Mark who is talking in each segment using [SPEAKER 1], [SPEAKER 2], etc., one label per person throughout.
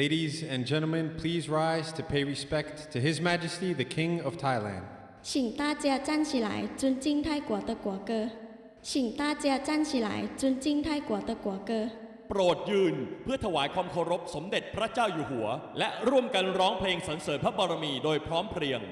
[SPEAKER 1] Ladies and gentlemen, please rise to pay respect to His Majesty, the King of Thailand.
[SPEAKER 2] 请大家站起来，尊敬泰国的国歌。请大家站起来，尊敬泰国的国歌。
[SPEAKER 3] โปรดยืนเพื่อถวายความเคารพสมเด็จพระเจ้าอยู่หัวและร่วมกันร้องเพลงสรรเสริญพระบารมีโดยพร้อมเพรียง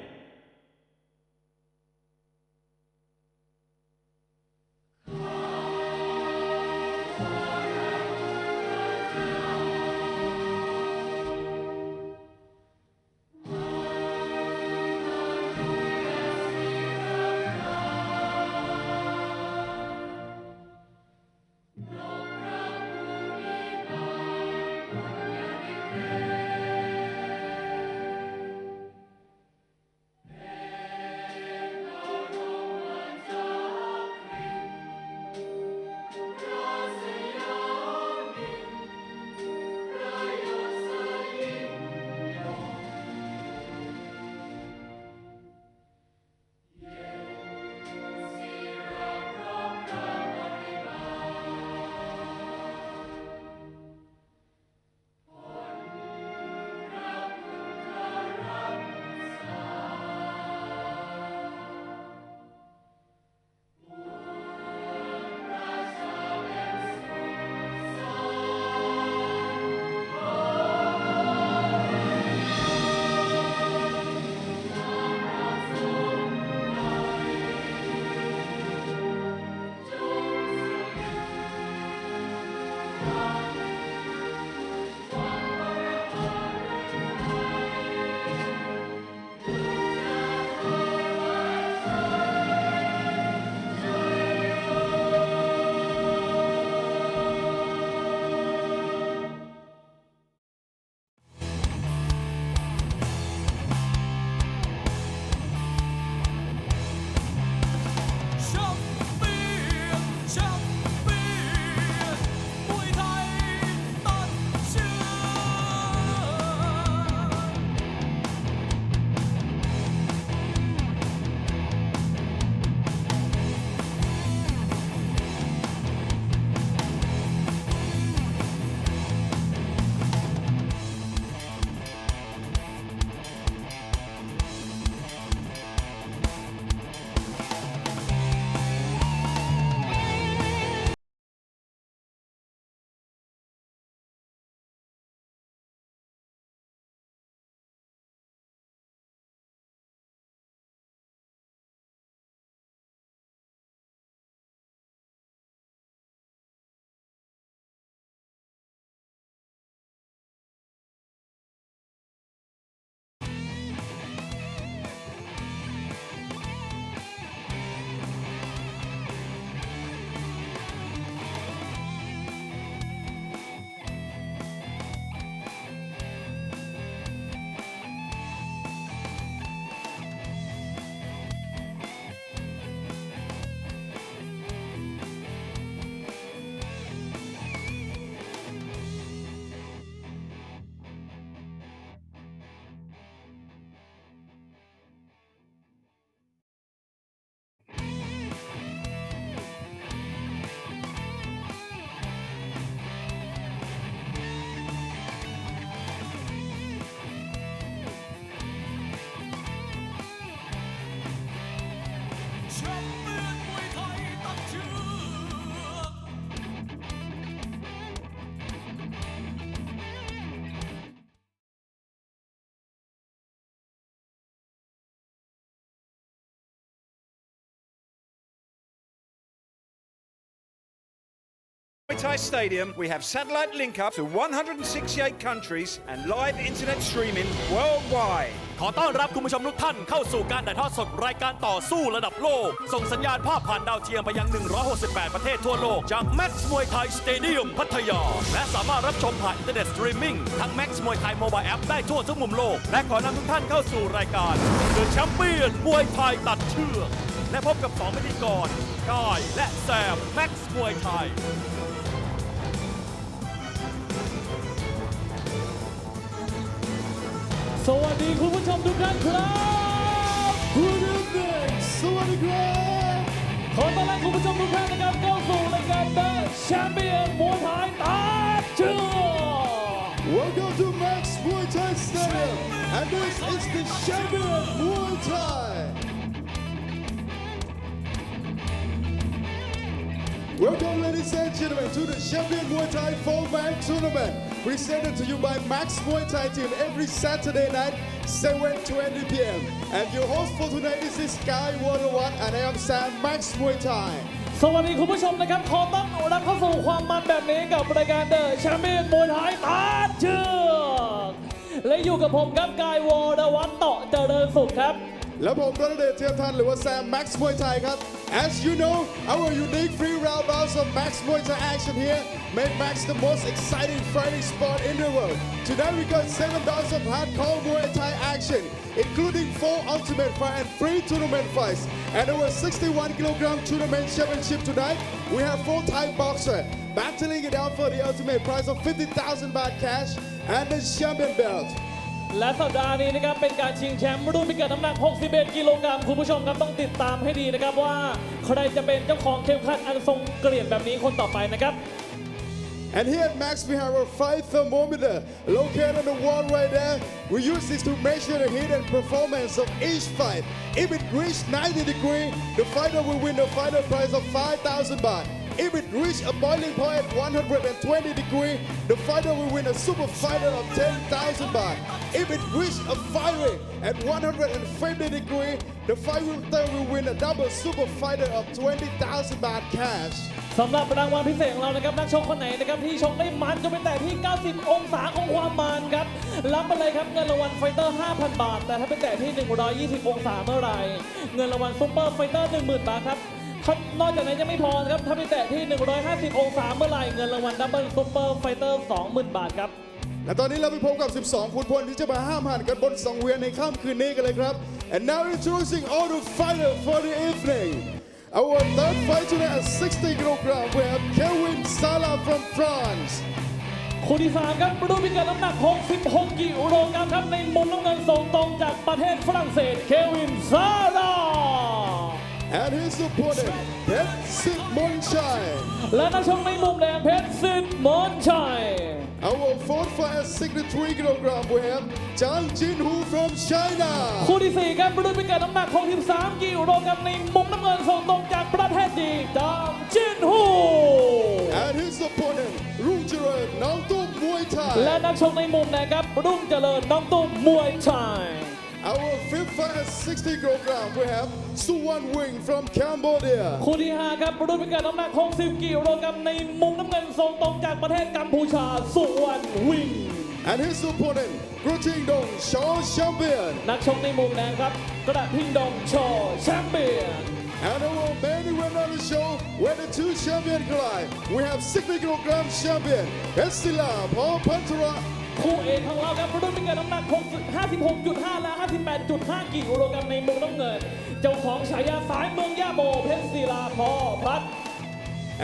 [SPEAKER 4] Muay Thai Stadium, we have satellite link up to 168 countries and live internet streaming worldwide.
[SPEAKER 3] ขอต้อนรับคุณผู้ชมทุกท่านเข้าสู่การถ่ายทอดสดรายการต่อสู้ระดับโลกส่งสัญญาณภาพผ่านดาวเทียมไปยัง 168 ประเทศทั่วโลกจาก Max Muay Thai Stadium พัทยาและสามารถรับชมผ่านอินเทอร์เน็ตสตรีมมิ่งทั้ง Max Muay Thai Mobile App ได้ทั่วทุกมุมโลกและขอนำทุกท่านเข้าสู่รายการ The Champion Muay Thai ตัดเชือกและพบกับ2พิธีกรกายและแซม Max Muay Thai
[SPEAKER 5] สวัสดีคุณผู้ชมทุกท่านครับ Good evening สวัสดีครับขอต้อนรับคุณผู้ชมทุกท่านนะครับเข้าสู่รายการ The Champion มวยไทยตัดเชือก Welcome to Max Stadium, and this is the champion Muay Thai. Welcome, ladies and gentlemen, to the champion Muay Thai 4-man tournament, presented to you by Max Muay Thai Team every Saturday night, 7:20 p.m. And your host for tonight is this guy, Waterwatt, and I am Sam Max Muay Thai.
[SPEAKER 6] สวัสดีคุณผู้ชมนะครับขอต้อนรับเข้าสู่ความมันแบบนี้กับรายการเดอะแชมเปี้ยนมวยไทยตาเชือกและอยู่กับผมครับกายวรวัฒน์ต่อเจริญสุขครับ
[SPEAKER 5] และผมดร.เดชเทียมทันหรือว่าแซม Max Muay Thai ครับ As you know, our unique free round bouts of Max Muay Thai action here made Max the most exciting fighting sport in the world. Today we got 7 bouts of hardcore Muay Thai action, including 4 ultimate fights and 3 tournament fights. And our 61 kilogram tournament championship tonight, we have 4 Thai boxers battling it out for the ultimate prize of 50,000 baht cash and the champion belt.
[SPEAKER 6] และสัปดาห์นี้นะครับเป็นการชิงแชมป์รุ่นพิกัดน้ำหนัก 61 กิโลกรัมคุณผู้ชมครับต้องติดตามให้ดีนะครับว่าใครจะเป็นเจ้าของเข็มขัดอันทรงเกียรติแบบนี้คนต่อไปนะครับ
[SPEAKER 5] And here at Max we have our fight thermometer located on the wall right there. We use this to measure the heat and performance of each fight. If it reaches 90 degrees, the fighter will win the fighter prize of 5,000 baht. If it reaches a boiling point at 120 degrees, the fighter will win a super fighter of 10,000 baht. If it reaches a fiery at 150 degrees, the fighter will win a double super fighter of 20,000 baht cash.
[SPEAKER 6] สำหรับรางวัลพิเศษของเรานะครับนักชกคนไหนนะครับที่ชกได้มันจนเป็นแต่ที่ 90 องศาของความมันครับรับไปเลยครับเงินรางวัลไฟเตอร์ 5,000 บาทแต่ถ้าเป็นแต่ที่ 120 องศาเมื่อไหร่เงินรางวัลซุปเปอร์ไฟเตอร์ 10,000 บาทครับนอกจากนั้นยังไม่พอครับถ้าเป็นแต่ที่ 150 องศาเมื่อไหร่เงินรางวัลดับเบิลซุปเปอร์ไฟเตอร์ 20,000 บาทครับ
[SPEAKER 5] และตอนนี้เราไปพบกับ 12 ขุนพลที่จะมาห้ามหันกันบนสังเวียนในค่ำคืนนี้กันเลยครับ And now introducing all the fighters for the evening. Our third fight today at 60 kilograms, we have Kevin Sala from France.
[SPEAKER 6] คู่ที่ 3 ครับรุ่นพิกัดน้ำหนัก 66 กิโลกรัมครับในมุมน้ำเงินส่งตรงจากประเทศฝรั่งเศสเควินซารา
[SPEAKER 5] And his opponent, เพชรสิทธิ์มนชัย
[SPEAKER 6] และนักชกในมุมแดงเพชรสิทธิ์มนชัย
[SPEAKER 5] Our fourth fight at 63 kilograms, we have Zhang Jinhu from China.
[SPEAKER 6] คู่ที่ 4 ครับรุ่นพิกัดน้ำหนัก 63 กิโลกรัมในมุมน้ำเงินส่งตรงจากประเทศจีนจางจินฮู
[SPEAKER 5] And his opponent, รุ่งเจริญน้องตุ้มมวยไทย
[SPEAKER 6] และนักชกในมุมแดงครับรุ่งเจริญน้องตุ้มมวยไทย
[SPEAKER 5] Our fifth fight at 60 kilograms, we have Suwan Wing from Cambodia.
[SPEAKER 6] คู่ที่ 5 ครับรุ่นพิกัดน้ำหนัก 60 กิโลกรัมในมุมน้ำเงินส่งตรงจากประเทศกัมพูชาสุวรรณวิง
[SPEAKER 5] And his opponent, กระทิงดงชอแชมเปี้ยน
[SPEAKER 6] นักชกในมุมแดงครับกระทิงดงชอแชมเปี้ยน
[SPEAKER 5] And our main event on the show, where the two champions collide, we have 60 kilogram champion, เพชรศิลาพอพัทระ
[SPEAKER 6] คู่เอกของเราครับรุ่นพิกัดน้ำหนัก 56.5 และ 58.5 กิโลกรัมในมุมน้ำเงินเจ้าของฉายาสายเมืองย่าโมเพชรศิลาพอพัท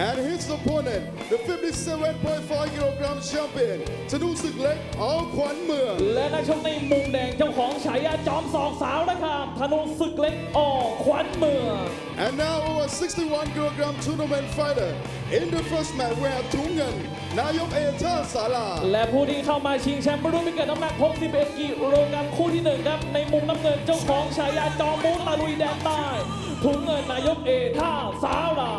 [SPEAKER 5] And his opponent, the 57.5 kilogram champion, ธนูศึกเล็กออขวัญเมือง
[SPEAKER 6] และนักชกในมุมแดงเจ้าของฉายาจอมศอกสาวนะครับธนูศึกเล็กอขวัญเมือง
[SPEAKER 5] And now our 61 kilogram tournament fighter. In the first match, we have ถุงเงินนายกเอท่าศาลา
[SPEAKER 6] และผู้ที่เข้ามาชิงแชมป์รุ่นพิกัดน้ำหนัก 61 กิโลกรัมคู่ที่ 1 ครับในมุมน้ำเงินเจ้าของฉายาจอมบูตะลุยแดนใต้ถุงเงินนายกเอท่าศาลา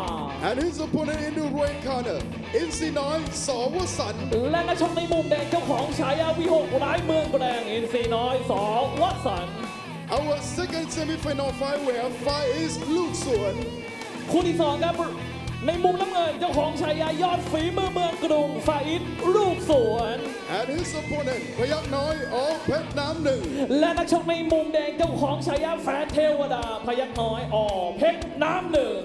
[SPEAKER 5] And his opponent in the red corner, อินทรีน้อยสอวสันต์
[SPEAKER 6] และนักชกในมุมแดงเจ้าของฉายาวิหกร้ายเมืองแกรงอินทรีน้อยสอวสันต์
[SPEAKER 5] Our second semi-final fight, we have fight is ลูกสวน
[SPEAKER 6] คู่ที่ 2 ครับในมุมน้ำเงินเจ้าของฉายายอดฝีมือเมืองกรุงฟาอิดลูกสวน
[SPEAKER 5] And his opponent พยัคฆ์น้อยอเพชรน้ำหนึ่ง
[SPEAKER 6] และนักชกในมุมแดงเจ้าของฉายาแฟนเทวดาพยัคฆ์น้อยเพชรน้ำหนึ่ง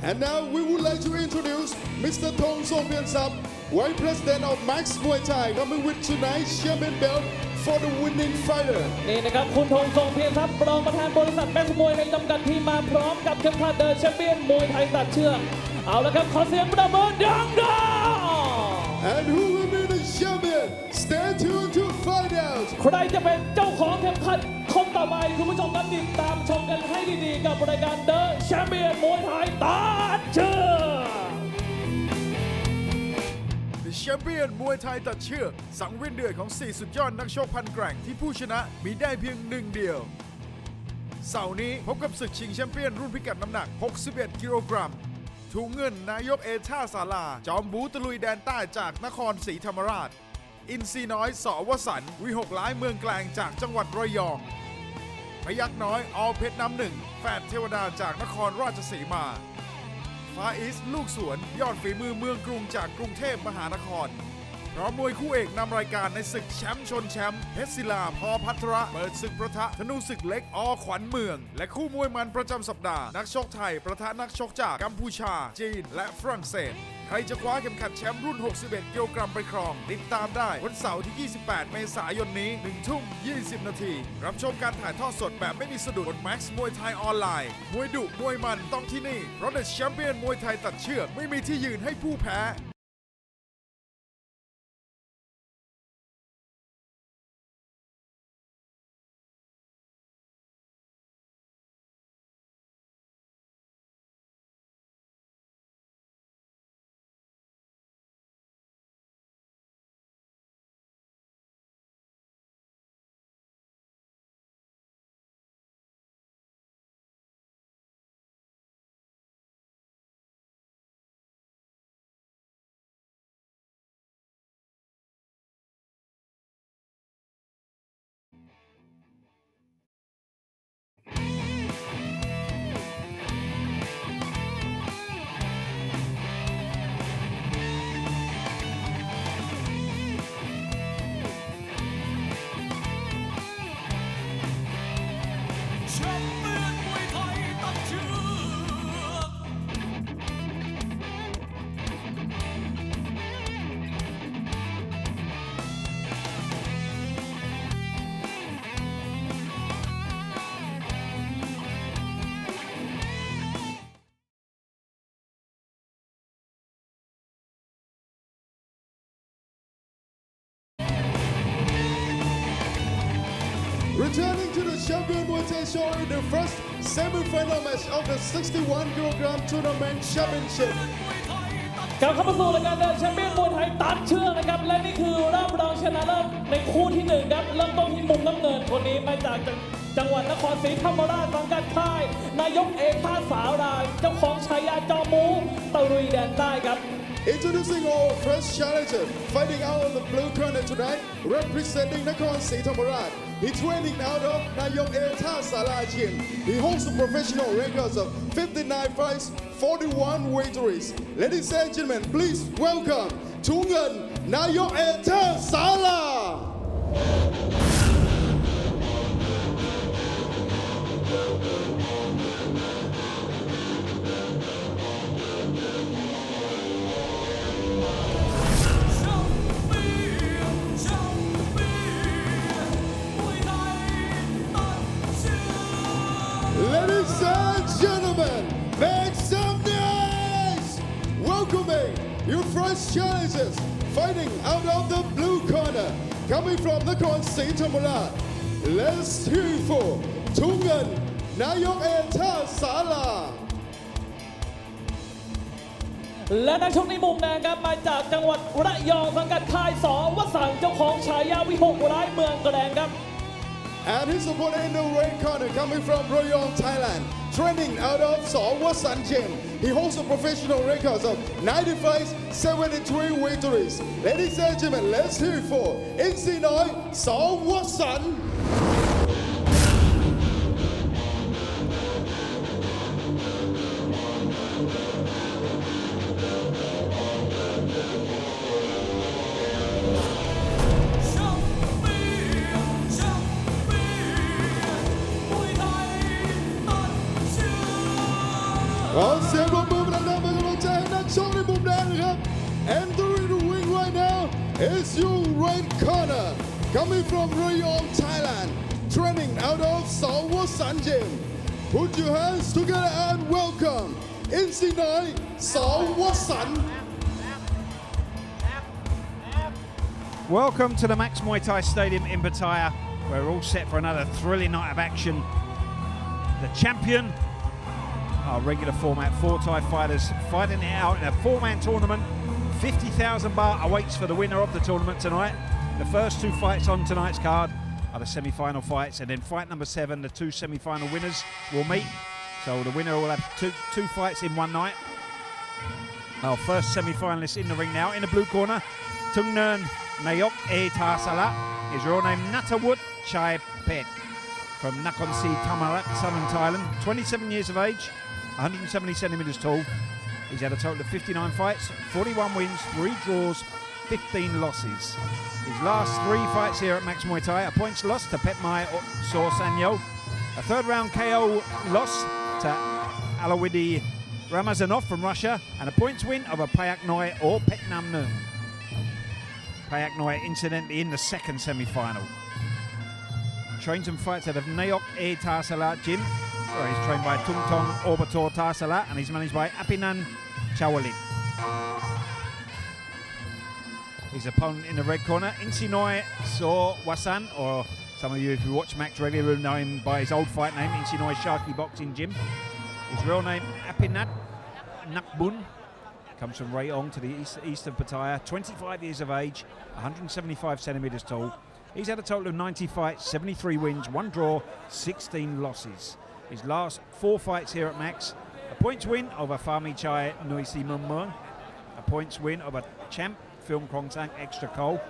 [SPEAKER 5] And now we would like to introduce Mr. Thong Sompiansap, Vice President of Max Muay Thai, coming with tonight's champion belt for the winning fighter.
[SPEAKER 6] นี่นะครับคุณธงทรงเพียรทรัพย์รองประธานบริษัทแม็กซ์มวยไทยจำกัดที่มาพร้อมกับเข็มขัดเดอะแชมเปี้ยนมวยไทยตัดเชือกเอาละครับขอเสียงประมือดังๆ
[SPEAKER 5] And who will be the champion? Stay tuned to find out.
[SPEAKER 6] ใครจะเป็นเจ้าของเข็มขัดคนต่อไปคุณผู้ชมครับติดตามชมกันให้ดีๆกับรายการเดอะแชมเปี้ยนมวยไทยตัดเชือก
[SPEAKER 4] The
[SPEAKER 7] แชมเปี้ยนมวยไทยตัดเชือกสังเวียนเดือดของ4สุดยอดนักชกพันแกร่งที่ผู้ชนะมีได้เพียงหนึ่งเดียวเสาร์นี้พบกับศึกชิงแชมเปี้ยนรุ่นพิกัดน้ำหนัก61กิโลกรัมถุงเงินนายกเอท่าศาลาจอมบูตะลุยแดนใต้จากนครศรีธรรมราชอินทรีน้อยสวสันต์วิหกล้ายเมืองแกลงจากจังหวัดระยองพยักน้อยอเพชรน้ำหนึ่งแฝดเทวดาจากนครราชสีมาฟ้าอีสลูกสวนยอดฝีมือเมืองกรุงจากกรุงเทพมหานครพร้อมมวยคู่เอกนำรายการในศึกแชมป์ชนแชมป์เพชรศิลาพพัทระเปิดศึกประทะธนูศึกเล็กอขวัญเมืองและคู่มวยมันประจำสัปดาห์นักชกไทยประทะนักชกจากกัมพูชาจีนและฝรั่งเศสใครจะคว้าเข็มขัดแชมป์รุ่น61กิโลกรัมไปครองติดตามได้วันเสาร์ที่28เมษายนนี้1 ทุ่ม 20 นาทีรับชมการถ่ายทอดสดแบบไม่มีสะดุดบน Max มวยไทยออนไลน์มวยดุมวยมันต้องที่นี่เพราะ The Champion มวยไทยตัดเชือกไม่มีที่ยืนให้ผู้แพ้
[SPEAKER 5] Returning to the Champion Muay Thai Show in the first semi-final match of the 61 kg tournament championship.
[SPEAKER 6] กลับเข้ามาสู่รายการแชมเปี้ยนมวยไทยตัดเชือกนะครับและนี่คือรอบรองชนะเลิศในคู่ที่1ครับเริ่มต้นที่มุมน้ำเงินคนนี้มาจากจังหวัดนครศรีธรรมราชสังกัดค่ายนายกเอกท่าสาวราเจ้าของฉายาจอมูตะลุยแดนใต้ครับ
[SPEAKER 5] Introducing our first challenger, fighting out of the blue corner tonight, representing Nakhon Si Thammarat. He's training out of Nayok Eta Sala Gym. He holds a professional records of 59 fights, 41 victories. Ladies and gentlemen, please welcome Thungan Nayok Eta Sala. Ladies and gentlemen, make some noise! Welcoming your first challengers, fighting out of the blue corner, coming from Nakhon Si Thammarat. Let's hear for Thungan Nayok Eta Sala.
[SPEAKER 6] และนักชกในมุมแดงครับมาจากจังหวัดระยองสังกัดค่ายสวสันต์เจ้าของฉายาวิหกร้ายเมืองแกลงครับ
[SPEAKER 5] And his opponent in the red corner, coming from Rayong, Thailand, training out of Sawasan Gym. He holds a professional record of 90 fights, 73 victories. Ladies and gentlemen, let's hear it for Insinoi Sawasan. Entering the ring right now is your right corner, coming from Rayong, Thailand, training out of Sawasan Gym. Put your hands together and welcome Insinoi Sawasan.
[SPEAKER 8] Welcome to the Max Muay Thai Stadium in Pattaya. We're all set for another thrilling night of action. The champion, our regular format, 4 Thai fighters fighting it out in a 4-man tournament, 50,000 baht awaits for the winner of the tournament tonight. The first 2 fights on tonight's card are the semi-final fights, and then fight number 7, the 2 semi-final winners will meet. So the winner will have two fights in one night. Our first semi-finalist in the ring now. In the blue corner, Tung Nern Nayok E Tarsala. His real name Natawut Chai Pet, from Nakhon Si Thammarat, southern Thailand. 27 years of age, 170 centimeters tall. He's had a total of 59 fights, 41 wins, 3 draws, 15 losses. His last 3 fights here at Max Muay Thai, a points loss to Petmai Saw Sanyo, a 3rd round KO loss to Alawidi Ramazanov from Russia, and a points win over Payak Noi or Petnam Nung. Payak Noi incidentally in the 2nd semi-final. Trains and fights out of Nayok E Tarsala Gym, where he's trained by Tung Tong Orbator Tarsala, and he's managed by Apinan Chawalit. His opponent in the red corner, Insinoi So Wasan, or some of you if you watch Max regularly will know him by his old fight name, Insinoi Sharky Boxing Gym. His real name, Apinat Nakbun, comes from Rayong to the east of Pattaya, 25 years of age, 175 centimeters tall. He's had a total of 90 fights, 73 wins, 1 draw, 16 losses. His last 4 fights here at Max, a points win over Fami Chai Nuisi Mumung, a points win over Champ Film Krongtang Extra Cole,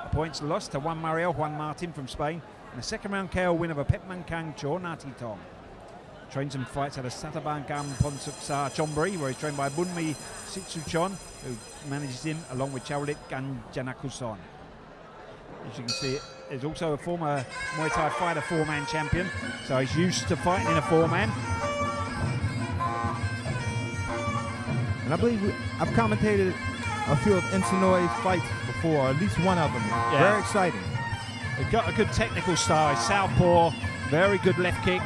[SPEAKER 8] a points loss to Juan Mario Juan Martin from Spain, and a 2nd round KO win over Petman Kang Chor Nati Tong. Trains and fights at a Sataban Gam Ponsuksa Chonburi, where he's trained by Bunmi Sitsuchon, who manages him along with Chaulit Ganjanakuson. As you can see, there's also a former Muay Thai fighter 4-man champion, so he's used to fighting in a 4-man.
[SPEAKER 9] And I believe I've commentated a few of Insinoi's fights before, at least one of them. Yeah. Very exciting.
[SPEAKER 8] He's got a good technical style. He's southpaw, very good left kick.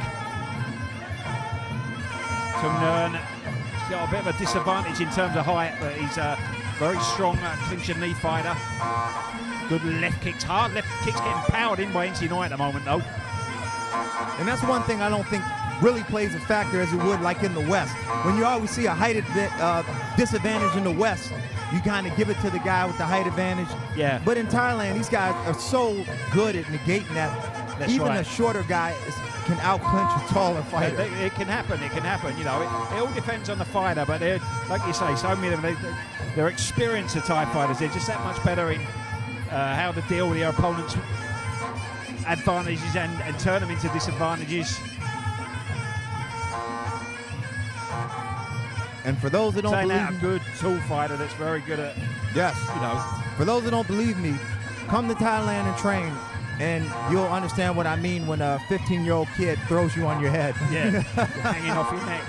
[SPEAKER 8] Tung Nern has got a bit of a disadvantage in terms of height, but he's a very strong clinch and knee fighter. Good left kicks, hard left kicks getting powered in by Insinoi at the moment though.
[SPEAKER 9] And that's one thing I don't think really plays a factor as it would like in the West. When you always see a height disadvantage in the West, you kind of give it to the guy with the height advantage.
[SPEAKER 8] Yeah.
[SPEAKER 9] But in Thailand, these guys are so good at negating that.
[SPEAKER 8] That's
[SPEAKER 9] even
[SPEAKER 8] right.
[SPEAKER 9] a shorter guy can out-clinch a taller fighter.
[SPEAKER 8] It can happen, you know. It all depends on the fighter, but they're, like you say, so many of them, they're experienced Thai fighters. They're just that much better in how to deal with their opponent's advantages and turn them into disadvantages.
[SPEAKER 9] And for those that don't believe me,
[SPEAKER 8] a good tool fighter that's very good at,
[SPEAKER 9] yes,
[SPEAKER 8] you know.
[SPEAKER 9] For those that don't believe me, come to Thailand and train, and you'll understand what I mean when a 15-year-old kid throws you on your head.
[SPEAKER 8] Yeah, you're hanging off your neck.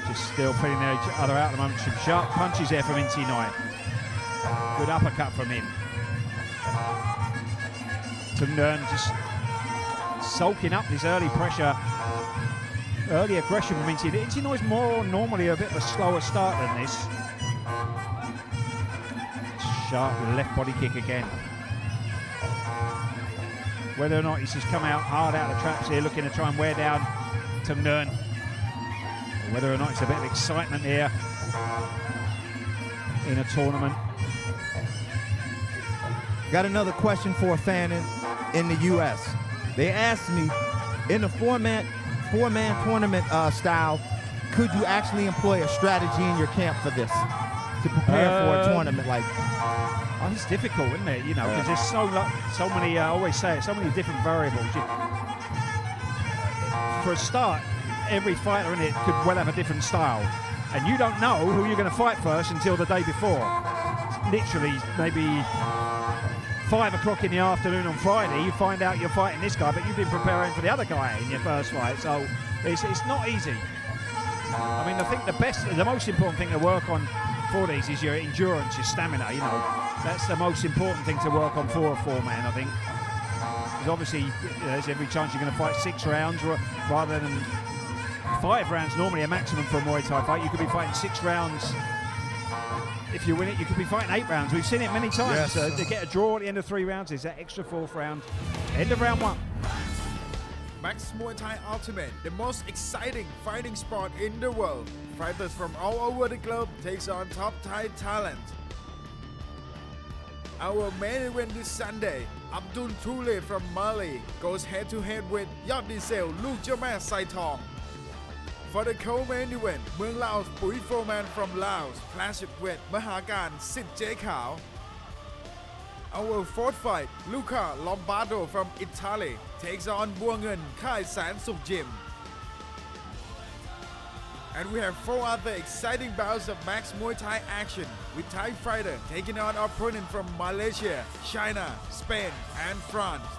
[SPEAKER 8] Just still putting each other out at the moment. Some sharp punches there from Insinoi. Good uppercut from him. Tung Nern just soaking up this early pressure. Early aggression from Insinoi. Insinoi's more normally a bit of a slower start than this. Sharp left body kick again. Whether or not he's just come out hard out of the traps here, looking to try and wear down Tung Nern. Whether or not it's a bit of excitement here in a tournament.
[SPEAKER 9] Got another question for a fan in the U.S. They asked me, in the four-man tournament style, could you actually employ a strategy in your camp for this to prepare for a tournament like?
[SPEAKER 8] Oh, it's difficult, isn't it? You know, because there's so many. I always say it, so many different variables. For a start, every fighter in it could well have a different style, and you don't know who you're going to fight first until the day before. Literally, maybe 5 o'clock in the afternoon on Friday, you find out you're fighting this guy, but you've been preparing for the other guy in your first fight, so it's not easy. I mean, I think the most important thing to work on for these is your endurance, your stamina, you know. That's the most important thing to work on for a 4-man, I think. Because obviously, there's every chance you're going to fight 6 rounds rather than 5 rounds, normally a maximum for a Muay Thai fight. You could be fighting 6 rounds. If you win it, you could be fighting 8 rounds. We've seen it many times.
[SPEAKER 9] Yes.
[SPEAKER 8] To get a draw at the end of 3 rounds, there's that extra 4th round. End of round 1.
[SPEAKER 7] Max Muay Thai Ultimate, the most exciting fighting sport in the world. Fighters from all over the globe takes on top Thai talent. Our main event this Sunday, Abdul Tule from Mali goes head-to-head with Yot Diesel ลูกเจ้าแม่ไซทอง For the co-main event, เมืองลาว Pui Foreman from Laos clashes with มหาการสิทธิ์เจ๊ขาว Our fourth fight, Luca Lombardo from Italy takes on บัวเงินค่ายแสนสุขยิม And we have 4 other exciting bouts of Max Muay Thai action with Thai fighter taking on opponent from Malaysia, China, Spain, and France.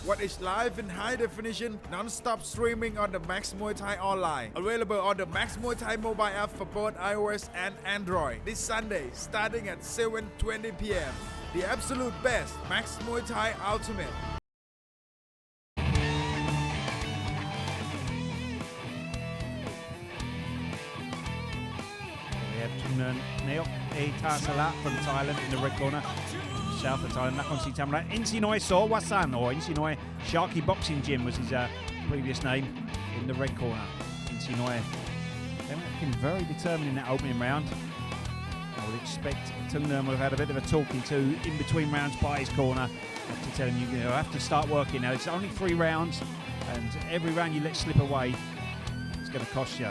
[SPEAKER 7] What is live in high definition, non-stop streaming on the Max Muay Thai online. Available on the Max Muay Thai mobile app for both iOS and Android. This Sunday, starting at 7:20 p.m. The absolute best Max Muay Thai Ultimate.
[SPEAKER 8] We have Neok Etasala from Thailand in the red corner. South of Thailand, Nakhon Tamra. Insinoi Wasan, or Insinoi Sharky Boxing Gym was his previous name, in the red corner. Insinoi, they were looking very determined in that opening round. I would expect Tung Nguyen would have had a bit of a talking to in between rounds by his corner to tell him you have to start working now. It's only 3 rounds, and every round you let slip away, it's going to cost you.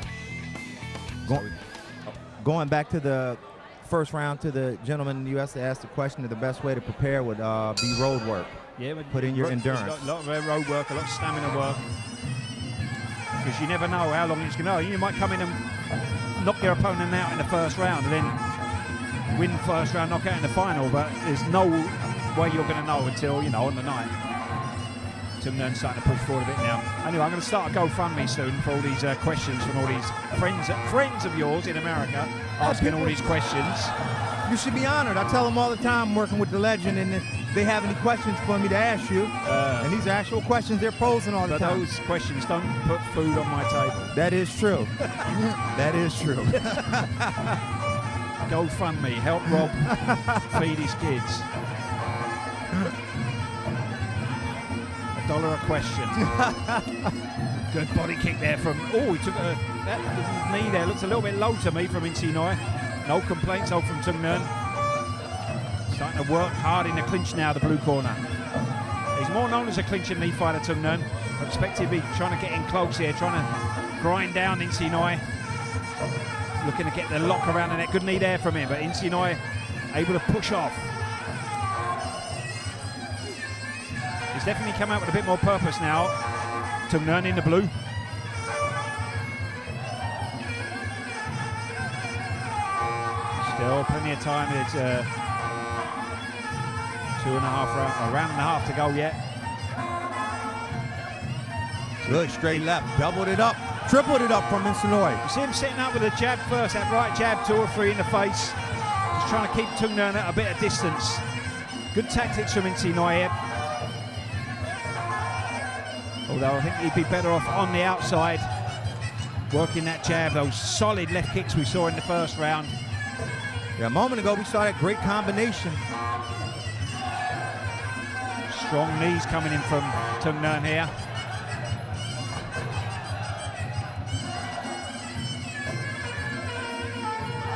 [SPEAKER 9] Going back to the first round, to the gentleman in the U.S. that asked the question of the best way to prepare would be road work.
[SPEAKER 8] Yeah,
[SPEAKER 9] put in your endurance.
[SPEAKER 8] A lot of road work, a lot of stamina work. Because you never know how long it's going to go. You might come in and knock your opponent out in the first round and then win first round, knock out in the final, but there's no way you're going to know until, on the night. Tung Nguyen's starting to push forward a bit now. Anyway, I'm going to start a GoFundMe soon for all these questions from all these friends of yours in America asking all these questions.
[SPEAKER 9] You should be honored. I tell them all the time, I'm working with the legend, and if they have any questions for me to ask you, and these are actual questions they're posing all the time.
[SPEAKER 8] Those questions don't put food on my table.
[SPEAKER 9] That is true. That is true.
[SPEAKER 8] GoFundMe, help Rob feed his kids. $1 a question. Good body kick there from, he took that knee there, looks a little bit low to me from Insinoi. No complaints from Tung Nguyen. Starting to work hard in the clinch now, the blue corner. He's more known as a clinch and knee fighter, Tung Nguyen. I expect him to be trying to get in close here, trying to grind down Insinoi. Looking to get the lock around the neck. Good knee there from him, but Insinoi able to push off. He's definitely come out with a bit more purpose now. Tung Nguyen in the blue. Still plenty of time. It's 2.5 rounds, a round and a half to go yet.
[SPEAKER 9] Good straight left, doubled it up, tripled it up from Insinoi.
[SPEAKER 8] You see him setting up with a jab first, that right jab, 2 or 3 in the face. He's trying to keep Tung Nguyen at a bit of distance. Good tactics from Insinoi here. Although I think he'd be better off on the outside, working that jab, those solid left kicks we saw in the first round.
[SPEAKER 9] Yeah, a moment ago we saw that great combination.
[SPEAKER 8] Strong knees coming in from Tung Nguyen here.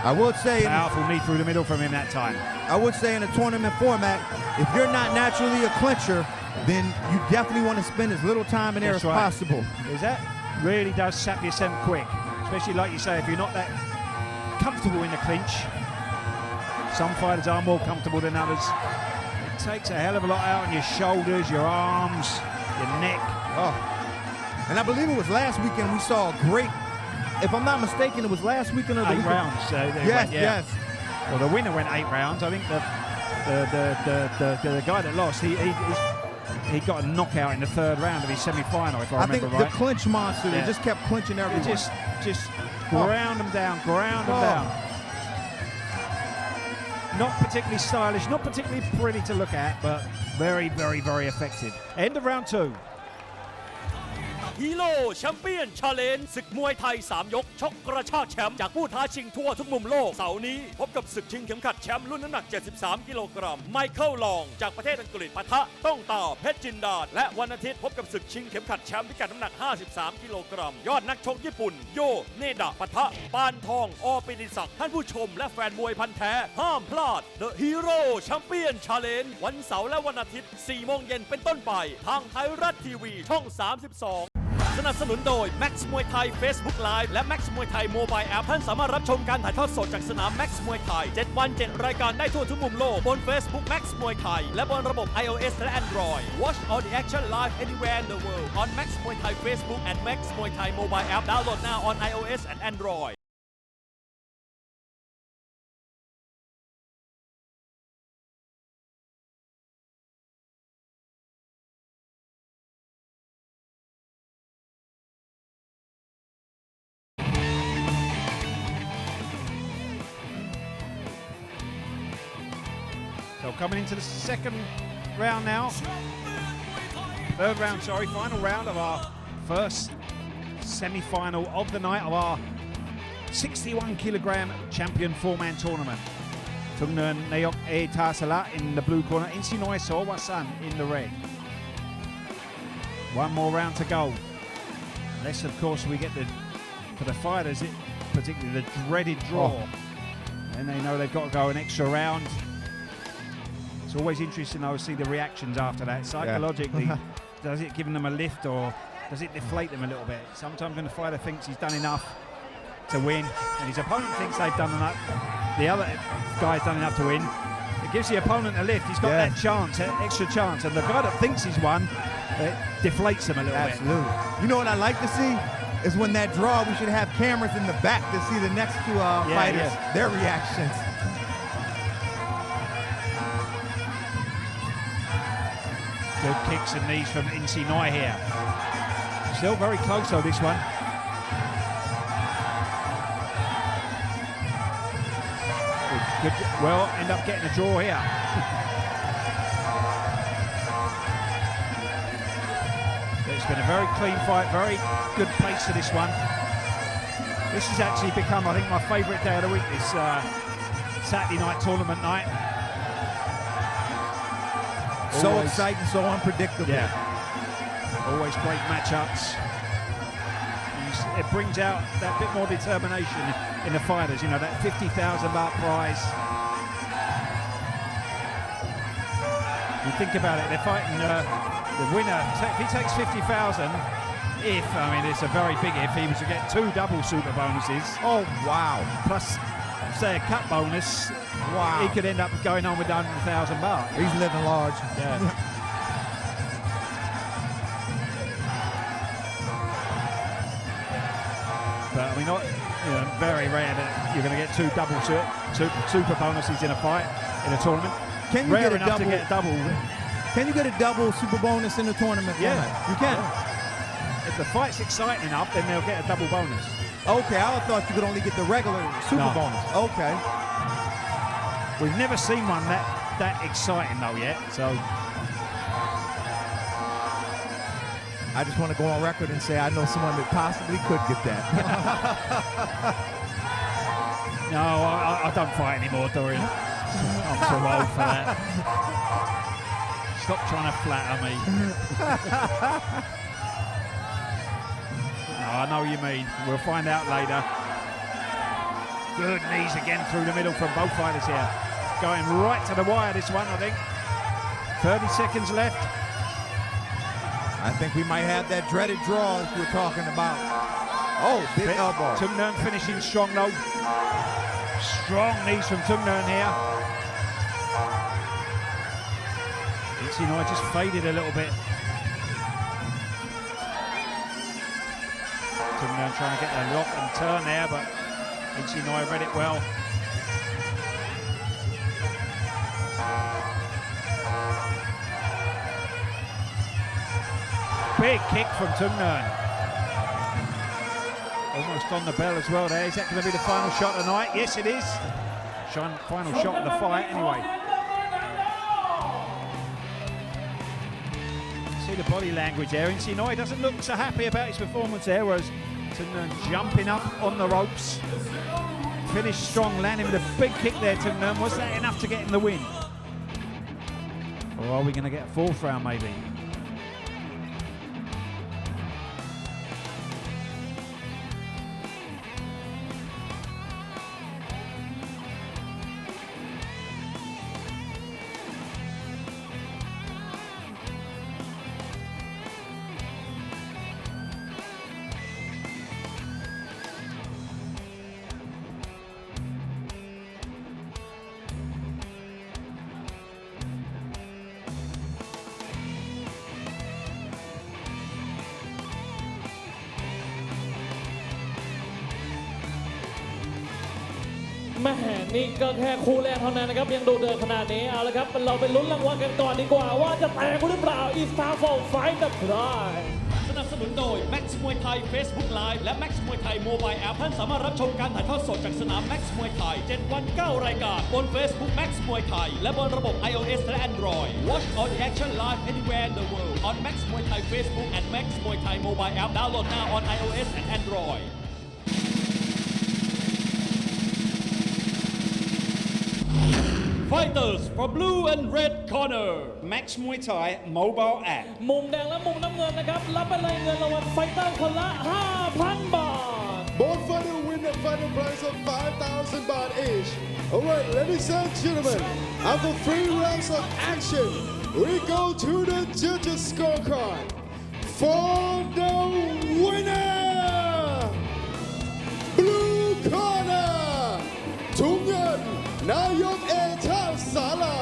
[SPEAKER 9] I would say
[SPEAKER 8] powerful knee through the middle from him that time.
[SPEAKER 9] I would say in a tournament format, if you're not naturally a clincher, then you definitely want to spend as little time in there as possible.
[SPEAKER 8] Because that really does sap your scent quick. Especially like you say, if you're not that comfortable in the clinch. Some fighters are more comfortable than others. It takes a hell of a lot out on your shoulders, your arms, your neck.
[SPEAKER 9] Oh. And I believe it was last weekend we saw a great, if I'm not mistaken, it was last weekend of the
[SPEAKER 8] 8 rounds.
[SPEAKER 9] Yes.
[SPEAKER 8] Well, the winner went 8 rounds. I think the guy that lost, he got a knockout in the 3rd round of his semi-final, if I remember right.
[SPEAKER 9] I think the clinch monster, he just kept clinching everyone.
[SPEAKER 8] Just ground them down, down. Not particularly stylish, not particularly pretty to look at, but very, very, very effective. End of round 2.
[SPEAKER 3] Hero Champion Challenge ศึกมวยไทย 3 ยกชกกระชากแชมป์จากผู้ท้าชิงทั่วทุกมุมโลกเสาร์นี้พบกับศึกชิงเข็มขัดแชมป์รุ่นน้ำหนัก 73 กิโลกรัมไมเคิลลองจากประเทศอังกฤษปะทะต้องตาเพชรจินดาและวันอาทิตย์พบกับศึกชิงเข็มขัดแชมป์พิกัดน้ำหนัก 53 กิโลกรัมยอดนักชกญี่ปุ่นโยเนดะปะทะปานทองอปิติศักดิ์ท่านผู้ชมและแฟนมวยพันธุ์แท้ห้ามพลาด The Hero Champion Challenge วันเสาร์และวันอาทิตย์ 4 โมงเย็นเป็นต้นไปทางไทยรัฐทีวีช่อง 32 สนับสนุนโดย Max มวยไทย Facebook Live และ Max มวยไทย Mobile App ท่านสามารถรับชมการถ่ายทอดสดจากสนาม Max มวยไทย 7 วัน 7 รายการได้ทั่วทุกมุมโลกบน Facebook Max มวยไทยและบนระบบ iOS และ Android Watch all the action live anywhere in the world on Max มวยไทย Facebook and Max มวยไทย Mobile App download now on iOS and Android
[SPEAKER 8] So coming into the second round now. Third round, sorry, final round of our first semi-final of the night of our 61 kilogram champion four-man tournament. Tungnan Nayok E Tasala in the blue corner, Insinoi Sowasan in the red. One more round to go. Unless, of course, we get for the fighters, particularly the dreaded draw. And they know they've got to go an extra round. It's always interesting, though, to see the reactions after that. Psychologically, does it give them a lift or does it deflate them a little bit? Sometimes when the fighter thinks he's done enough to win and his opponent thinks they've done enough, the other guy's done enough to win, it gives the opponent a lift. He's got that chance, that extra chance, and the guy that thinks he's won, it deflates him a little bit.
[SPEAKER 9] Absolutely. You know what I like to see? Is when that draw, we should have cameras in the back to see the next two fighters, their reactions.
[SPEAKER 8] Good kicks and knees from Insinoi here. Still very close though, this one. Could well end up getting a draw here. It's been a very clean fight, very good pace to this one. This has actually become, I think, my favourite day of the week, this Saturday night tournament night.
[SPEAKER 9] So exciting, so unpredictable.
[SPEAKER 8] Yeah. Always great matchups. It brings out that bit more determination in the fighters, you know, that 50,000 baht prize. You think about it, they're fighting the winner. If he takes 50,000, I mean, it's a very big if, he was to get 2 double super bonuses.
[SPEAKER 9] Oh, wow.
[SPEAKER 8] Plus, say, a cut bonus.
[SPEAKER 9] Wow.
[SPEAKER 8] He could end up going on with 100,000 baht.
[SPEAKER 9] He's living large.
[SPEAKER 8] Yeah. But I mean, very rare that you're going to get 2 double super bonuses in a fight, in a tournament.
[SPEAKER 9] Can you
[SPEAKER 8] rare
[SPEAKER 9] get a
[SPEAKER 8] enough
[SPEAKER 9] double?
[SPEAKER 8] to get a double.
[SPEAKER 9] Can you get a double super bonus in the tournament?
[SPEAKER 8] Yeah,
[SPEAKER 9] you can.
[SPEAKER 8] If the fight's exciting enough, then they'll get a double bonus.
[SPEAKER 9] Okay, I thought you could only get the regular super bonus. Okay.
[SPEAKER 8] We've never seen one that exciting though yet, so.
[SPEAKER 9] I just want to go on record and say I know someone that possibly could get that.
[SPEAKER 8] No, I don't fight anymore, Dorian. I'm too old for that. Stop trying to flatter me. No, I know what you mean. We'll find out later. Good knees again through the middle from both fighters here. Going right to the wire, this one, I think. 30 seconds left.
[SPEAKER 9] I think we might have that dreaded draw that we're talking about. Oh, big elbow.
[SPEAKER 8] Tungnan finishing strong though. Strong knees from Tungnan here. Insinoi just faded a little bit. Tungnan trying to get a lock and turn there, but Insinoi read it well. Big kick from Tungnan. Almost on the bell as well there. Is that going to be the final shot of the night? Yes, it is. Final shot of the fight anyway. See the body language there. And Sinoi doesn't look so happy about his performance there, whereas Tungnan jumping up on the ropes. Finished strong, landing with a big kick there, Tungnan. Was that enough to get in the win? Or are we going to get a fourth round maybe?
[SPEAKER 6] แม่นี่ก็แค่คู่แรกเท่านั้นนะครับยังดูเดือดขนาดนี้เอาละครับเราไปลุ้นรางวัลกันก่อนดีกว่าว่าจะแตกหรือเปล่า It's time for fight the prize
[SPEAKER 3] สนับสนุนโดย Max มวยไทย Facebook Live และ Max มวยไทย Mobile App ท่านสามารถรับชมการถ่ายทอดสดจากสนาม Max มวยไทย 7 วัน 9 รายการบน Facebook Max มวยไทยและบนระบบ iOS และ Android Watch all the action live anywhere in the world on Max มวยไทย Facebook and Max มวยไทย Mobile App download now on iOS and Android Fighters for blue and red corner
[SPEAKER 4] Max Muay Thai mobile app
[SPEAKER 6] มุมแดงและมุมน้ำเงินนะครับรับไปเลยเงินรางวัลไฟเตอร์คนละ 5,000 บาท
[SPEAKER 5] Both fighters win the final prize of 5,000 baht each. Alright, ladies and gentlemen, after 3 rounds of action, we go to the judges' scorecard for the winner, blue corner, Thungnan Nayok Etan Sala.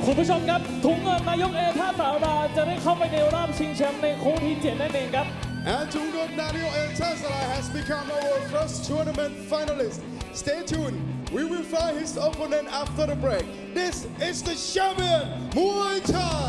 [SPEAKER 6] คุณผู้ชมครับถุงเงินนายกเอท่าสาราจะได้เข้าไปในรอบชิงแชมป์ในคู่ที่ 7 นั่นเองครับ
[SPEAKER 5] And Thungnan Nayok Etan Sala has become our first tournament finalist. Stay tuned. We will find his opponent after the break. This is the champion, Muay Thai.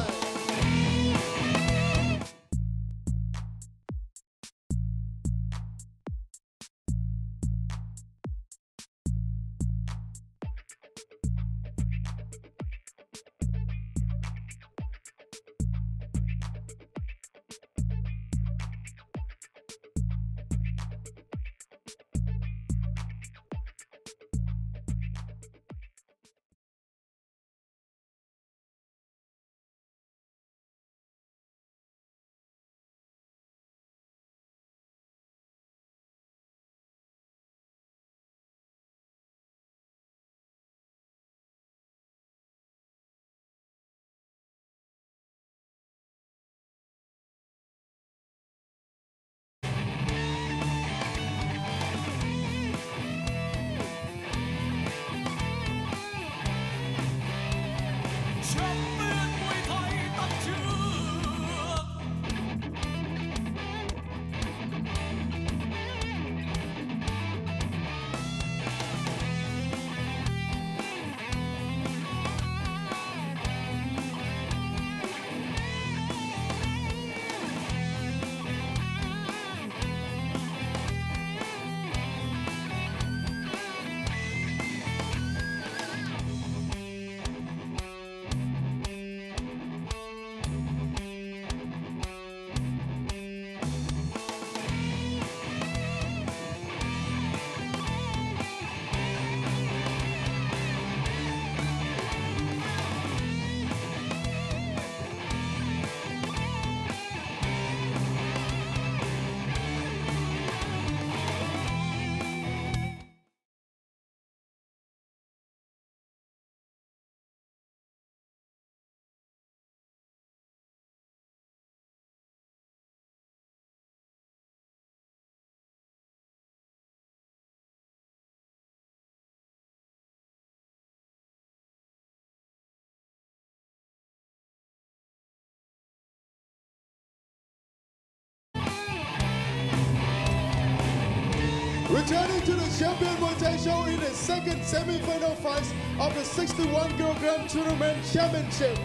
[SPEAKER 5] Returning to the champion Muay Thai show in the second semi-final fight of the 61kg tournament championship.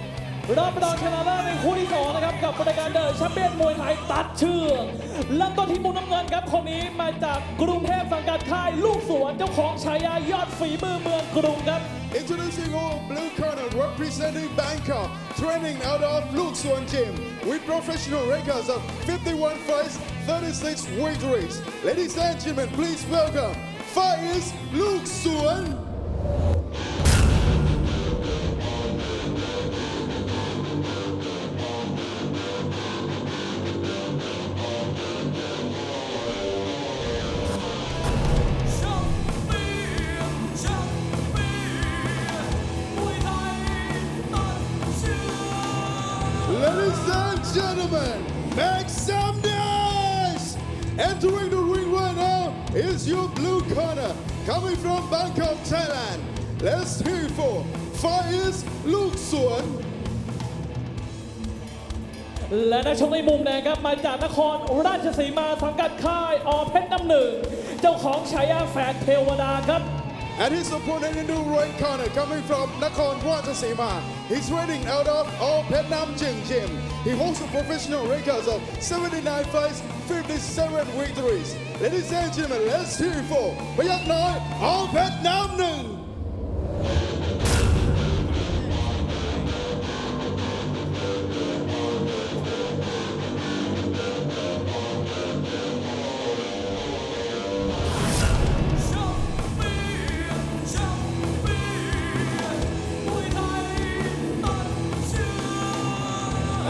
[SPEAKER 6] รอบรองชนะเลิศในคู่ที่ 2 นะครับกับรายการเดอะแชมเปี้ยนมวยไทยตัดเชือกเริ่มต้นที่มุมน้ำเงินครับคนนี้มาจากกรุงเทพสังกัดค่ายลูกสวนเจ้าของฉายายอดฝีมือเมืองกรุงครับ
[SPEAKER 5] Introducing our blue corner representing Bangkok, training out of Luke Suan Gym with professional records of 51 fights, 36 victories. Ladies and gentlemen, please welcome Fighters Luke Suan. Ladies and gentlemen, make some noise! Entering the ring right now is your blue corner, coming from Bangkok, Thailand. Let's hear it for Fighters Luke Suan.
[SPEAKER 6] และนักชกในมุมแดงครับมาจากนครราชสีมาสังกัดค่ายอเพชรน้ำหนึ่งเจ้าของฉายาแฝดเทวดาครับ
[SPEAKER 5] And his opponent in the right corner, coming from Nakhon Ratchasima. He's training out of All Vietnam Gym. He holds a professional records of 79 fights, 57 victories. Ladies and gentlemen, let's hear it for Payak Noi, All Vietnam Nung.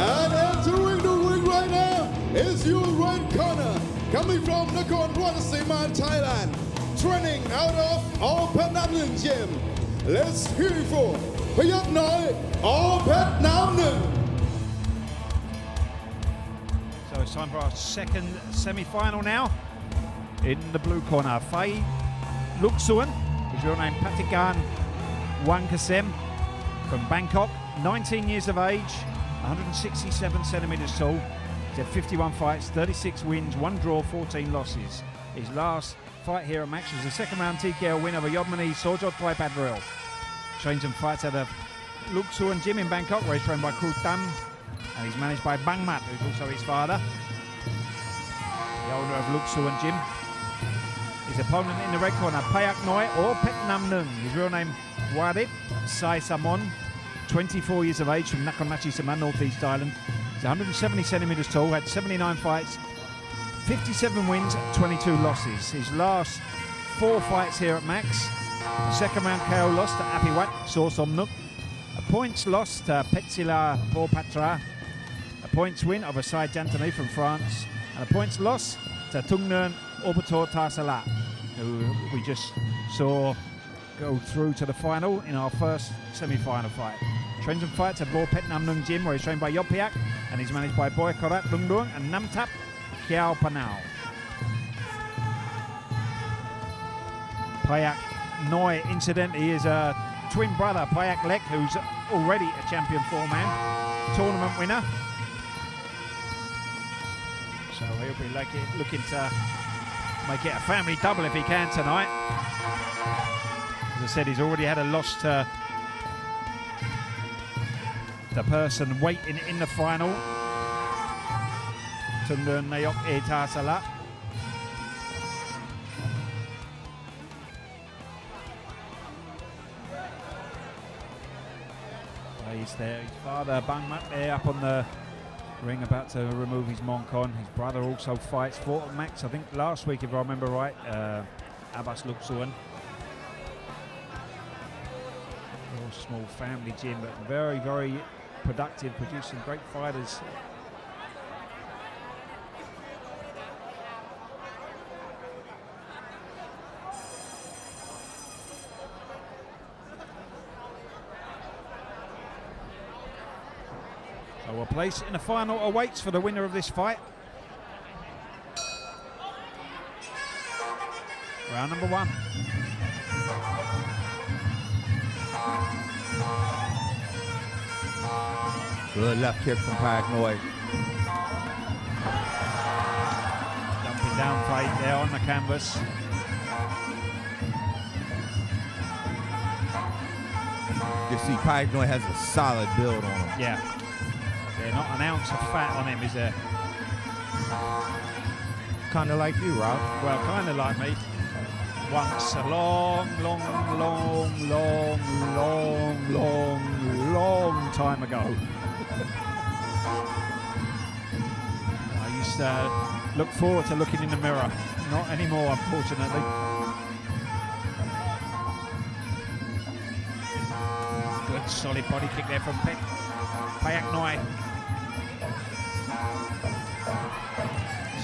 [SPEAKER 5] And entering the ring right now is your right corner, coming from Nakhon Ratchasima, Thailand, training out of All Vietnam Gym. Let's hear it for Payak Noi, All Vietnam.
[SPEAKER 8] So it's time for our second semi-final now. In the blue corner, Phai Luke Suan, his real name Patikan Wankasem, from Bangkok, 19 years of age, 167 centimeters tall. He's had 51 fights, 36 wins, 1 draw, 14 losses. His last fight here at Max was a second round TKO win over Yodmani Sojot Thaipadril. Trains and fights at the Luke Suan Gym in Bangkok, where he's trained by Kru Tam, and he's managed by Bang Mat, who's also his father, the owner of Luke Suan Gym. His opponent in the red corner, Payak Noi or Pet Nam Nung. His real name, Wadip Sai Samon, 24 years of age, from Nakhon Ratchasima, Northeast Thailand. He's 170 centimeters tall, had 79 fights, 57 wins, 22 losses. His last 4 fights here at Max: a second round KO loss to Apiwat Sorsomnuk, a points loss to Petsila Porpatra, a points win over Sai Jantani from France, and a points loss to Tungnern Orbitor Tarsala, who we just saw go through to the final in our first semi-final fight. Trains and fights at Bo Pet Nam Nung Gym, where he's trained by Yopiak, and he's managed by Boy Korat Lung Duong and Namtap Kiao Panao. Payak Noi, incidentally, is a twin brother, Payak Lek, who's already a champion 4-man tournament winner. So he'll be looking to make it a family double if he can tonight. As I said, he's already had a loss to the person waiting in the final, Tundun Nayok Etasala. He's there, his father Bang Mat there up on the ring, about to remove his Moncon. His brother also fights, fought at Max, I think last week if I remember right, Abbas Luke Suan. Small family gym, but very, very productive, producing great fighters. So a place in the final awaits for the winner of this fight. Round number 1.
[SPEAKER 9] Good left kick from Payak Noi.
[SPEAKER 8] Dumping down fight there on the canvas.
[SPEAKER 9] You see Payak Noi has a solid build on him.
[SPEAKER 8] Yeah, not an ounce of fat on him, is there?
[SPEAKER 9] Kind of like you, Rob.
[SPEAKER 8] Well, kind of like me. once a long time ago. I used to look forward to looking in the mirror. Not anymore, unfortunately. Good solid body kick there from Payak Noi.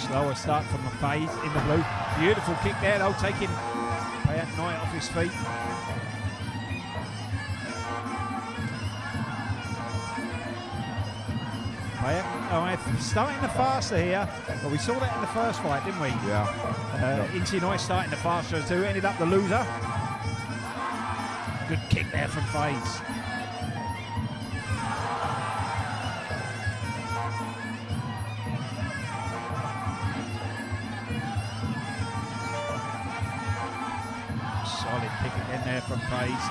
[SPEAKER 8] Slower start from the phase in the blue. Beautiful kick there though, taking Payak Noi off his feet. Payak Noi starting the faster here. Well, we saw that in the first fight, didn't we?
[SPEAKER 9] Yeah.
[SPEAKER 8] Inti Noi starting the faster too, ended up the loser. Good kick there from phase. Solid kick again there from phase.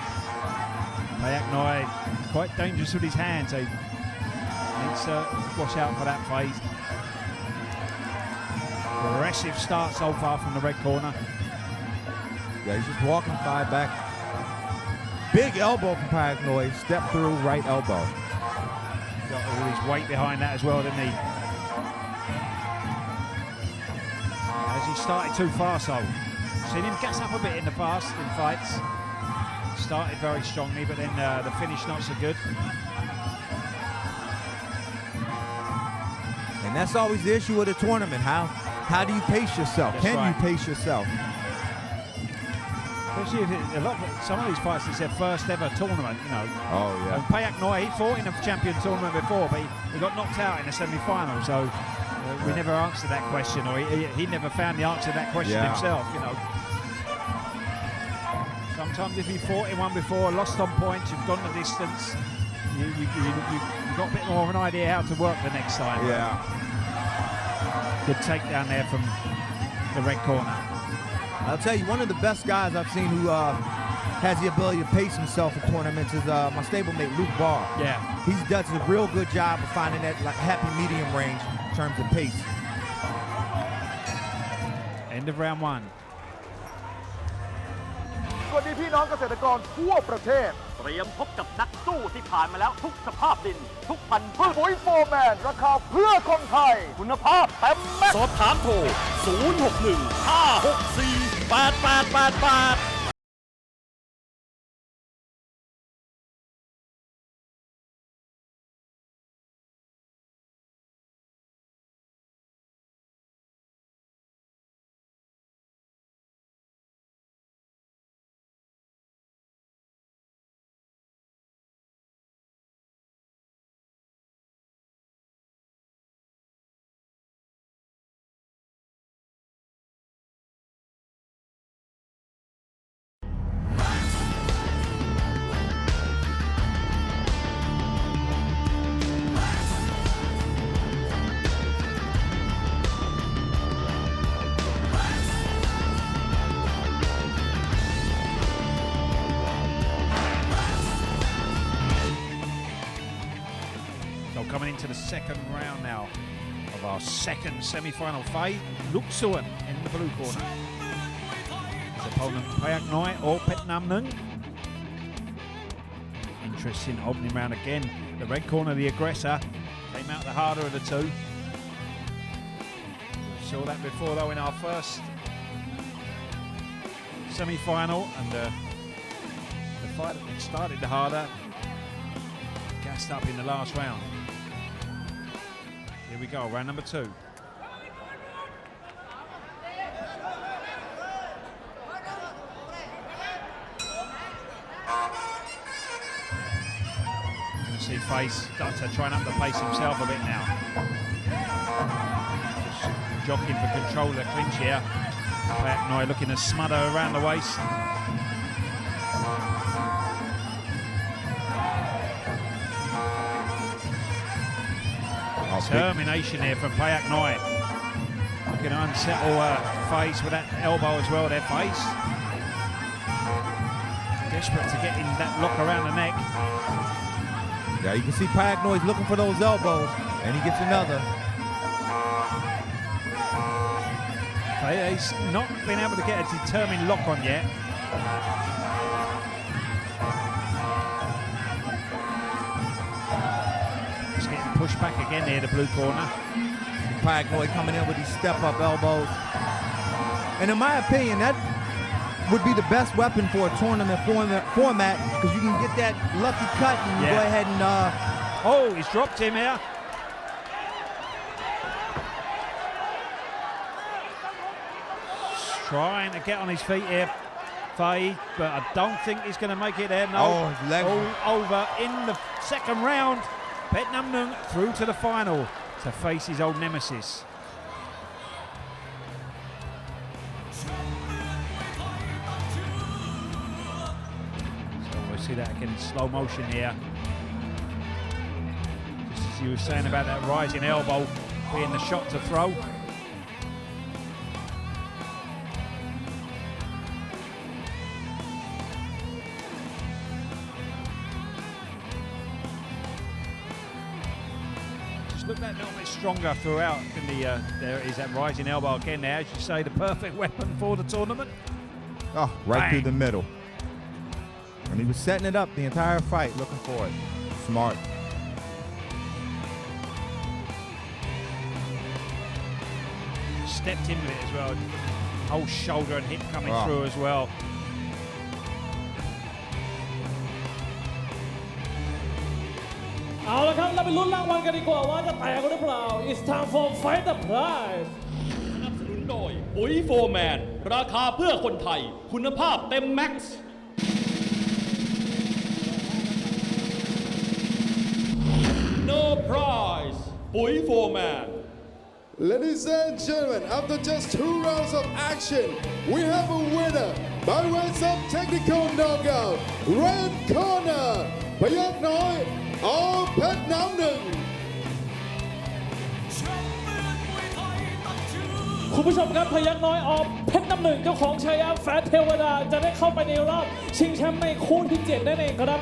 [SPEAKER 8] Payak Noi is quite dangerous with his hands. So needs to watch out for that phase. Aggressive start so far from the red corner.
[SPEAKER 9] Yeah, he's just walking thigh back. Big elbow from Payak Noi. Step through right elbow.
[SPEAKER 8] Got all his weight behind that as well, didn't he? As he started too fast, though. Seen him gas up a bit in the past in fights. Started very strongly, but then the finish not so good.
[SPEAKER 9] And that's always the issue with a tournament. How do you pace yourself?
[SPEAKER 8] That's
[SPEAKER 9] Can
[SPEAKER 8] right.
[SPEAKER 9] you pace yourself?
[SPEAKER 8] Especially if some of these fights, it's their first ever tournament, you know.
[SPEAKER 9] Oh, yeah.
[SPEAKER 8] And Payak Noi, he fought in a champion tournament before, but he got knocked out in the semi-final, so we never answered that question, or he never found the answer to that question himself, you know. Sometimes if you fought in one before, lost on points, you've gone the distance, you've got a bit more of an idea how to work the next time.
[SPEAKER 9] Yeah.
[SPEAKER 8] Good takedown there from the red corner.
[SPEAKER 9] I'll tell you, one of the best guys I've seen who has the ability to pace himself in tournaments is my stablemate, Luke Barr.
[SPEAKER 8] Yeah.
[SPEAKER 9] He does a real good job of finding that happy medium range in terms of pace.
[SPEAKER 8] End of round one.
[SPEAKER 10] สวัสดีพี่น้องเกษตรกรทั่วประเทศ
[SPEAKER 3] เตรียมพบกับนักสู้ที่ผ่านมาแล้วทุกสภาพดิน ทุกพันธุ์พืช
[SPEAKER 10] ปุ๋ยโฟร์แมนราคาเพื่อคนไทย คุณภาพเต็มแม็กซ์
[SPEAKER 3] สอบถามโทร 061 564 8888 Coming into the second round now of our second semi-final fight, Luke Suan in the blue corner. His opponent Payak Noi or Pet Nam Nung. Interesting opening round again. The red corner, the aggressor, came out the harder of the two. We saw that before though in our first semi-final, and the fight that started the harder, gassed up in the last round. Here we go, round number 2. You can see Face start to try and up the pace himself a bit now. Just jockeying for control of the clinch here. Payak Noi looking to smother around the waist. Determination here from Payak Noi. Looking to unsettle Face with that elbow as well there, Face. Desperate to get in that lock around the neck.
[SPEAKER 9] Yeah, you can see Payak Noi's looking for those elbows, and he gets another.
[SPEAKER 8] He's not been able to get a determined lock on yet. Just getting pushed back again here, the blue corner.
[SPEAKER 9] Paraguay coming in with these step-up elbows. And in my opinion, that would be the best weapon for a tournament format because you can get that lucky cut and go ahead and...
[SPEAKER 8] Oh, he's dropped him here. Trying to get on his feet here, Faye, but I don't think he's going to make it there. No,
[SPEAKER 9] oh, his legs.
[SPEAKER 8] All over in the second round. Pet Nam Nung through to the final to face his old nemesis. So we'll see that again in slow motion here. Just as you were saying about that rising elbow being the shot to throw. Look that little bit stronger throughout in the there is that rising elbow again there, as you say, the perfect weapon for the tournament.
[SPEAKER 9] Oh, right through the middle. And he was setting it up the entire fight, looking for it. Smart.
[SPEAKER 8] Stepped in with it as well. Whole shoulder and hip coming through as well.
[SPEAKER 6] เอาละครับเราไปลุ้นรางวัลกันดีกว่าว่าจะแตกหรือเปล่า It's time for fight the prize
[SPEAKER 3] สนับสนุนโดยปุ๋ยโฟร์แมนราคาเพื่อคนไทยคุณภาพเต็มแม็กซ์ No prize ปุ๋ยโฟร์แมน
[SPEAKER 5] Ladies and gentlemen, after just 2 rounds of action, we have a winner by way of technical knockout. Red corner, พยัคฆ์น้อยเพชรน้ำหนึ่ง
[SPEAKER 6] คุณผู้ชมครับพยัคฆ์น้อยเพชรน้ำหนึ่งเจ้าของฉายาแฝดเทวดาจะได้เข้าไปในรอบชิงแชมป์ในคู่ที่7นั่นเองครับ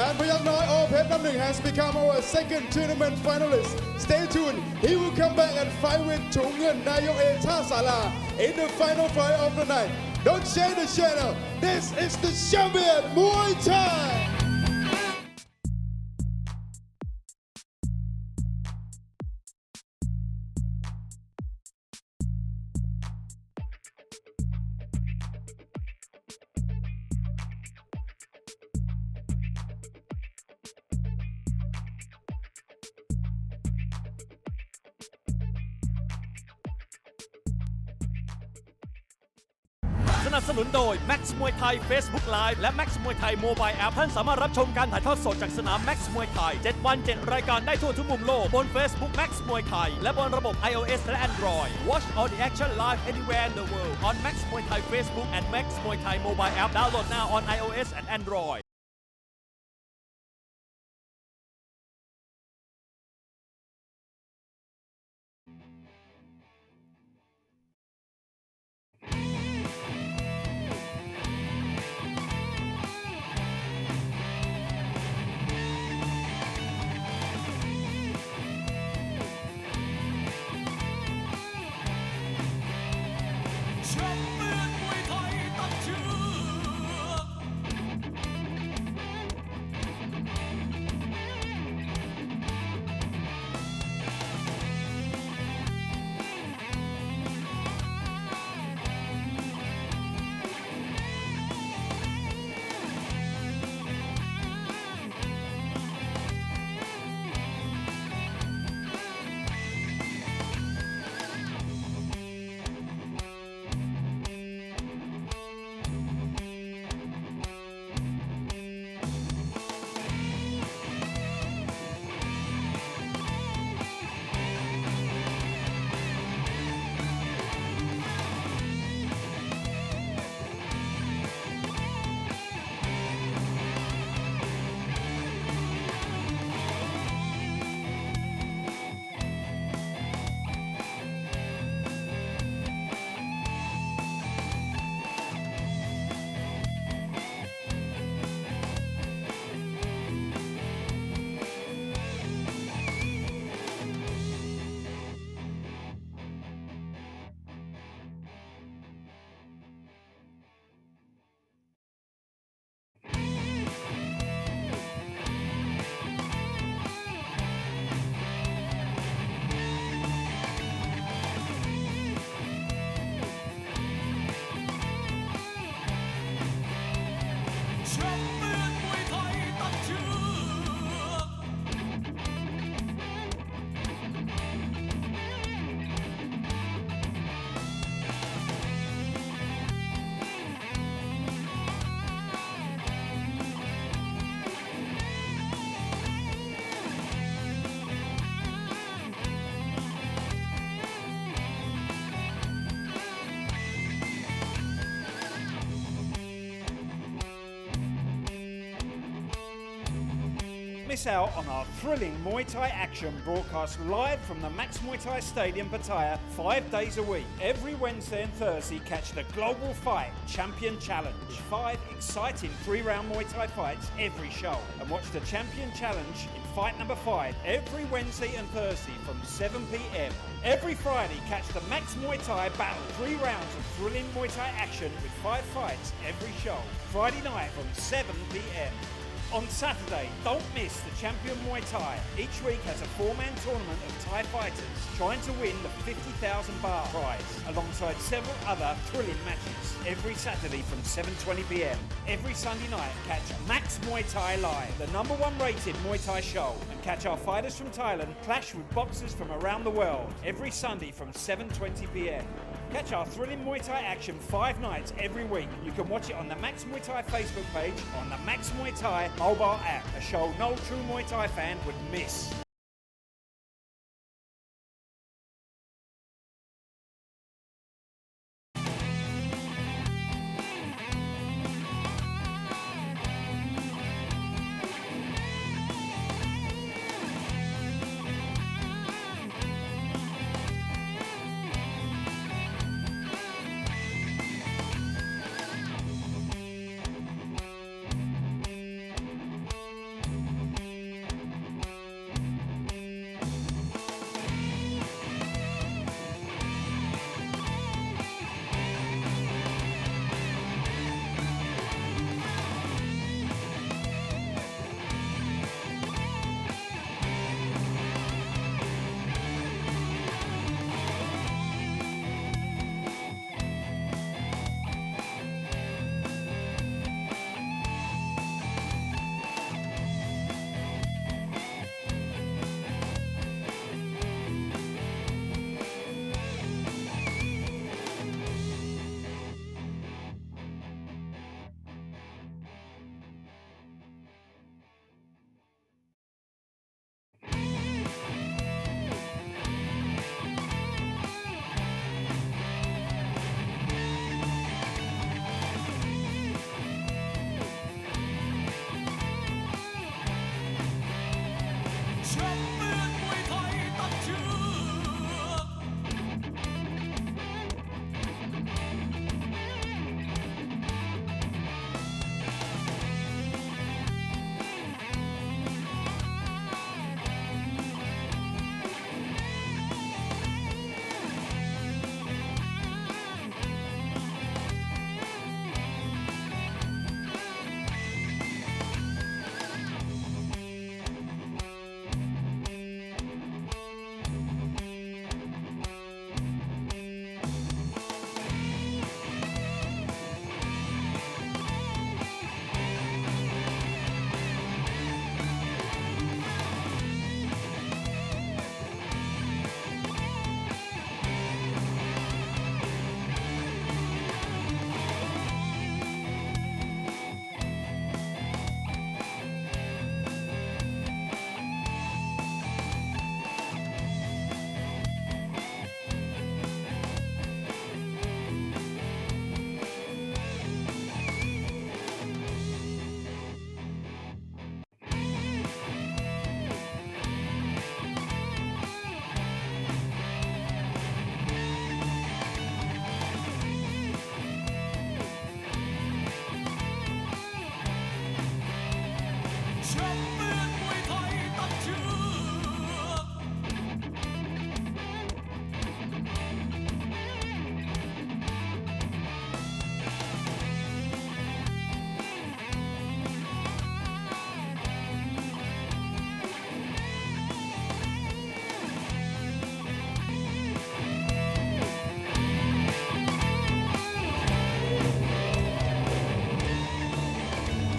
[SPEAKER 5] And พยัคฆ์น้อยเพชรน้ำหนึ่ง has become our second tournament finalist. Stay tuned. He will come back and fight with ถุงเงินนายกท่าศาลา in the final fight of the night. Don't change the channel. This is the champion Muay Thai.
[SPEAKER 3] สนับสนุนโดย Max มวยไทย Facebook Live และ Max มวยไทย Mobile App ท่านสามารถรับชมการถ่ายทอดสดจากสนาม Max มวยไทย 7 วัน 7 รายการได้ทั่วทุกมุมโลกบน Facebook Max มวยไทยและบนระบบ iOS และ Android Watch all the action live anywhere in the world on Max มวยไทย Facebook and Max มวยไทย Mobile App Download now on iOS and Android
[SPEAKER 4] miss out on our thrilling Muay Thai action broadcast live from the Max Muay Thai Stadium, Pattaya, 5 days a week. Every Wednesday and Thursday, catch the Global Fight Champion Challenge. 5 exciting 3-round Muay Thai fights every show. And watch the Champion Challenge in fight number 5 every Wednesday and Thursday from 7 p.m. Every Friday, catch the Max Muay Thai Battle. 3 rounds of thrilling Muay Thai action with 5 fights every show. Friday night from 7 p.m. On Saturday, don't miss the Champion Muay Thai. Each week has a 4-man tournament of Thai fighters trying to win the 50,000 baht prize, alongside several other thrilling matches. Every Saturday from 7:20 p.m. Every Sunday night, catch Max Muay Thai Live, the #1 rated Muay Thai show, and catch our fighters from Thailand clash with boxers from around the world. Every Sunday from 7:20 p.m. Catch our thrilling Muay Thai action 5 nights every week. You can watch it on the Max Muay Thai Facebook page, on the Max Muay Thai mobile app, a show no true Muay Thai fan would miss.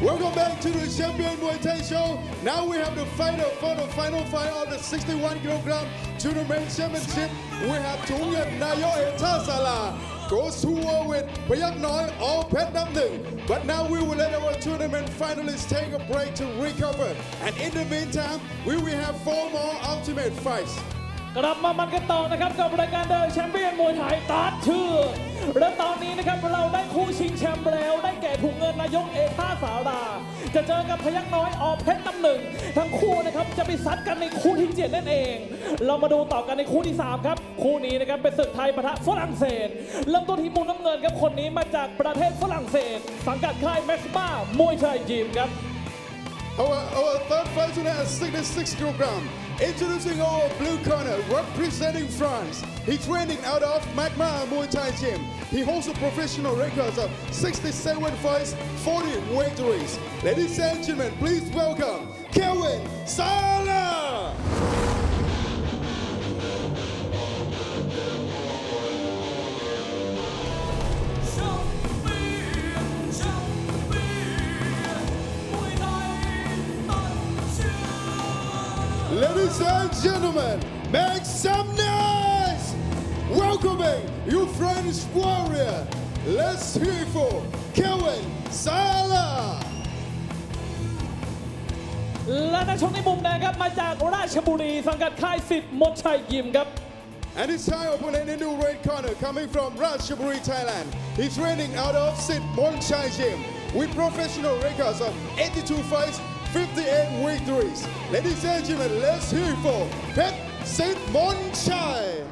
[SPEAKER 5] Welcome back to the Champion Muay Thai show. Now we have the fighter for the final fight of the 61 kg tournament championship. We have Thungan Nayo Etasala goes to war with Payak Noi or Pet Namding. But now we will let our tournament finalists take a break to recover. And in the meantime, we will have 4 more ultimate fights.
[SPEAKER 6] กลับมามันกันต่อนะครับกับรายการเดินแชมเปี้ยนมวยไทยตัดชื่อและตอนนี้นะครับเราได้คู่ชิงแชมป์แล้วได้แก่ถุงเงินนายกเอท่าสาราจะเจอกับพยัคฆ์น้อยอเพชรน้ำหนึ่ง ทั้งคู่นะครับจะไปซัดกันในคู่ที่7นั่นเองเรามาดูต่อกันในคู่ที่3ครับคู่นี้นะครับเป็นศึกไทยปะทะฝรั่งเศสเริ่มต้นที่มุมน้ำเงินครับคนนี้มาจากประเทศฝรั่งเศสสังกัดค่ายแม็กซ์บ้ามวยไทยยิมครับ
[SPEAKER 5] Our third fighter at 66 kilogram. Introducing our blue corner, representing France. He's training out of Magma Muay Thai Gym. He holds a professional record of 67 fights, 40 victories. Ladies and gentlemen, please welcome Kevin Sala. Ladies and gentlemen, make some noise! Welcoming your French warrior. Let's hear it for Kevin Sala.
[SPEAKER 6] และนักชกในมุมแดงครับมาจากราชบุรีสังกัดค่ายสิทธิ์มนชัยยิมครับ
[SPEAKER 5] And his Thai opponent in the red corner coming from Ratchaburi, Thailand. He's training out of Sit Monchai Gym with professional records of 82 fights, 58 victories. Ladies and gentlemen, let's hear it for Pet Sit Monchai.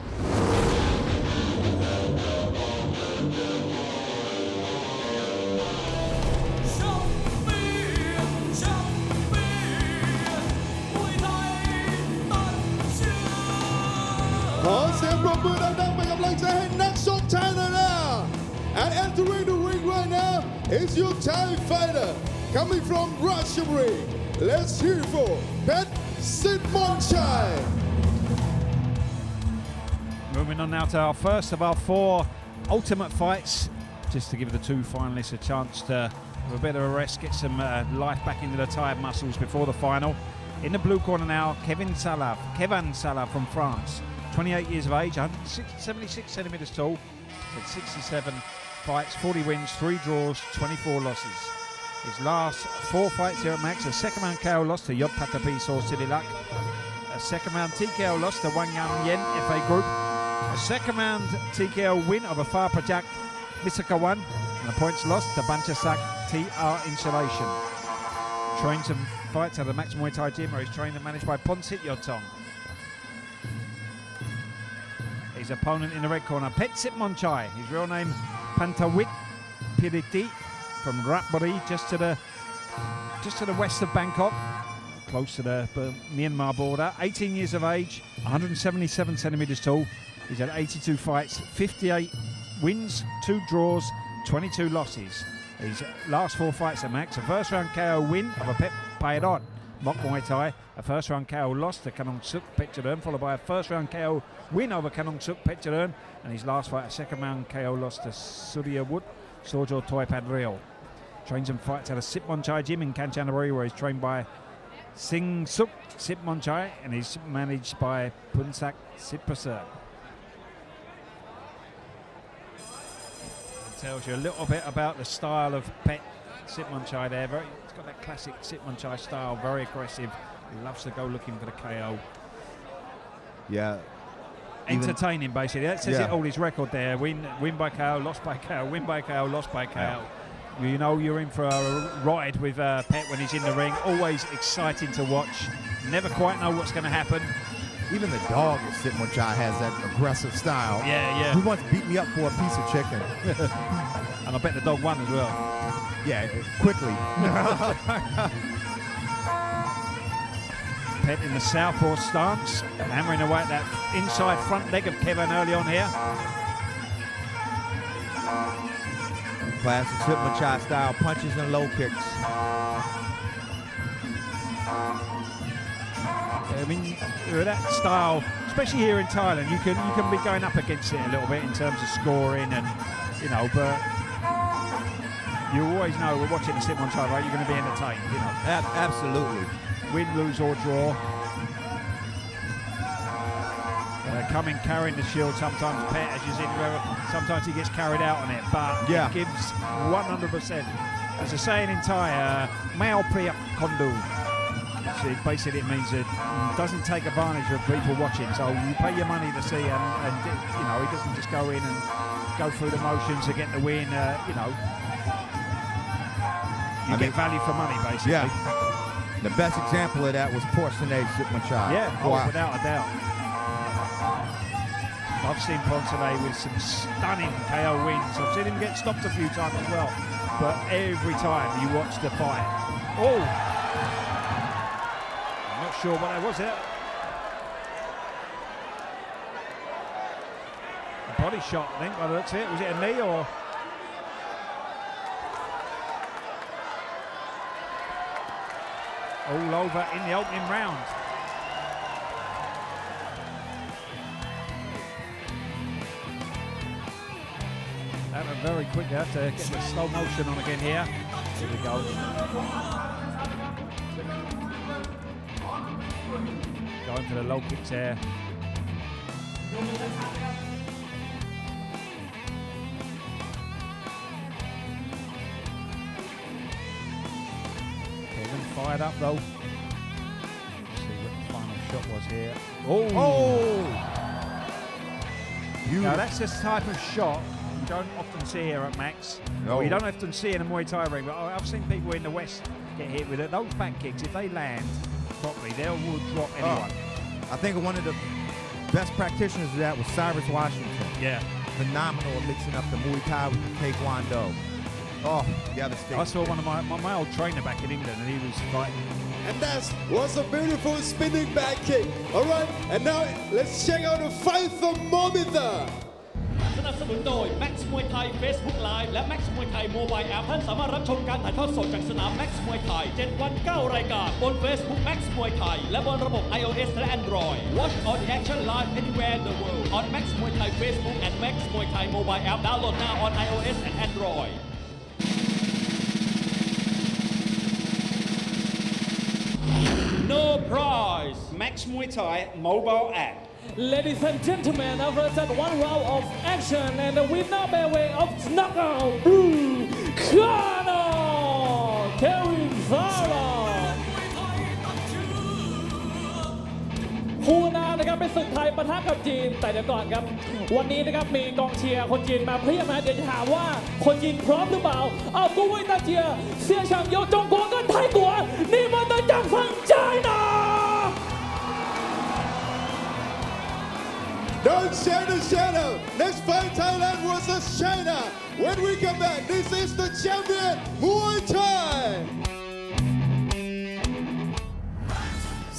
[SPEAKER 5] And entering the ring right now is your Thai fighter coming from Ratchaburi. Let's hear it for Pet Sit Monchai.
[SPEAKER 8] Moving on now to our first of our 4 ultimate fights, just to give the 2 finalists a chance to have a bit of a rest, get some life back into the tired muscles before the final. In the blue corner now, Kevin Sala from France, 28 years of age, 176 centimeters tall, with 67 fights, 40 wins, 3 draws, 24 losses. His last 4 fights here at Max: a second round KO loss to Yod Patapi Saw Sililak, a second round TKO loss to Wang Yam Yen FA Group, a second round TKO win over Far Prajak Misakawan, and a points loss to Banchasak TR Insulation. Trained some fights at the Max Muay Thai Gym, where he's trained and managed by Ponsit Yotong. His opponent in the red corner, Pet Sit Monchai, his real name Pantawit Piriti, from Ratburi, just to the west of Bangkok, close to the Myanmar border. 18 years of age, 177 centimeters tall. He's had 82 fights, 58 wins, 2 draws, 22 losses. His last 4 fights at Max: a first round KO win over Pep Paidot Mok Muay Thai, a first round KO loss to Kanong Suk Petchadoon, followed by a first round KO win over Kanong Suk Petchadoon, and his last fight, a second round KO loss to Surya Wood Sojo Toi Padril. Trains and fights at a Sit Monchai Gym in Kanchanaburi, where he's trained by Sing Suk Sit Monchai, and he's managed by Punsak Sitprasert. Tells you a little bit about the style of Pet Sit Monchai there. It's got that classic Sit Monchai style, very aggressive. He loves to go looking for the KO.
[SPEAKER 9] Yeah.
[SPEAKER 8] Entertaining, basically. That says it all. His record there: win by KO, lost by KO, win by KO, lost by KO.
[SPEAKER 9] Yeah.
[SPEAKER 8] You know you're in for a ride with Pet when he's in the ring. Always exciting to watch. Never quite know what's going to happen.
[SPEAKER 9] Even the dog at Sit Monchai has that aggressive style.
[SPEAKER 8] Yeah.
[SPEAKER 9] He once beat me up for a piece of chicken.
[SPEAKER 8] And I bet the dog won as well.
[SPEAKER 9] Yeah, quickly.
[SPEAKER 8] Pet in the southpaw stance, hammering away at that inside front leg of Kevin early on here.
[SPEAKER 9] Classic Sit Monchai style punches and low kicks.
[SPEAKER 8] I mean, that style, especially here in Thailand, you can be going up against it a little bit in terms of scoring, and but you always know we're watching the Sit Monchai, right? You're going to be entertained,
[SPEAKER 9] Absolutely.
[SPEAKER 8] Win, lose or draw. Coming carrying the shield sometimes, Pet, as you see, sometimes he gets carried out on it, but he gives 100%. There's a saying in Thai, Mao Priap Kondu. Basically it means it doesn't take advantage of people watching, so you pay your money to see, and he doesn't just go in and go through the motions to get the win. You get value for money, basically.
[SPEAKER 9] The best example of that was Porcenet Sipmachai.
[SPEAKER 8] Yeah, without a doubt. I've seen Poncelet with some stunning KO wins. I've seen him get stopped a few times as well. But every time you watch the fight, I'm not sure what that was there. A body shot, I think, by the looks of it. Was it a knee or? All over in the opening round. That went very quickly. I have to get the slow motion on again here. Here we go. Going for the low kicks there. Fired up though. Let's see what the final shot was here. Now that's this type of shot you don't often see here at Max.
[SPEAKER 9] No.
[SPEAKER 8] Or you don't often see in a Muay Thai ring, but I've seen people in the West get hit with it. Those back kicks, if they land properly, they will drop anyone.
[SPEAKER 9] I think one of the best practitioners of that was Cyrus Washington.
[SPEAKER 8] Yeah.
[SPEAKER 9] Phenomenal at mixing up the Muay Thai with the Taekwondo. Oh, devastating.
[SPEAKER 8] I saw one of my old trainer back in England, and he was fighting.
[SPEAKER 5] And that was a beautiful spinning back kick. All right, and now let's check out the fight thermometer.
[SPEAKER 6] สนับสนุนโดย Max Muay Thai Facebook Live และ Max Muay Thai Mobile App ท่านสามารถรับชมการถ่ายทอดสดจากสนาม Max Muay Thai 7 วัน 9 รายการบน Facebook Max Muay Thai และบนระบบ iOS และ Android. Watch all the action live anywhere in the world on Max Muay Thai Facebook and Max Muay Thai Mobile App. Download now on iOS and Android. No prize.
[SPEAKER 4] Max Muay Thai mobile app.
[SPEAKER 6] Ladies and gentlemen, after that one round of action and the winner by way of knockout, Blue Corner, Kevin Farah. คู่หน้านะครับเป็นศึกไทยปะทะกับจีนแต่เดี๋ยวก่อนครับวันนี้นะครับมีกองเชียร์คนจีนมาเพียบนะเดี๋ยวจะถามว่าคนจีนพร้อมหรือเปล่าเอา各位大家现场有中国跟泰国你们的掌声在哪
[SPEAKER 5] Don't share the channel. Next fight Thailand versus China. When we come back, this is the champion Muay Thai.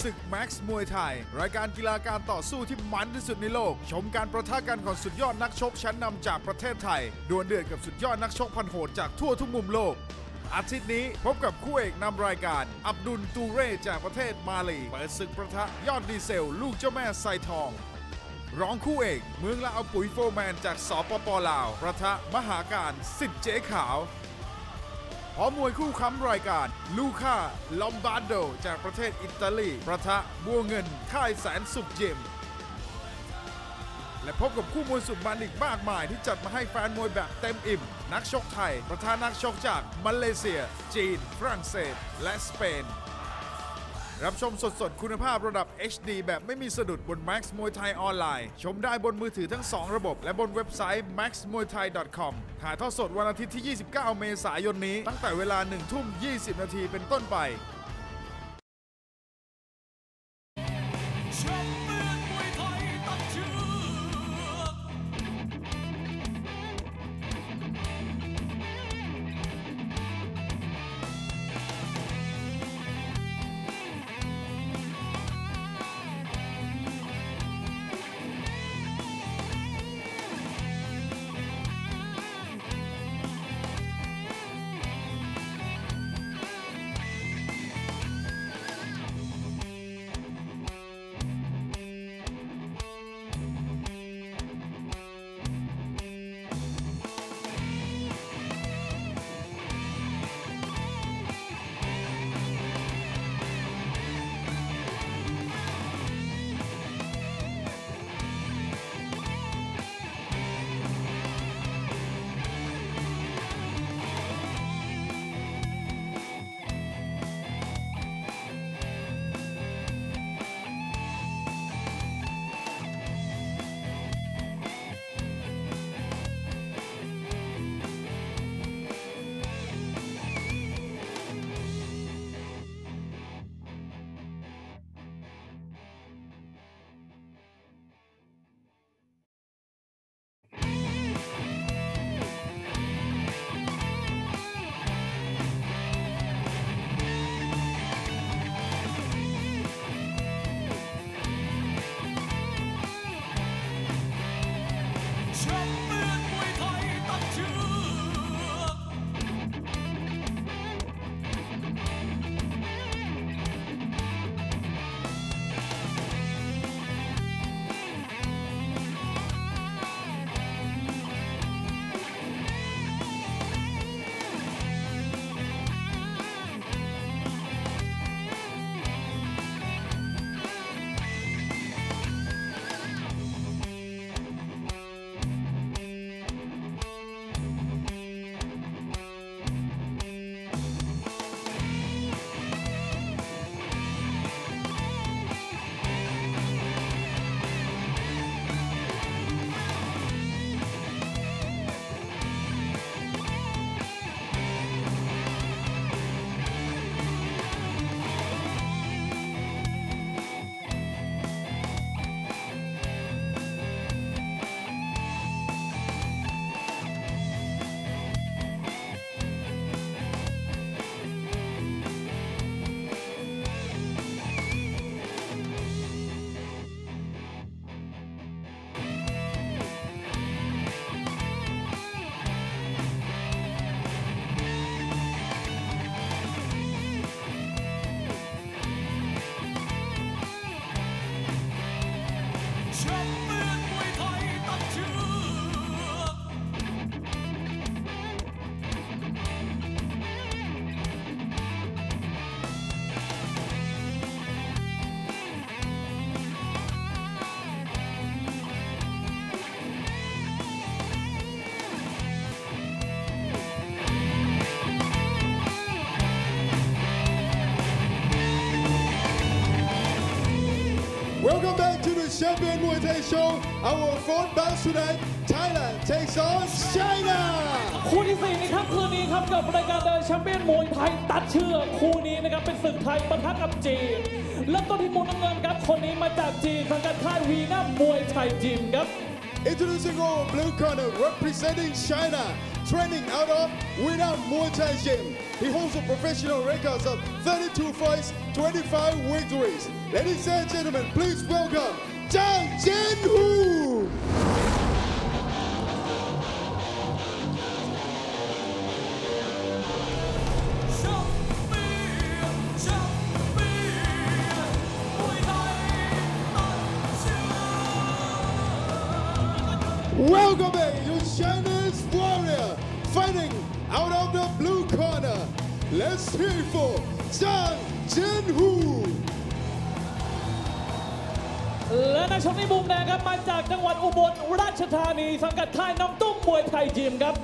[SPEAKER 7] ศึก Max Muay Thai รายการกีฬาการต่อสู้ที่มันที่สุดในโลกชมการประทะกันของสุดยอดนักชกชั้นนำจากประเทศไทยดวลเดือดกับสุดยอดนักชกพันโหดจากทั่วทุกมุมโลกอาทิตย์นี้พบกับคู่เอกนำรายการอับดุลตูเร่จากประเทศมาลีเปิดศึกประทะยอดดีเซลลูกเจ้าแม่ไซทองรองคู่เอกเมืองละเอาปุ๋ยโฟร์แมนจากสปป.ลาวประทะมหาการสิทธิ์เจ๊ขาวพร้อมมวยคู่ค้ำรายการลูค่าลอมบาร์โดจากประเทศอิตาลีประทะบัวเงินค่ายแสนสุขเยิมและพบกับคู่มวยสุดมันอีกมากมายที่จัดมาให้แฟนมวยแบบเต็มอิ่มนักชกไทยประทะนักชกจากมาเลเซียจีนฝรั่งเศสและสเปนรับชมสดๆคุณภาพระดับ HD แบบไม่มีสะดุดบน Max Muay Thai ออนไลน์ชมได้บนมือถือทั้ง 2 ระบบและบนเว็บไซต์ maxmuaythai.com ถ่ายทอดสดวันอาทิตย์ที่ 29 เมษายนนี้ตั้งแต่เวลา 1:20 นาทีเป็นต้นไป
[SPEAKER 5] Welcome back to the Champion Muay Thai Show. Our fourth bout tonight, Thailand takes on China.
[SPEAKER 6] คู่ที่4ในค่ำคืนนี้ครับกับรายการเดินแชมเปี้ยนมวยไทยตัดเชือกคู่นี้นะครับเป็นศึกไทยปะทะกับจีนเริ่มต้นที่มุมน้ำเงินครับคนนี้มาจากจีนสังกัดค่ายวีนัมมวยไทยยิมครับ
[SPEAKER 5] Introducing our blue corner, representing China, training out of Vietnam Muay Thai Gym. He holds a professional record of 32 fights, 25 victories. Ladies and gentlemen, please welcome Zhang Jinhu. Welcoming your Chinese warrior, fighting out of the blue corner. Let's hear it for Zhang Jinhu.
[SPEAKER 6] และนักชกในมุมแดงครับมาจากจังหวัดอุบลราชธานีสังกัดค่ายน้องตุ้มมวยไทยยิมครับ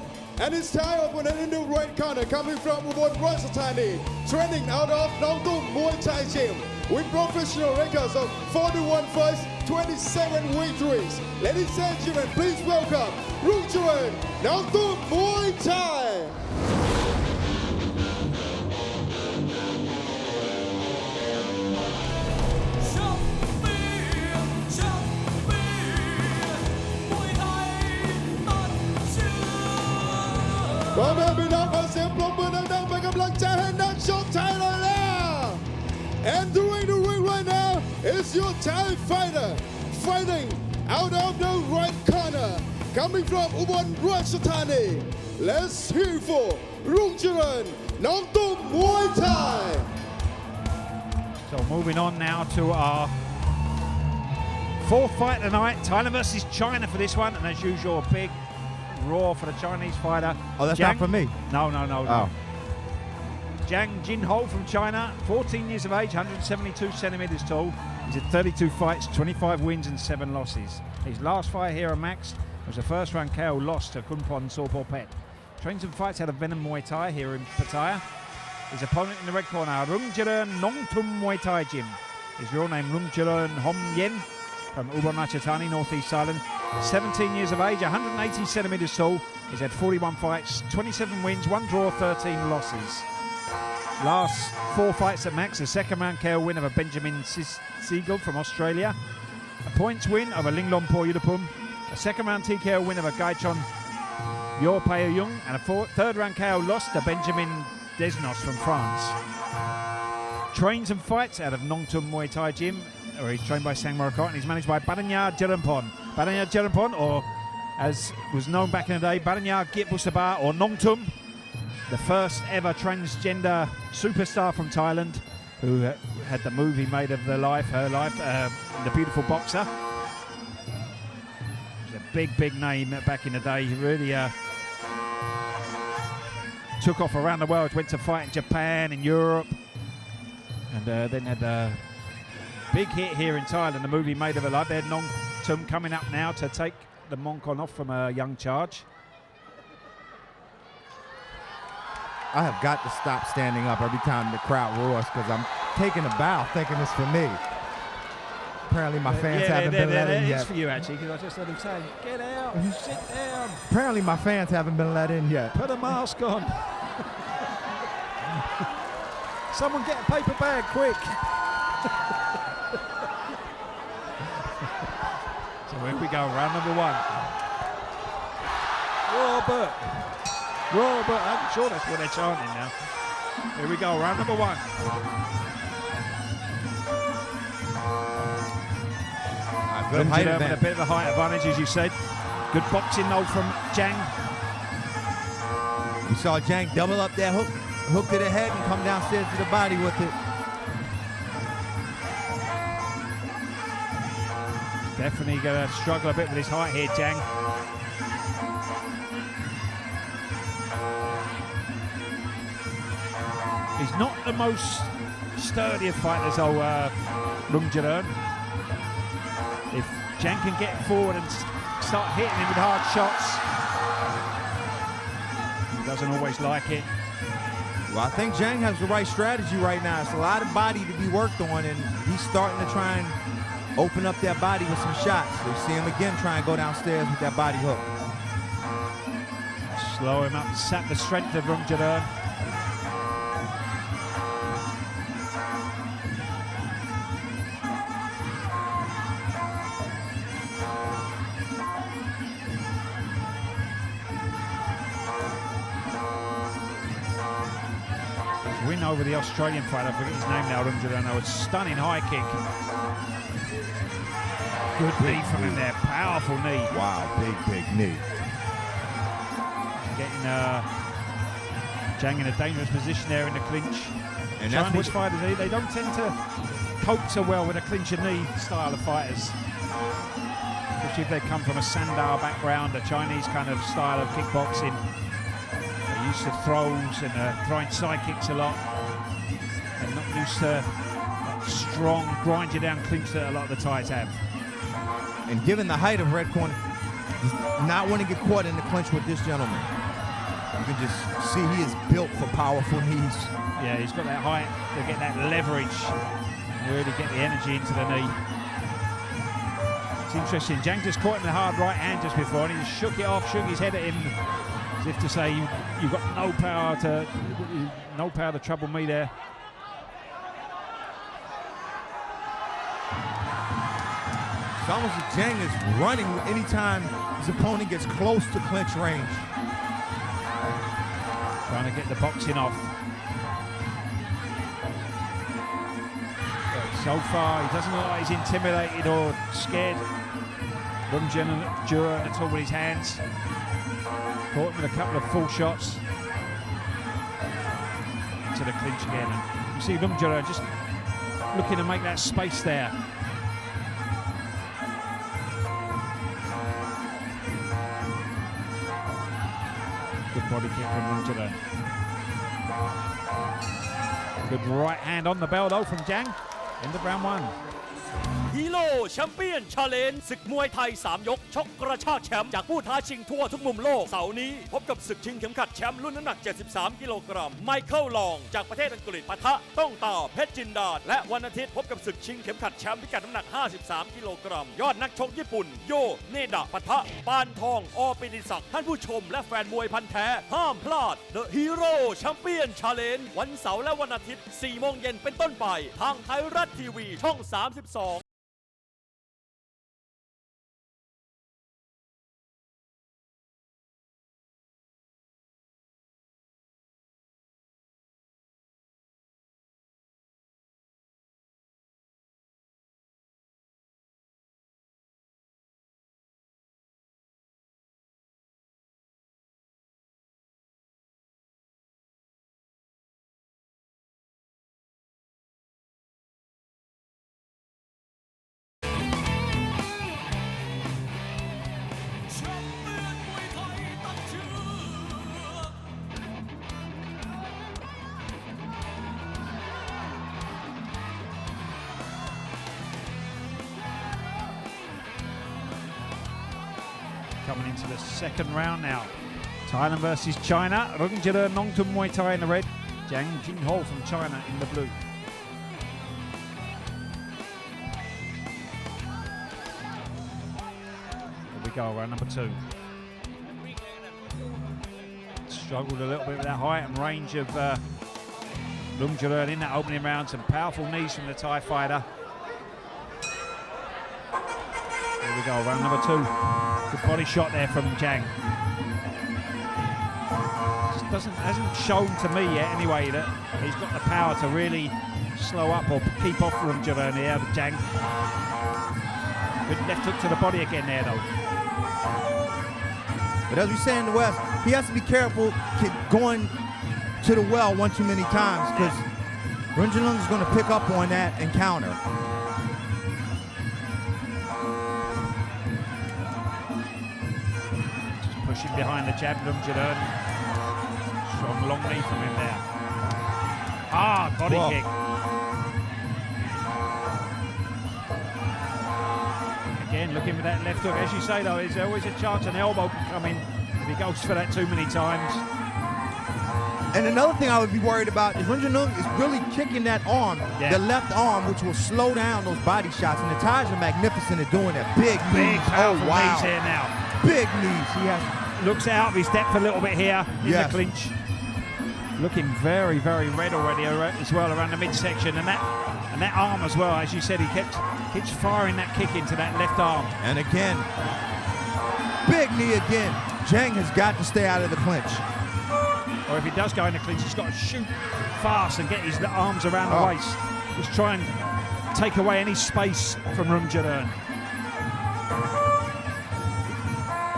[SPEAKER 5] And his Thai opponent in the right corner, coming from Ubon Ratchathani, training out of Nong Tum Muay Thai Gym with professional records of 41 fights, 27 victories. Ladies and gentlemen, please welcome Rungcharan Nong Tum Muay Thai. Come on, be now, for simple, but I'm down, make a black giant, not short Thailand now. Entering the ring right now is your Thai fighter, fighting out of the right corner, coming from Ubon Ratchathani. Let's hear for Rungcharan Nong Tum Muay Thai.
[SPEAKER 8] So moving on now to our fourth fight tonight, Thailand versus China for this one, and as usual, a big roar for the Chinese fighter.
[SPEAKER 9] Oh, that's not for me.
[SPEAKER 8] No.
[SPEAKER 9] Oh.
[SPEAKER 8] Zhang Jinhu from China, 14 years of age, 172 centimeters tall. He's had 32 fights, 25 wins and 7 losses. His last fight here at Max was a first round KO loss to Kunpon Sorpopet. Trains and fights out of Venom Muay Thai here in Pattaya. His opponent in the red corner, Rungcharan Nongtum Muay Thai Gym. His real name, Rungcharan Hom Yen, from Ubon Ratchathani, Northeast Thailand. 17 years of age, 180 centimeters tall. He's had 41 fights, 27 wins, 1 draw, 13 losses. Last 4 fights at Max, a second round KO win of a Benjamin Siegel from Australia, a points win of a Linglong Po Yudapum, a second round TKO win of a Gaichon Yor Peo Jung, and a third round KO loss to Benjamin Desnos from France. Trains and fights out of Nongtum Muay Thai Gym, where he's trained by Sang Morakot, and he's managed by Badanya Jerampon. Badanya Jerampon, or as was known back in the day, Badanya Gitbusaba or Nongtum, the first ever transgender superstar from Thailand, who had the movie made of her life, The Beautiful Boxer. It was a big name back in the day. He really took off around the world, went to fight in Japan, in Europe, and then had a big hit here in Thailand, the movie made of her life. They're Nong Tum coming up now to take the Monkon off from a young charge.
[SPEAKER 9] I have got to stop standing up every time the crowd roars because I'm taking a bow thinking it's for me. Apparently my fans haven't been let in yet.
[SPEAKER 8] It's for you actually, because I just heard him say, get out, sit down.
[SPEAKER 9] Apparently my fans haven't been let in yet.
[SPEAKER 8] Put a mask on. Someone get a paper bag, quick. So here we go, round number 1. Robert, I'm sure that's what they're chanting now. Here we go, round number 1.
[SPEAKER 9] Good height
[SPEAKER 8] a bit of a height advantage, as you said. Good boxing though from Zhang.
[SPEAKER 9] You saw Zhang double up that hook to the head and come downstairs to the body with it.
[SPEAKER 8] Definitely going to struggle a bit with his height here, Zhang. He's not the most sturdy of fighters, old Rungcharan. If Zhang can get forward and start hitting him with hard shots, he doesn't always like it.
[SPEAKER 9] Well, I think Zhang has the right strategy right now. It's a lot of body to be worked on, and he's starting to try and open up their body with some shots. We see him again try and go downstairs with that body hook.
[SPEAKER 8] Slow him up, sap the strength of Rungjaran. Win over the Australian fighter, I forget his name now, Rungjaran, was stunning high kick. Good knee from him there, powerful knee.
[SPEAKER 9] Wow, big knee.
[SPEAKER 8] Getting Zhang in a dangerous position there in the clinch. And Chinese fighters, they don't tend to cope so well with a clinch and knee style of fighters. Especially if they come from a Sandao background, a Chinese kind of style of kickboxing. They're used to throws and throwing side kicks a lot. They're not used to that strong, grind you down clinch that a lot of the Thais have.
[SPEAKER 9] And given the height of Red Corner, not want to get caught in the clinch with this gentleman. You can just see he is built for powerful knees.
[SPEAKER 8] Yeah, he's got that height to get that leverage and really get the energy into the knee. It's interesting, Zhang just caught him with a hard right hand just before and he just shook it off, shook his head at him as if to say, you've got no power to trouble me there.
[SPEAKER 9] It's almost like Zhang is running anytime his opponent gets close to clinch range.
[SPEAKER 8] Trying to get the boxing off. But so far, he doesn't look like he's intimidated or scared. Rungjaran at all with his hands. Caught him with a couple of full shots. Into the clinch again. And you see Rungjaran just looking to make that space there. Good body kick from Rungjaran. Good right hand on the bell though from Zhang. End of round one.
[SPEAKER 3] ฮีโร่แชมเปี้ยนชาเลนจ์ศึกมวยไทย3ยกชกกระชากแชมป์จากผู้ท้าชิงทั่วทุกมุมโลกเสาร์นี้พบกับศึกชิงเข็มขัดแชมป์รุ่นน้ำหนัก73กิโลกรัมไมเคิลลองจากประเทศอังกฤษปะทะต้องต่อเพชรจินดาและวันอาทิตย์พบกับศึกชิงเข็มขัดแชมป์พิกัดน้ำหนัก53กิโลกรัมยอดนักชกญี่ปุ่นโยเนดะปะทะปานทองอปิติศักดิ์ท่านผู้ชมและแฟนมวยพันธุ์แท้ห้ามพลาด The Hero Champion Challenge วันเสาร์และวันอาทิตย์ 4 โมงเย็นเป็นต้นไปทางไทยรัฐทีวีช่อง 32Coming
[SPEAKER 8] into the second round now. Thailand versus China. Rungjaran Nongtum Muay Thai in the red. Zhang Jinho from China in the blue. Here we go, round number 2. Struggled a little bit with that height and range of Rungjaran in that opening round. Some powerful knees from the Thai fighter. Here we go, round number 2. Good body shot there from Zhang. Just hasn't shown to me yet anyway that he's got the power to really slow up or keep off Rungjaran here, Zhang. Good left hook to the body again there though.
[SPEAKER 9] But as we say in the West, he has to be careful going to the well one too many times because Rungjaran is going to pick up on that and counter.
[SPEAKER 8] Pushing behind the jab, Rungjaran. Strong long knee from him there. Hard body kick. Again, looking for that left hook. As you say though, there's always a chance an elbow can come in if he goes for that too many times.
[SPEAKER 9] And another thing I would be worried about is Runjanung is really kicking that arm, the left arm, which will slow down those body shots. And the Thais are magnificent at doing that. Big knees.
[SPEAKER 8] Powerful
[SPEAKER 9] Oh, wow.
[SPEAKER 8] knees here now.
[SPEAKER 9] Big knees. He has.
[SPEAKER 8] Looks out of his depth a little bit here in the clinch. Looking very, very red already as well around the midsection. And that arm as well, as you said, he keeps firing that kick into that left arm.
[SPEAKER 9] And again, big knee again. Zhang has got to stay out of the clinch.
[SPEAKER 8] Or if he does go in the clinch, he's got to shoot fast and get his arms around the waist. Just try and take away any space from Runjanung.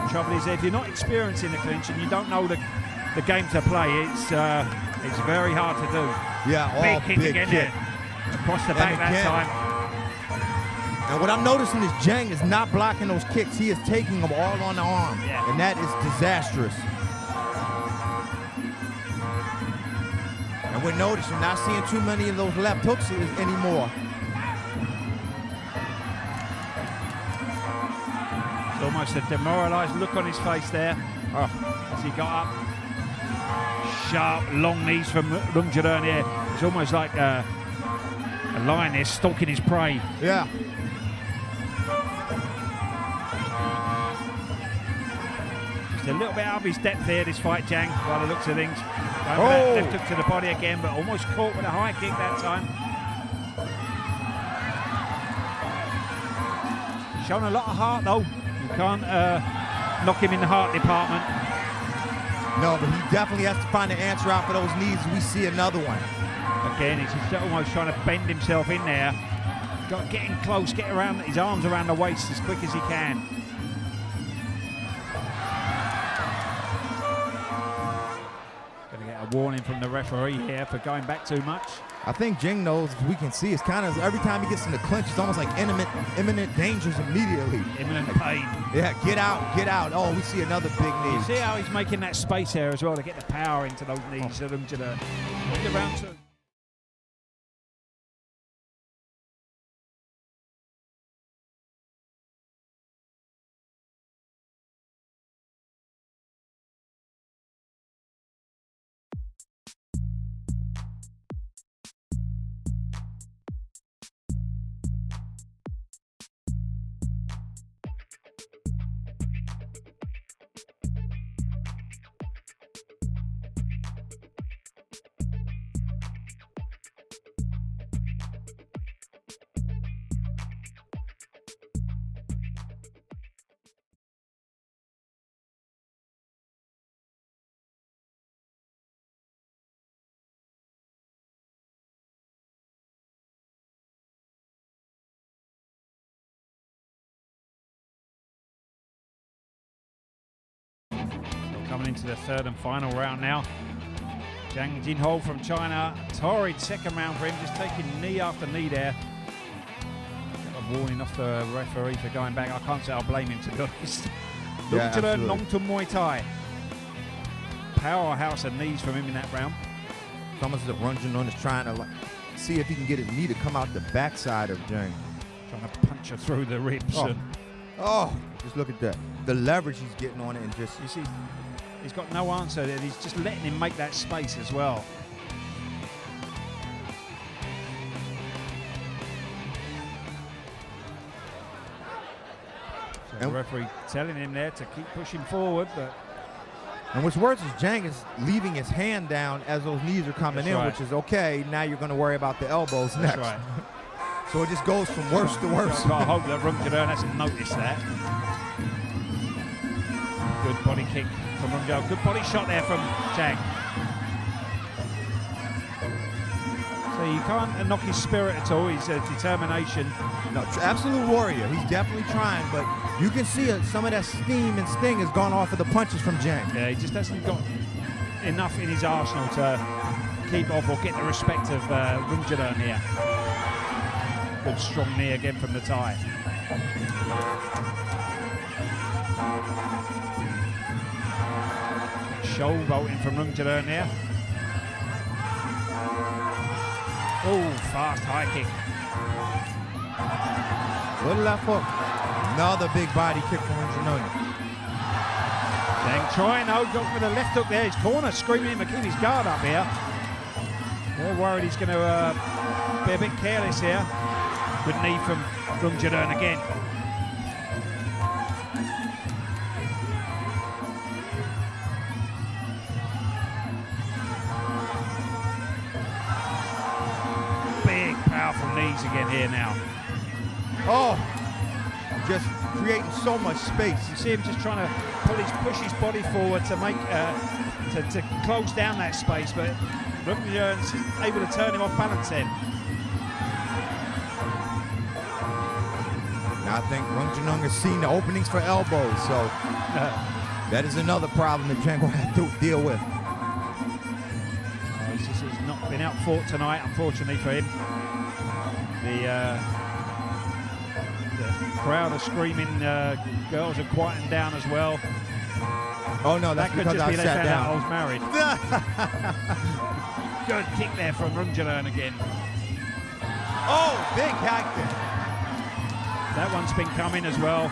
[SPEAKER 8] The trouble is, if you're not experienced in the clinch and you don't know the game to play, it's very hard to do.
[SPEAKER 9] Yeah,
[SPEAKER 8] big kick again there. Across the back that time.
[SPEAKER 9] And what I'm noticing is Zhang is not blocking those kicks. He is taking them all on the arm.
[SPEAKER 8] Yeah.
[SPEAKER 9] And that is disastrous. And we're noticing, not seeing too many of those left hooks anymore.
[SPEAKER 8] It's almost a demoralized look on his face there as he got up. Sharp, long knees from Runjanung here. It's almost like a lion there stalking his prey.
[SPEAKER 9] Yeah.
[SPEAKER 8] Just a little bit out of his depth here, this fight, Zhang, by the looks of things. That left hook to the body again, but almost caught with a high kick that time. Shown a lot of heart, though. You can't knock him in the heart department.
[SPEAKER 9] No, but he definitely has to find an answer out for those knees. We see another one.
[SPEAKER 8] Again, he's just almost trying to bend himself in there. Got to get in close, get around his arms around the waist as quick as he can. Gonna get a warning from the referee here for going back too much.
[SPEAKER 9] I think Jing knows, we can see, it's kind of every time he gets in the clinch, it's almost like imminent dangers immediately.
[SPEAKER 8] Imminent pain.
[SPEAKER 9] Yeah, get out, get out. Oh, we see another big knee.
[SPEAKER 8] You see how he's making that space here as well to get the power into those knees for them to the round two. Coming into the third and final round now. Zhang Jinho from China, torrid second round for him, just taking knee after knee there. Got a warning off the referee for going back. I can't say I'll blame him, to be honest. Looking to learn long-term Muay Thai. Powerhouse of knees from him in that round.
[SPEAKER 9] It's almost as if Runjanung is trying to see if he can get his knee to come out the backside of Zhang.
[SPEAKER 8] Trying to punch her through the ribs.
[SPEAKER 9] Oh, just look at that. The leverage he's getting on it, and just...
[SPEAKER 8] You see, he's got no answer, and he's just letting him make that space as well. So the referee telling him there to keep pushing forward, but...
[SPEAKER 9] And what's worse is Zhang is leaving his hand down as those knees are coming in, which is okay. Now you're going to worry about the elbows next.
[SPEAKER 8] Right.
[SPEAKER 9] So it just goes from worse to worse.
[SPEAKER 8] I've got to hope that Runjanung hasn't noticed that. Good body kick from Runjanung. Good body shot there from Zhang. So you can't knock his spirit at all, his determination.
[SPEAKER 9] No, absolute warrior. He's definitely trying, but you can see some of that steam and sting has gone off of the punches from Zhang.
[SPEAKER 8] Yeah, he just hasn't got enough in his arsenal to keep off or get the respect of Runjanung here. Good strong knee again from the Thai. Show bolting from Runjanung there. Oh, fast high kick.
[SPEAKER 9] Good left hook. Another big body kick from Runjanung.
[SPEAKER 8] Dang trying, got with a left hook there. His corner screaming him to keep his guard up here. They're worried he's going to be a bit careless here. Good knee from Rungjaern again. Big, powerful knees again here now.
[SPEAKER 9] Oh, just creating so much space.
[SPEAKER 8] You see him just trying to push his body forward to make to close down that space, but Rungjaern's able to turn him off balance then.
[SPEAKER 9] Now I think Rungjaern has seen the openings for elbows, so that is another problem that Jen will have to deal with.
[SPEAKER 8] He's not been out fought tonight, unfortunately for him. The crowd are screaming. Girls are quieting down as well.
[SPEAKER 9] Oh no, that's
[SPEAKER 8] that could
[SPEAKER 9] because
[SPEAKER 8] just
[SPEAKER 9] I
[SPEAKER 8] be they
[SPEAKER 9] sat
[SPEAKER 8] found
[SPEAKER 9] down.
[SPEAKER 8] out I was married. Good kick there from Rungjaern again.
[SPEAKER 9] Oh, big hack there.
[SPEAKER 8] That one's been coming as well.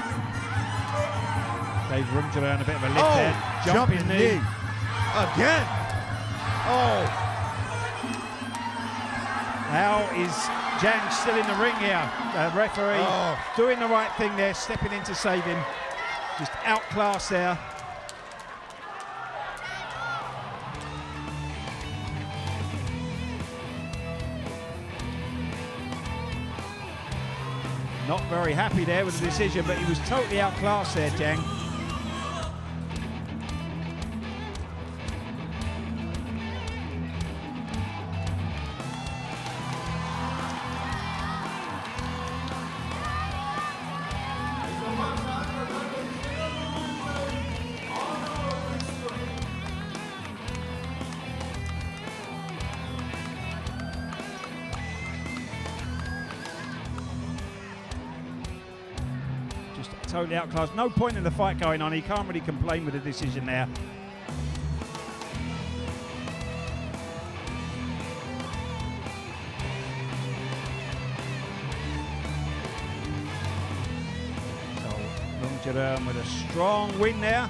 [SPEAKER 8] Gave Rungjaern a bit of a lift there. Jumping knee.
[SPEAKER 9] Again. Oh.
[SPEAKER 8] How is Jang still in the ring here? The referee doing the right thing there, stepping in to save him. Just outclassed there. Not very happy there with the decision, but he was totally outclassed there, Jang. Totally outclassed. No point in the fight going on. He can't really complain with the decision there. So Rungjaern with a strong win there.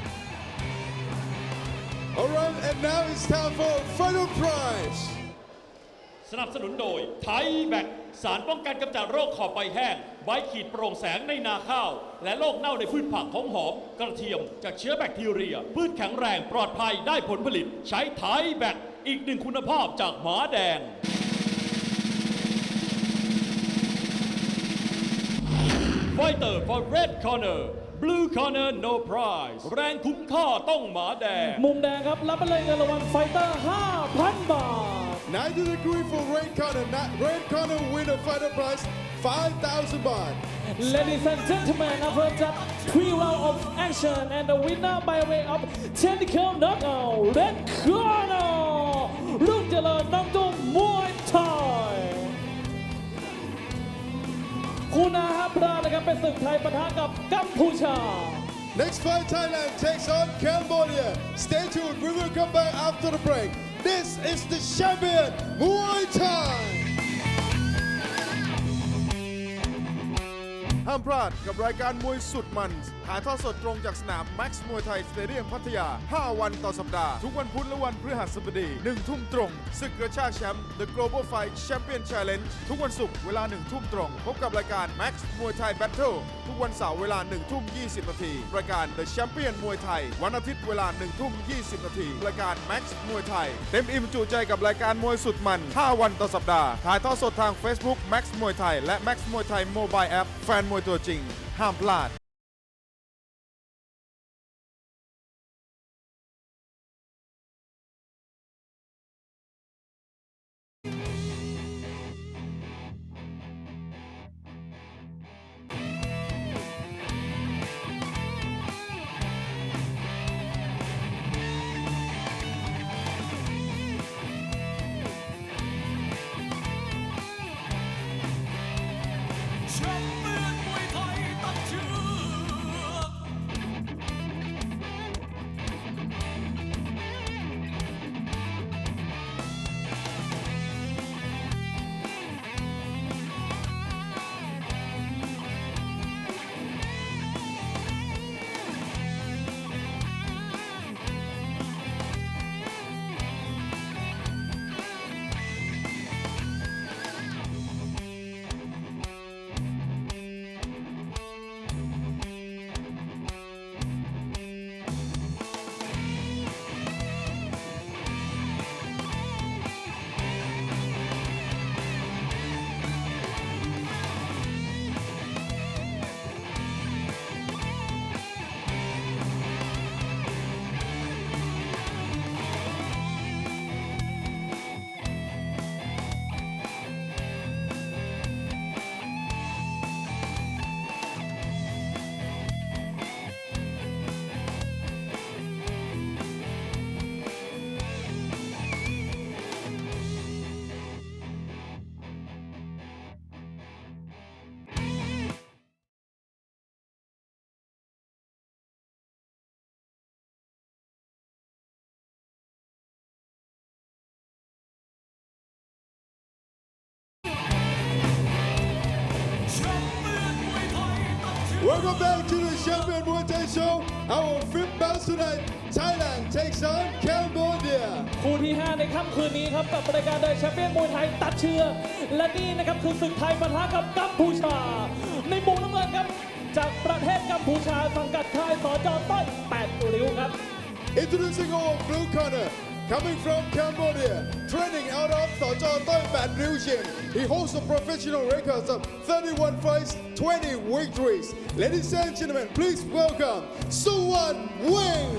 [SPEAKER 5] All right, and now it's time for final prize.
[SPEAKER 3] สนับสนุนโดยไทยแบคสารป้องกันกำจัดโรคขอบใบแห้งใบขีดโปร่งแสงในนาข้าวและโรคเน่าในพืชผักหอมกระเทียมจากเชื้อแบคทีเรียพืชแข็งแรงปลอดภัยได้ผลผลิตใช้ไทยแบคอีกหนึ่งคุณภาพจากหมาแดง Fighter for red corner Blue corner no prize แรงคุ้มค่าต้องหมาแดง
[SPEAKER 6] มุมแดงครับรับไปเลยเงินรางวัลไฟเตอร์ 5,000 บาท
[SPEAKER 5] 90 degree for red corner. Red corner winner fighter prize 5,000 baht.
[SPEAKER 6] Ladies and gentlemen, after that 3 rounds of action and the winner by way of technical knockout, red corner รุ่งเจริญน้องตุ้มมวยไทยคู่หน้าห้ามพลาดนะครับเป็นศึกไทยปะทะกับกัมพูชา
[SPEAKER 5] Next fight, Thailand takes on Cambodia. Stay tuned. We will come back after the break. This is the champion, Muay Thai.
[SPEAKER 7] ห้ามพลาดกับรายการมวยสุดมันถ่ายทอดสดตรงจากสนาม Max มวยไทยสเตเดียมพัทยา 5 วันต่อสัปดาห์ ทุกวันพุธและวันพฤหัสบดี 1 ทุ่มตรงศึกกระชากแชมป์ The Global Fight Champion Challenge ทุกวันศุกร์เวลา 1 ทุ่มตรง พบกับรายการ Max มวยไทย Battle ทุกวันเสาร์เวลา 1 ทุ่ม 20 นาที รายการ The Champion มวยไทย วันอาทิตย์เวลา 1 ทุ่ม 20 นาที รายการ Max มวยไทย เต็มอิ่มจุใจกับรายการมวยสุดมัน 5 วันต่อสัปดาห์ ถ่ายทอดสดทาง Facebook Max มวยไทยและ Max มวยไทย Mobile App แฟนมวยตัวจริงห้ามพลาด
[SPEAKER 5] Welcome back to the Champion Muay Thai Show. Our fifth bout tonight, Thailand takes on Cambodia.
[SPEAKER 6] คู่ที่ 5 ในค่ำคืนนี้ครับกับรายการเดอะแชมเปี้ยนมวยไทยตัดเชือกและนี่นะครับคือศึกไทยปะทะกับกัมพูชาในมุมน้ำเงินครับจากประเทศกัมพูชาสังกัดค่ายสจ.ต้อย8 ริ้วครับ
[SPEAKER 5] Introducing our blue corner, coming from Cambodia, training out of Sojao Thai Bat Liu Gym. He holds a professional record of 31 fights, 20 victories. Ladies and gentlemen, please welcome Suwan Wing.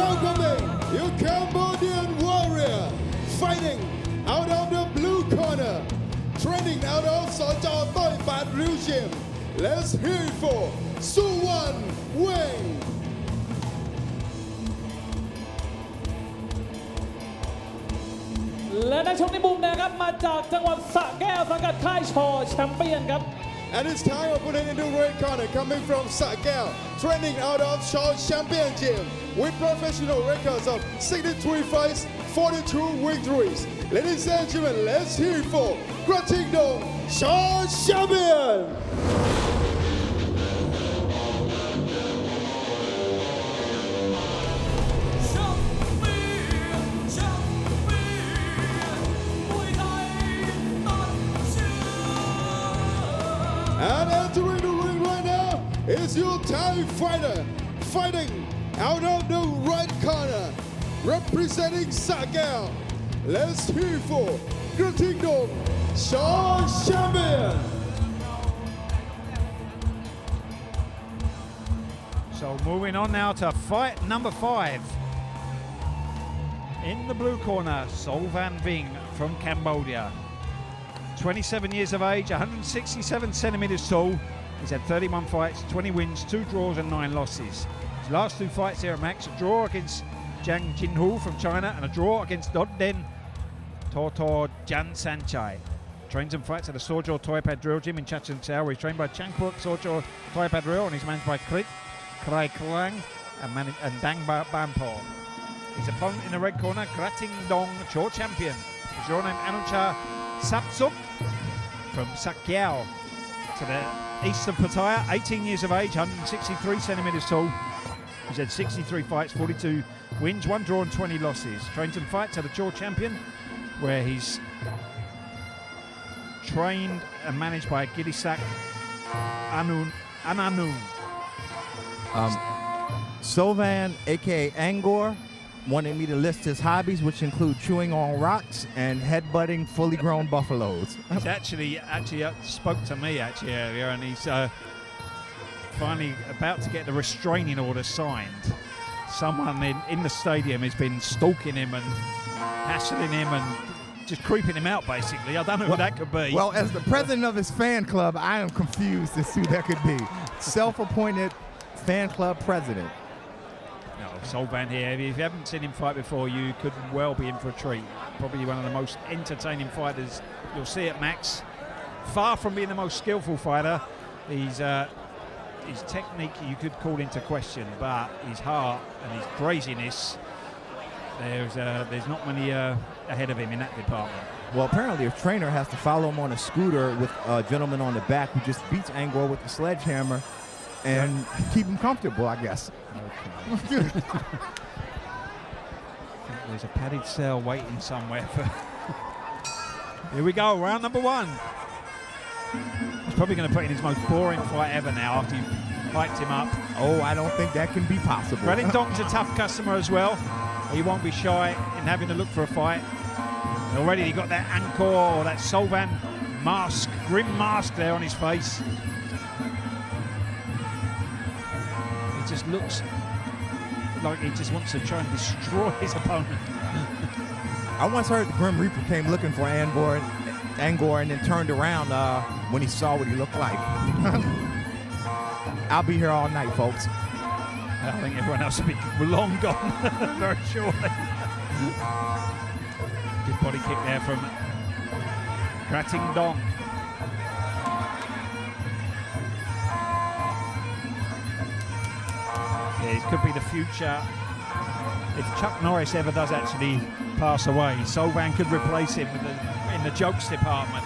[SPEAKER 5] Welcoming your Cambodian warrior, fighting out of the blue corner, training out of Sojao Thai Bat Liu Gym. Let's hear it for Suwan Wing.
[SPEAKER 6] และนักชกในมุมแดงครับมาจากจังหวัดสระแก้วสังกัดค่ายชอแชมเปี้ยนครับ
[SPEAKER 5] And it's time opponent in the red corner, coming from Sakao, training out of Shaw Champion Gym with professional records of 63 fights, 42 victories. Ladies and gentlemen, let's hear it for Gratingdong Shaw Champion. And entering the ring right now is your Thai fighter, fighting out of the right corner, representing Sakao. Let's hear for Gratingdong Shaw Champion.
[SPEAKER 8] So moving on now to fight number 5. In the blue corner, Sol Van Ving from Cambodia. 27 years of age, 167 centimeters tall. He's had 31 fights, 20 wins, 2 draws and 9 losses. His last 2 fights here at Max, a draw against Jiang Jinhu from China and a draw against Dodden Tortor Jan Sanchai. Trains and fights at the Sojao Thai Pad Drill Gym in Chachen Sao, where he's trained by Changpuk Sojao Thai Pad Drill and he's managed by Krit, Krai Klang and Dang Bampo. His opponent in the red corner, Gratingdong Cho Champion. His real name Anucha Sapsuk from Sakyao to the east of Pattaya, 18 years of age, 163 centimeters tall. He's had 63 fights, 42 wins, 1 draw and 20 losses. Trains and fights at the Cho Champion, where he's trained and managed by Girisak Ananu.
[SPEAKER 9] Sovan, aka Angor, wanted me to list his hobbies, which include chewing on rocks and headbutting fully grown buffaloes.
[SPEAKER 8] He's actually spoke to me earlier, and he's finally about to get the restraining order signed. Someone in the stadium has been stalking him and hassling him and just creeping him out, basically. I don't know who that could be.
[SPEAKER 9] Well, as the president of his fan club, I am confused as to who that could be. Self-appointed fan club president.
[SPEAKER 8] No, Solvan here. If you haven't seen him fight before, you could well be in for a treat. Probably one of the most entertaining fighters you'll see at Max. Far from being the most skillful fighter, his technique you could call into question, but his heart and his craziness, there's not many ahead of him in that department.
[SPEAKER 9] Well, apparently a trainer has to follow him on a scooter with a gentleman on the back who just beats Angor with a sledgehammer and keep him comfortable, I guess.
[SPEAKER 8] Okay. There's a padded cell waiting somewhere for... Here we go, round number 1. He's probably going to put in his most boring fight ever now after you hyped him up.
[SPEAKER 9] Oh, I don't think that can be possible.
[SPEAKER 8] Gratingdong's a tough customer as well. He won't be shy in having to look for a fight. And already he got that Angkor or that Solvan mask, grim mask there on his face. He just looks like he just wants to try and destroy his opponent.
[SPEAKER 9] I once heard the Grim Reaper came looking for Angor and then turned around when he saw what he looked like. I'll be here all night, folks.
[SPEAKER 8] I think everyone else will be long gone very shortly. Good body kick there from Gratingdong. it could be the future. If Chuck Norris ever does actually pass away, Solvan could replace him in the jokes department.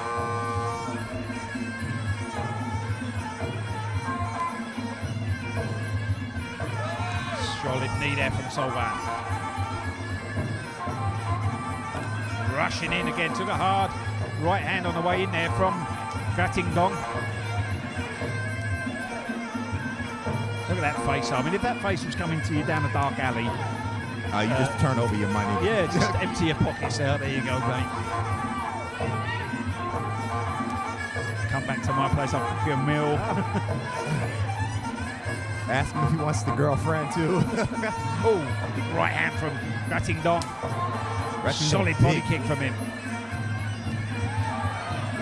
[SPEAKER 8] Solid knee there from Solvan. Rushing in again, took a hard right hand on the way in there from Grattingdong. Look at that face. I mean, if that face was coming to you down a dark alley,
[SPEAKER 9] you just turn over your money.
[SPEAKER 8] yeah, just empty your pockets out. There you go, mate. Come back to my place, I'll cook you a meal.
[SPEAKER 9] Ask him if he wants the girlfriend too.
[SPEAKER 8] Oh, right hand from Grattingdong. Solid body kick from him.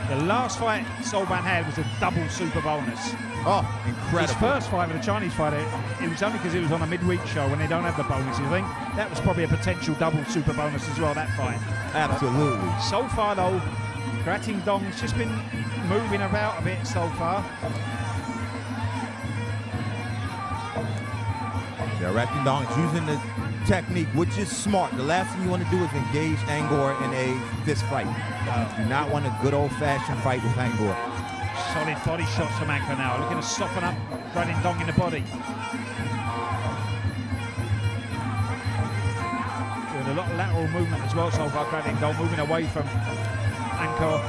[SPEAKER 8] The last fight Solvan had was a double super bonus.
[SPEAKER 9] Oh, incredible.
[SPEAKER 8] His first fight with a Chinese fighter, it was only because it was on a midweek show when they don't have the bonuses. I think that was probably a potential double super bonus as well, that fight.
[SPEAKER 9] Absolutely.
[SPEAKER 8] So far though, Grattingdong's just been moving about a bit so far.
[SPEAKER 9] Yeah, Grattingdong is using the technique, which is smart. The last thing you want to do is engage Angkor in a fist fight. You do not want a good old-fashioned fight with Angkor.
[SPEAKER 8] Solid body shots from Angkor now, looking to soften up Grattingdong in the body. Doing a lot of lateral movement as well so far, Grattingdong moving away from Angkor.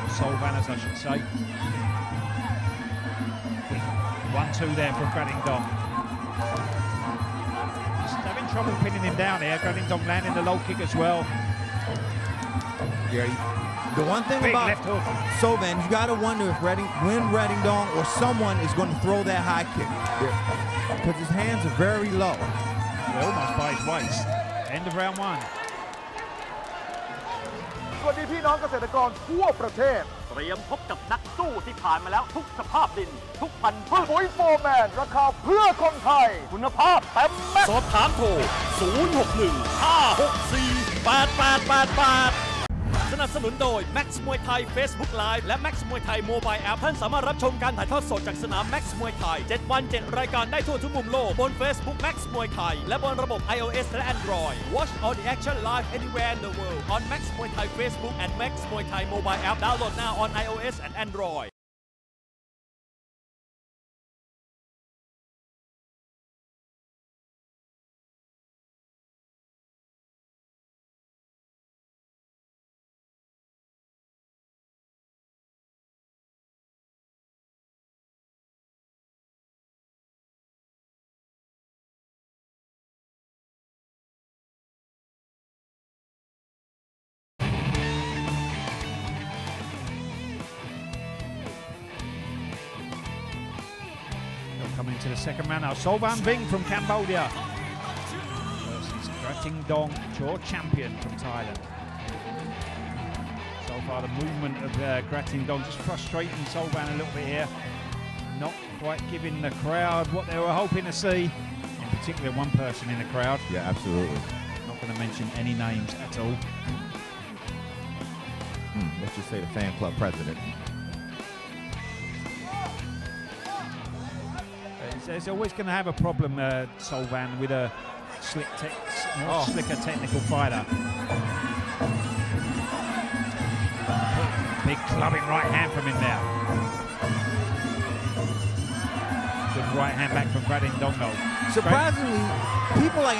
[SPEAKER 8] Solvan, as I should say. 1-2 there from Grattingdong. Just having trouble pinning him down here. Grattingdong landing the low kick as well.
[SPEAKER 9] Yeah, the one thing
[SPEAKER 8] Big
[SPEAKER 9] about
[SPEAKER 8] left hook.
[SPEAKER 9] Solvan, you got to wonder if Grattingdong or someone is going to throw that high kick. Because his hands are very low.
[SPEAKER 8] They're almost by his waist. End of round one.
[SPEAKER 10] สวัสดีพี่น้องเกษตรกรทั่วประเทศเตรียมพบกับนักสู้ที่ผ่านมาแล้วทุกสภาพดิน ทุกพันธุ์พืชปุ๋ยโฟร์แมนราคาเพื่อคนไทย คุณภาพเต็มแม็กซ์
[SPEAKER 3] สอบถามโทร 061 564 8888 สนับสนุนโดย Max มวยไทย Facebook Live และ Max มวยไทย Mobile App ท่านสามารถรับชมการถ่ายทอดสดจากสนาม Max มวยไทย 7 วัน 7 รายการได้ทั่วทุกมุมโลกบน Facebook Max มวยไทยและบนระบบ iOS และ Android Watch all the action live anywhere in the world on Max มวยไทย Facebook and Max มวยไทย Mobile App download now on iOS and Android.
[SPEAKER 8] Coming into the second round now, Solvan Ving from Cambodia versus Grattingdong, Chor Champion from Thailand. So far the movement of Grattingdong just frustrating Solvan a little bit here. Not quite giving the crowd what they were hoping to see. In particular one person in the crowd.
[SPEAKER 9] Yeah, absolutely.
[SPEAKER 8] Not going to mention any names at all.
[SPEAKER 9] Let's just say the fan club president.
[SPEAKER 8] There's always going to have a problem, Solvan, with a slicker technical fighter. Big clubbing right hand from him now. Good right hand back from Grattingdong.
[SPEAKER 9] Surprisingly, people like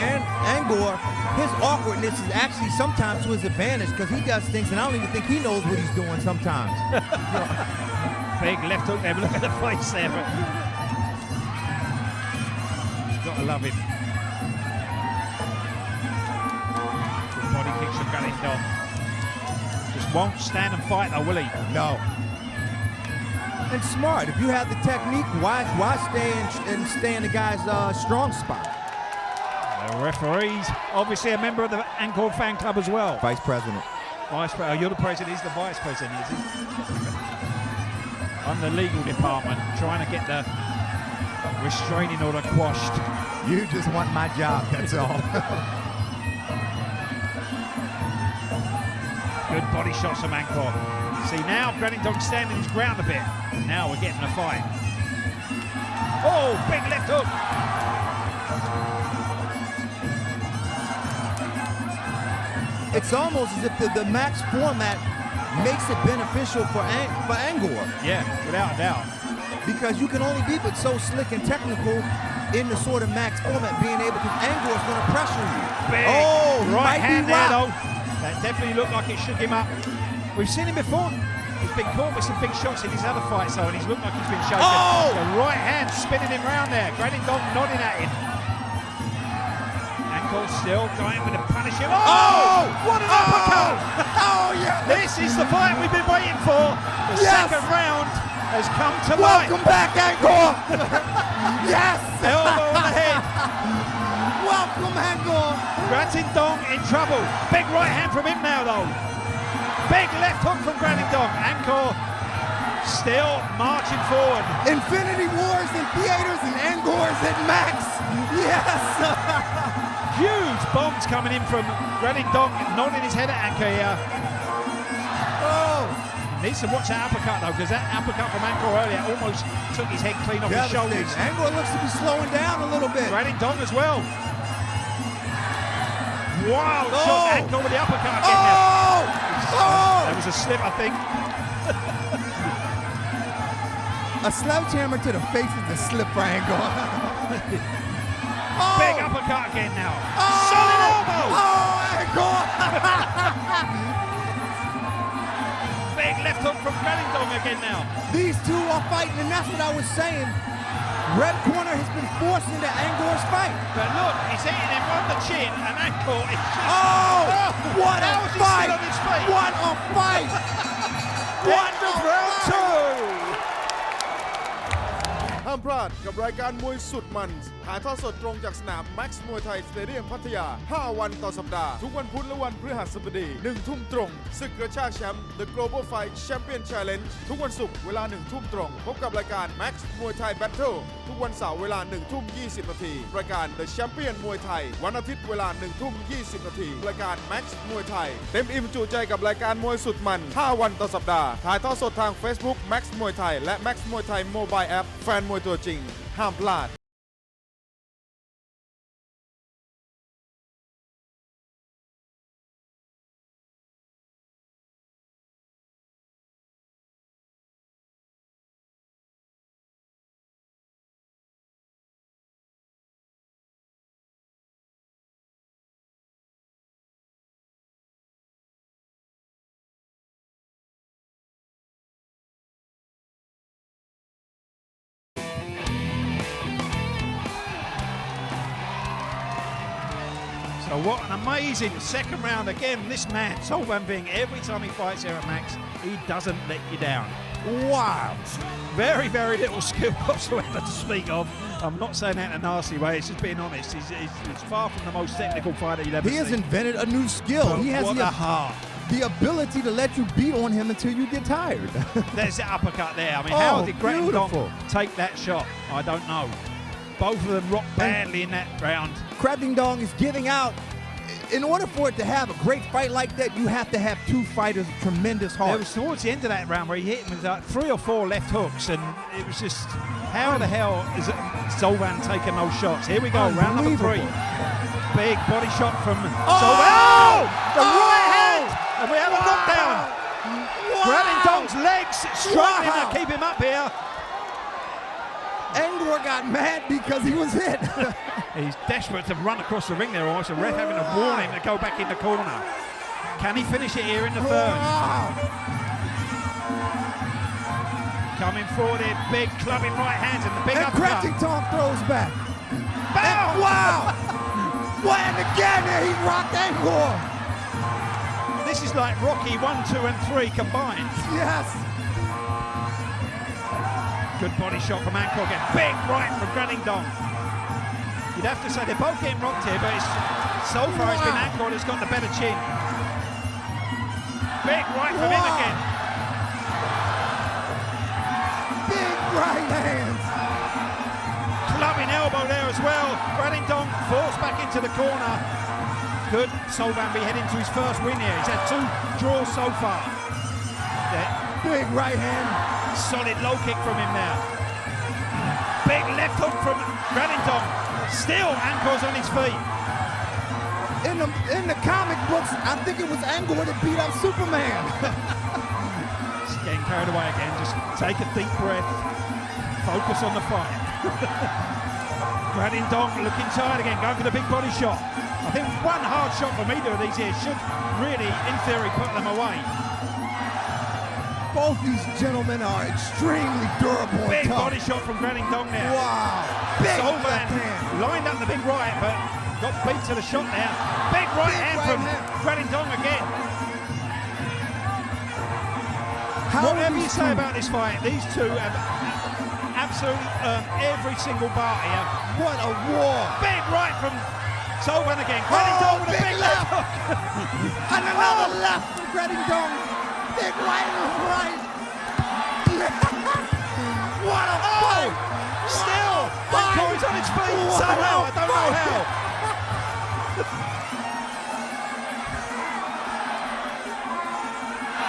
[SPEAKER 9] Angkor, his awkwardness is actually sometimes to his advantage because he does things and I don't even think he knows what he's doing sometimes.
[SPEAKER 8] Big left hook there, but look at the face there. Gotta love him. Good body kicks from Grattingdong. Just won't stand and fight though, will he?
[SPEAKER 9] No. And smart. If you have the technique, why stay in the guy's strong spot?
[SPEAKER 8] The referee's obviously a member of the Angkor fan club as well.
[SPEAKER 9] Vice president.
[SPEAKER 8] You're the president, he's the vice president, is he? I'm the legal department, trying to get the restraining order quashed.
[SPEAKER 9] You just want my job, that's all.
[SPEAKER 8] Good body shots from Angkor. See now, Granindong's standing his ground a bit. Now we're getting a fight. Oh, big left hook.
[SPEAKER 9] It's almost as if the match format makes it beneficial for Angkor.
[SPEAKER 8] Yeah, without a doubt.
[SPEAKER 9] Because you can only be but so slick and technical in the sort of max format, being able to, Angkor is going to pressure you.
[SPEAKER 8] Big right hand there, though. That definitely looked like it shook him up. We've seen him before. He's been caught with some big shots in his other fights, though, and he's looked like he's been shaken.
[SPEAKER 9] Oh!
[SPEAKER 8] The right hand spinning him round there. Granindong nodding at him. Angkor still going with a punishing. Oh! What an uppercut!
[SPEAKER 9] Oh, yeah!
[SPEAKER 8] This is the fight we've been waiting for. The second round has come to light.
[SPEAKER 9] Welcome back, Angkor! Yes!
[SPEAKER 8] Elbow on the head.
[SPEAKER 9] Welcome, Angkor!
[SPEAKER 8] Granindong in trouble. Big right hand from him now, though. Big left hook from Granindong. Angkor still marching forward.
[SPEAKER 9] Infinity Wars in theaters and Angkor's at max. Yes!
[SPEAKER 8] Huge bombs coming in from Granindong, nodding his head at Angkor here.
[SPEAKER 9] Oh!
[SPEAKER 8] Needs to watch that uppercut though, because that uppercut from Angkor earlier almost took his head clean off his shoulders.
[SPEAKER 9] Angkor looks to be slowing down a little bit.
[SPEAKER 8] Granindong as well. Wow, shot Angkor with the uppercut again now. That was a slip, I think.
[SPEAKER 9] A sledgehammer to the face is a slip for Angkor.
[SPEAKER 8] Big uppercut again now. Solid elbow.
[SPEAKER 9] Angkor!
[SPEAKER 8] Big left hook from Granindong again now.
[SPEAKER 9] These two are fighting, and that's what I was saying. Red corner has been forced into Angkor's fight.
[SPEAKER 8] But look, he's hitting him on the chin, and Angkor is just...
[SPEAKER 9] What a fight!
[SPEAKER 8] On his feet?
[SPEAKER 9] What a fight!
[SPEAKER 8] What a round two!
[SPEAKER 7] ห้ามพลาดกับรายการมวยสุดมันถ่ายทอดสดตรงจากสนาม Max มวยไทยสเตเดียมพัทยา 5 วันต่อสัปดาห์ ทุกวันพุธและวันพฤหัสบดี 1 ทุ่มตรงศึกกระชากแชมป์ The Global Fight Champion Challenge ทุกวันศุกร์เวลา 1 ทุ่มตรง พบกับรายการ Max มวยไทย Battle ทุกวันเสาร์เวลา 1 ทุ่ม 20 นาที รายการ The Champion มวยไทย วันอาทิตย์เวลา 1 ทุ่ม 20 นาที รายการ Max มวยไทย เต็มอิ่มจุใจกับรายการมวยสุดมัน 5 วันต่อสัปดาห์ ถ่ายทอดสดทาง Facebook Max มวยไทยและ Max มวยไทย Mobile App แฟนมวยตัวจริงห้ามพลาด
[SPEAKER 8] So what an amazing second round again. This man, Solvan Bing, every time he fights here at Max, he doesn't let you down. Wow. Very, very little skill whatsoever to speak of. I'm not saying that in a nasty way, it's just being honest. He's far from the most technical fighter you'll ever see.
[SPEAKER 9] He has invented a new skill.
[SPEAKER 8] But
[SPEAKER 9] he has
[SPEAKER 8] what a heart.
[SPEAKER 9] The ability to let you beat on him until you get tired.
[SPEAKER 8] There's the uppercut there. I mean, how did Granindong take that shot? I don't know. Both of them rocked badly in that round.
[SPEAKER 9] Granindong is giving out. In order for it to have a great fight like that, you have to have two fighters of tremendous heart.
[SPEAKER 8] It was towards the end of that round where he hit him with like 3 or 4 left hooks, and it was just, how the hell is Solvan taking those shots? Here we go, round number 3. Big body shot from Solvan. Oh! The right hand! And we have a knockdown. Granindong's legs struggling to keep him up here.
[SPEAKER 9] Angkor got mad because he was hit.
[SPEAKER 8] He's desperate to run across the ring there, almost. The ref having to warn him to go back in the corner. Can he finish it here in the third? Coming forward here, big clubbing right hands and the big uppercut.
[SPEAKER 9] Granindong throws back.
[SPEAKER 8] Bam!
[SPEAKER 9] Wow! What? And again, he rocked Angkor.
[SPEAKER 8] This is like Rocky 1, 2, and 3 combined.
[SPEAKER 9] Yes.
[SPEAKER 8] Good body shot from Angkor again. Big right from Granindong. You'd have to say they're both getting rocked here, but so far it's been Angkor that's got the better chin. Big right from him again.
[SPEAKER 9] Big right hands.
[SPEAKER 8] Clubbing elbow there as well. Granindong forced back into the corner. Could Solvan be heading to his first win here? He's had 2 draws so far.
[SPEAKER 9] Big right hand.
[SPEAKER 8] Solid low kick from him now. Big left hook from Granindong. Still Angkor's on his feet.
[SPEAKER 9] In the comic books, I think it was Angkor that beat up Superman.
[SPEAKER 8] Just getting carried away again. Just take a deep breath. Focus on the fight. Granindong looking tired again, going for the big body shot. I think one hard shot from either of these here should really, in theory, put them away.
[SPEAKER 9] Both these gentlemen are extremely durable.
[SPEAKER 8] Big
[SPEAKER 9] and tough.
[SPEAKER 8] body shot from Granindong now.
[SPEAKER 9] Wow. Big
[SPEAKER 8] Solvan
[SPEAKER 9] left hand.
[SPEAKER 8] lined up the big right, but got beat to the shot now. Big right hand from Granindong again. Whatever you say about this fight, these two have absolutely earned every single baht here.
[SPEAKER 9] What a war.
[SPEAKER 8] Big right from Solvan again. Granindong with a big left hook.
[SPEAKER 9] And another left from Granindong. Big right and right. What a fight.
[SPEAKER 8] Still, Angkor's on his feet somehow. I don't know how.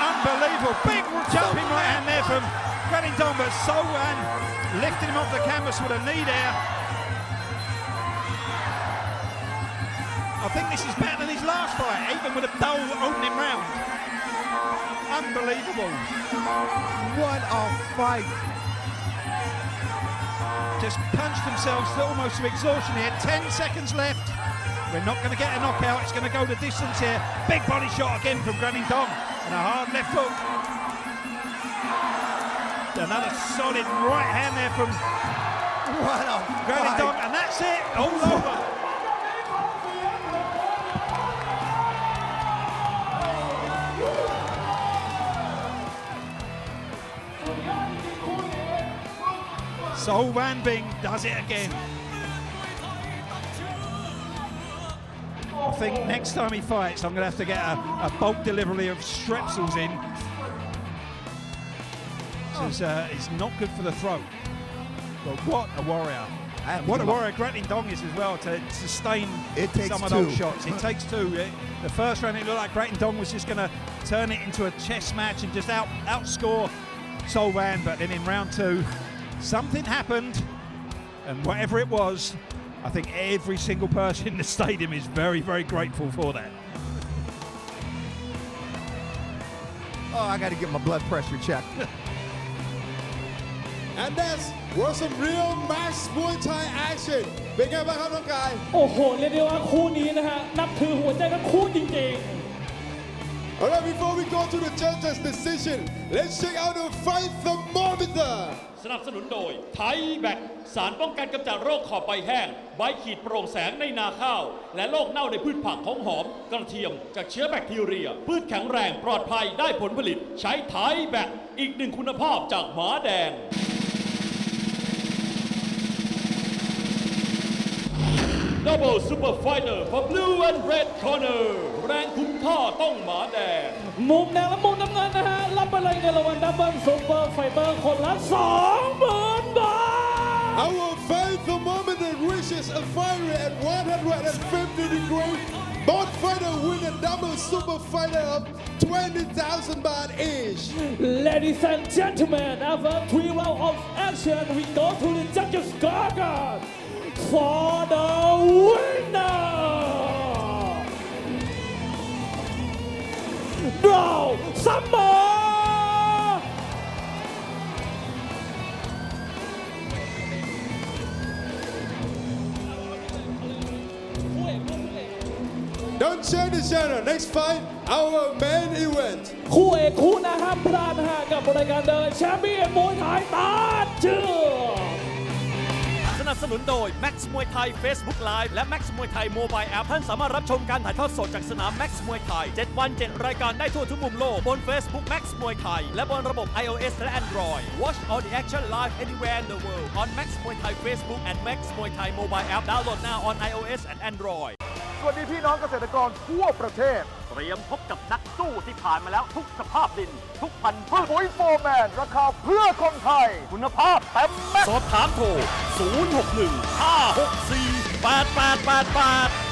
[SPEAKER 8] Unbelievable. Big jumping right hand there from Granindong, but Solvan lifting him off the canvas with a knee there. I think this is better than his last fight, even with a dull opening round. Unbelievable.
[SPEAKER 9] What a fight.
[SPEAKER 8] Just punched themselves almost to exhaustion here. 10 seconds left. We're not going to get a knockout. It's going to go the distance here. Big body shot again from Granindong. And a hard left hook. Another solid right hand there from Granindong. And that's it. All over. Solvan Bing does it again. I think next time he fights, I'm going to have to get a bulk delivery of strepsils in. It's not good for the throat. But what a warrior. And what a warrior Granindong is as well to sustain some of those shots. It takes two. The first round it looked like Granindong was just going to turn it into a chess match and just outscore Solvan, but then in round two, something happened, and whatever it was, I think every single person in the stadium is very, very grateful for that.
[SPEAKER 9] Oh, I got to get my blood pressure checked.
[SPEAKER 5] And that was some real max Muay Thai action เป็นไงบ้างครับน้องกาย
[SPEAKER 6] โอ้โหเรียกได้ว่าคู่นี้นะฮะนับถือหัวใจทั้งคู่จริง
[SPEAKER 5] Alright, before we go to the judges' decision, let's check out the fight thermometer.
[SPEAKER 3] สนับสนุนโดยไทยแบคสารป้องกันกำจัดโรคขอบใบแห้งใบขีดโปร่งแสงในนาข้าวและโรคเน่าในพืชผักของหอมกระเทียมจากเชื้อแบคทีเรียพืชแข็งแรงปลอดภัยได้ผลผลิตใช้ไทยแบคอีกหนึ่งคุณภาพจากหมาแดงDouble Super Fighter for Blue and Red Corner แรงคุ้มค่าต้องหมาแดง
[SPEAKER 6] ๆมุมแดงและมุมน้ำเงินนะฮะรับไปเลยเงินรางวัลดับเบิลซูเปอร์ไฟเตอร์คนละ 20,000 บาท
[SPEAKER 5] Our fight thermometer reaches a fiery at 150 degrees. Both fighters win a double super fighter of 20,000 baht each.
[SPEAKER 6] Ladies and gentlemen, after 3 rounds of action, we go to the judges' scorecard for the winner. Bro, Summer.
[SPEAKER 5] Don't change the channel. Next fight, our main event.
[SPEAKER 6] คู่เอกคู่นะห้ามพลาดนะฮะกับรายการเดินแชมเปี้ยนมวยไทยตาเจือ
[SPEAKER 3] สนับสนุนโดย Max มวยไทย Facebook Live และ Max มวยไทย Mobile App ท่านสามารถรับชมการถ่ายทอดสดจากสนาม Max มวยไทย 7 วัน 7 รายการได้ทั่วทุกมุมโลกบน Facebook Max มวยไทยและบนระบบ iOS และ Android Watch all the action live anywhere in the world on Max มวยไทย Facebook and Max มวยไทย Mobile App download now on iOS and Android
[SPEAKER 10] สวัสดีพี่น้องเกษตรกรทั่วประเทศ เตรียมพบกับนักสู้ที่ผ่านมาแล้วทุกสภาพดิน ทุกพันธุ์พืชปุ๋ยโฟร์แมนราคาเพื่อคนไทย คุณภาพเต็มแม็กซ์
[SPEAKER 3] สอบถามโทร 061 564 8888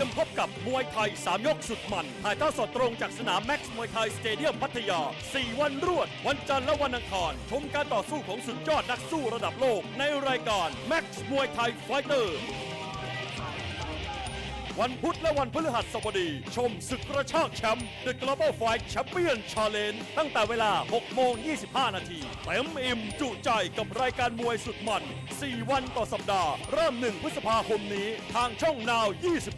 [SPEAKER 3] มพบกับมวยไทย3ยกสุดมันถ่ายทอดสดตรงจากสนามแม็กซ์มวยไทยสเตเดียมพัทยา4 วันรวดวันจันทร์และวันอังคารชมการต่อสู้ของสุดยอดนักสู้ระดับโลกในรายการแม็กซ์มวยไทยไฟเตอร์วันพุธและวันพฤหัสบดีชมศึกกระชากแชมป์ The Global Fight Champion Challenge ตั้งแต่เวลา 6:25 นาทีเต็มอิ่มจุใจกับรายการมวยสุดมัน 4 วันต่อสัปดาห์เริ่ม 1 พฤษภาคมนี้ทางช่องนาว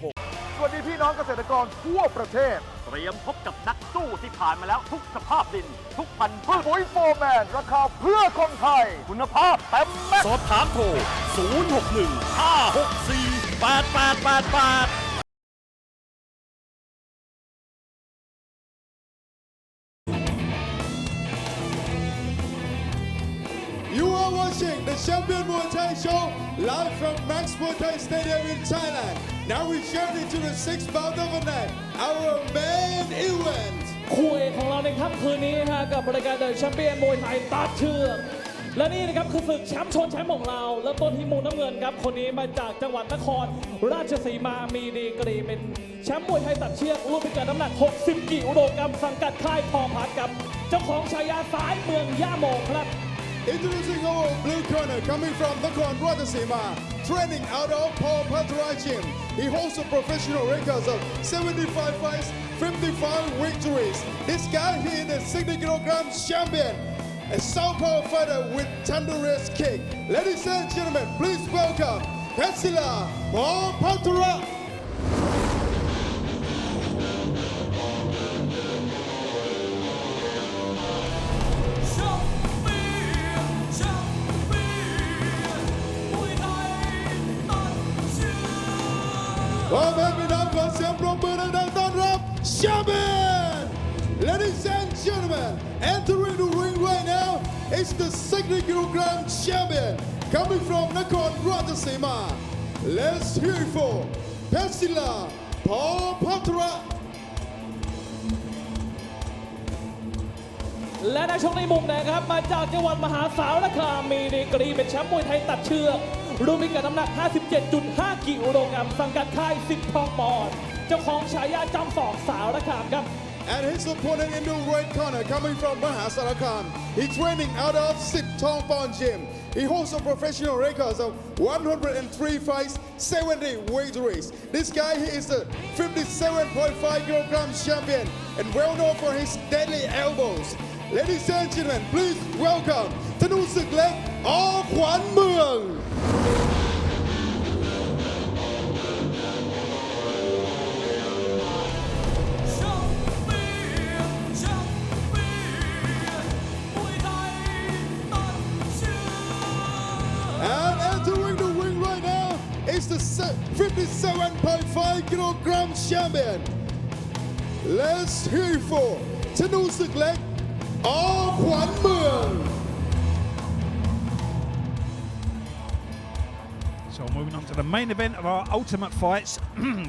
[SPEAKER 3] 26
[SPEAKER 10] สวัสดีพี่น้องเกษตรกรทั่วประเทศ เตรียมพบกับนักสู้ที่ผ่านมาแล้วทุกสภาพดิน ทุกพันธุ์พืชปุ๋ยโฟร์แมนราคาเพื่อคนไทย คุณภาพเต็มแม็กซ์
[SPEAKER 3] สอบถามโทร 061 564 8888
[SPEAKER 5] You are watching the Champion Muay Thai Show live from Max Muay Thai Stadium in Thailand. Now we journey to the 6th bout of the night, our main event.
[SPEAKER 6] คู่เอกของเราในค่ำคืนนี้นะฮะกับรายการเดินแชมเปี้ยนมวยไทยตัดเชือกและนี่นะครับคือศึกแชมป์ชนแชมป์ของเราแล้วต้นที่มุมน้ำเงินครับคนนี้มาจากจังหวัดนครราชสีมามีดีกรีเป็นแชมป์มวยไทยตัดเชือกรุ่นพิกัดน้ำหนัก60 กิโลกรัมสังกัดค่ายพอพัดกับเจ้าของฉายาสายเมืองย่าโมครับ
[SPEAKER 5] Introducing our blue corner coming from Nakhon Ratchasima, training out of Paul Patra Gym. He holds a professional record of 75 fights, 55 victories. This guy, he is a 60 kilogram champion, a southpaw fighter with thunderous kick. Ladies and gentlemen, please welcome Patsila Paul Patra. Champion! Ladies and gentlemen, entering the ring right now is the 60 kilogram champion coming from Nakhon Ratchasima. Let's hear it for Patsila Paul Patra.
[SPEAKER 6] และนักชกในมุมแดงครับมาจากจังหวัดมหาสารคามมีดีกรีเป็นแชมป์มวยไทยตัดเชือกรุ่นพิกัดน้ำหนัก 57.5 กิโลกรัมสังกัดค่ายสิทธิ์ทองปอนเจ้าของฉายาจอมศอกสารคามครับ
[SPEAKER 5] And his opponent in the right corner coming from Mahasarakam. He's training out of Sit Tong Pon Gym. He holds a professional record of 103 fights, 70 victories. This guy, he is a 57.5 kilogram champion and well known for his deadly elbows. Ladies and gentlemen, please welcome ธนูศึกเล็ก อ.ขวัญเมือง And entering the ring right now is the 57.5 kilogram champion. Let's hear it for ธนูศึกเล็ก อ.ขวัญเมือง
[SPEAKER 8] So moving on to the main event of our ultimate fights.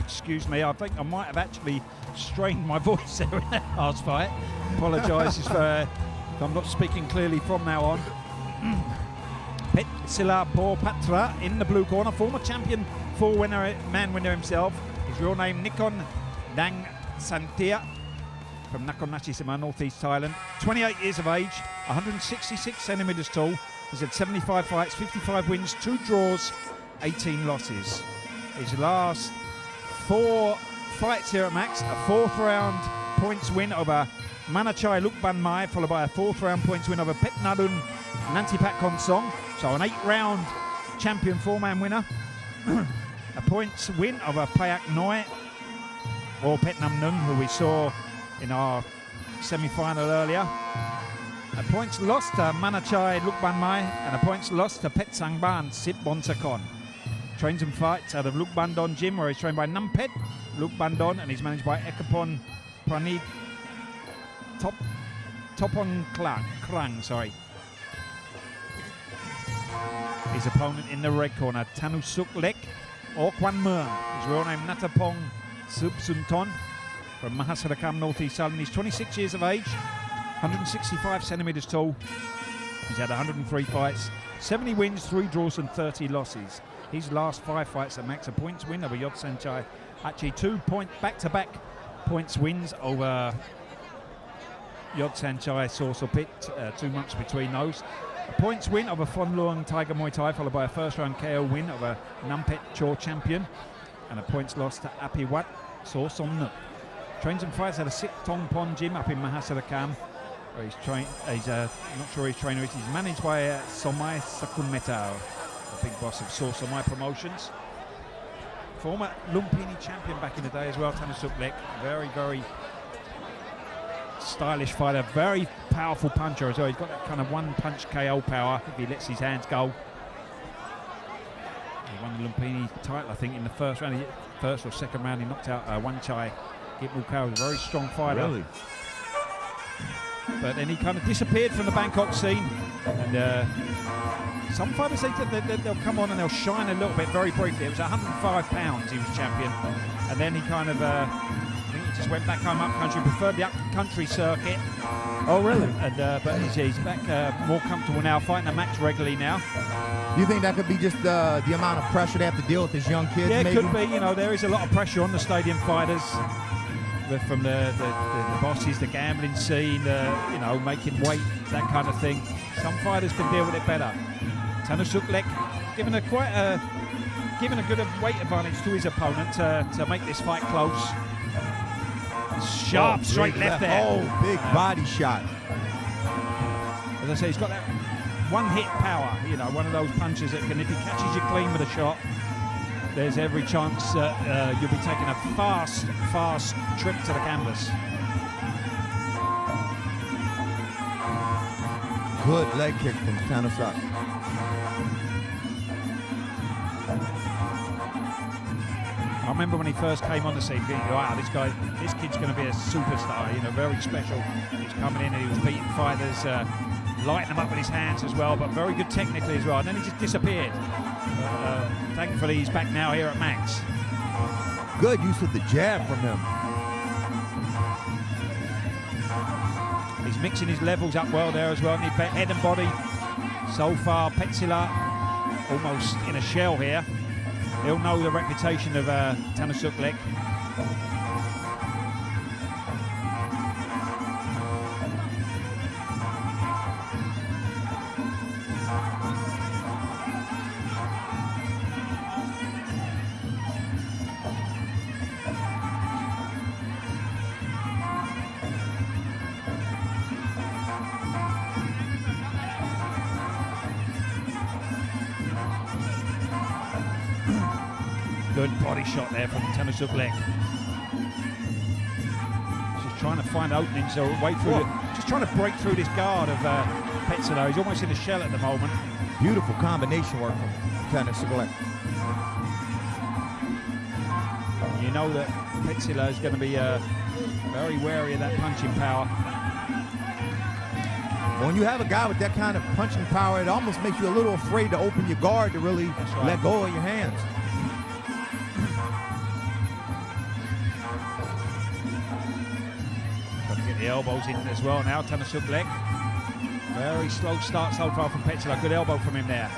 [SPEAKER 8] Excuse me, I think I might have actually strained my voice there in that last fight. Apologise if I'm not speaking clearly from now on. Patsila Paul Patra in the blue corner, former champion, man winner himself. His real name Nikon Dang Santia from Nakhon Ratchasima, northeast Thailand. 28 years of age, 166 centimeters tall. He's had 75 fights, 55 wins, 2 draws, 18 losses. His last 4 fights here at Max, a 4th round points win over Manachai Lukban Mai, followed by a 4th round points win over Pet Nadun Nantipak Konsong. So an 8-round champion 4-man winner. A points win over Payak Noi or Pet Nam Nun, who we saw in our semi-final earlier. A points lost to Manachai Lukban Mai and a points lost to Pet Sangban Sit Bonsakon. Trains and fights out of Lukbandon Gym, where he's trained by Numpet Lukbandon and he's managed by Ekapon Pranid Topon Krang, sorry. His opponent in the red corner, Tanusuk Lek or Kwan Muang. His real name Natapong Subsunton from Mahasarakam, northeast Thailand. He's 26 years of age, 165 centimeters tall. He's had 103 fights, 70 wins, 3 draws and 30 losses. his last 5 fights at Max, a points win over Yod Sanchai. Actually 2 back-to-back points wins over Yod Sanchai Sorsopit, 2 months between those. A points win over Phon Luang Tiger Muay Thai, followed by a first-round KO win over Nampet Chor champion, and a points loss to Apiwat So Somnuk. Trains and fights at a Sit Tong Pon gym up in Mahasarkham, where he's not sure his trainer is. He's managed by Somai Sakunmetao, the big boss of Saw Somai Promotions. Former Lumpini champion back in the day as well, Thanusuk Lek. Very, very stylish fighter, very powerful puncher as well. He's got that kind of one-punch KO power if he lets his hands go. He won the Lumpini title, I think, in the first round. First or second round, he knocked out Wanchai Gitmukau, a very strong fighter.
[SPEAKER 9] Really?
[SPEAKER 8] But then he kind of disappeared from the Bangkok scene. And some fighters, they'll come on and they'll shine a little bit very briefly. It was 105 pounds he was champion. And then he kind of, I think he just went back home up country, preferred the up country circuit.
[SPEAKER 9] Oh, really?
[SPEAKER 8] And but he's back more comfortable now, fighting a match regularly now.
[SPEAKER 9] Do you think that could be just the amount of pressure they have to deal with as young kids?
[SPEAKER 8] Yeah, it
[SPEAKER 9] maybe?
[SPEAKER 8] could be. You know, there is a lot of pressure on the stadium fighters. From the bosses, the gambling scene, you know, making weight, that kind of thing. Some fighters can deal with it better. Thanusuk Lek given a good weight advantage to his opponent to make this fight close. Sharp straight left there.
[SPEAKER 9] Oh, big body shot.
[SPEAKER 8] As I say, he's got that one-hit power. You know, one of those punches that can, if he catches you clean with a shot, there's every chance you'll be taking a fast trip to the canvas.
[SPEAKER 9] Good leg kick from Thanusuk.
[SPEAKER 8] I remember when he first came on the scene, thinking, wow, this kid's going to be a superstar, you know, very special. He was coming in and he was beating fighters, lighting them up with his hands as well, but very good technically as well. And then he just disappeared. Thankfully, he's back now here at Max.
[SPEAKER 9] Good use of the jab from him.
[SPEAKER 8] He's mixing his levels up well there as well. Head and body. So far, Petsila almost in a shell here. He'll know the reputation of Thanusuk Lek. Good body shot there from Thanusuk Lek. Just trying to find openings or way through just trying to break through this guard of Petsila. He's almost in a shell at the moment.
[SPEAKER 9] Beautiful combination work from Thanusuk Lek.
[SPEAKER 8] You know that Petsila is going to be very wary of that punching power.
[SPEAKER 9] When you have a guy with that kind of punching power, it almost makes you a little afraid to open your guard to really let go of your hands.
[SPEAKER 8] Get the elbows in as well now, Thanusuk Lek. Very slow start so far from Petsila. Good elbow from him there.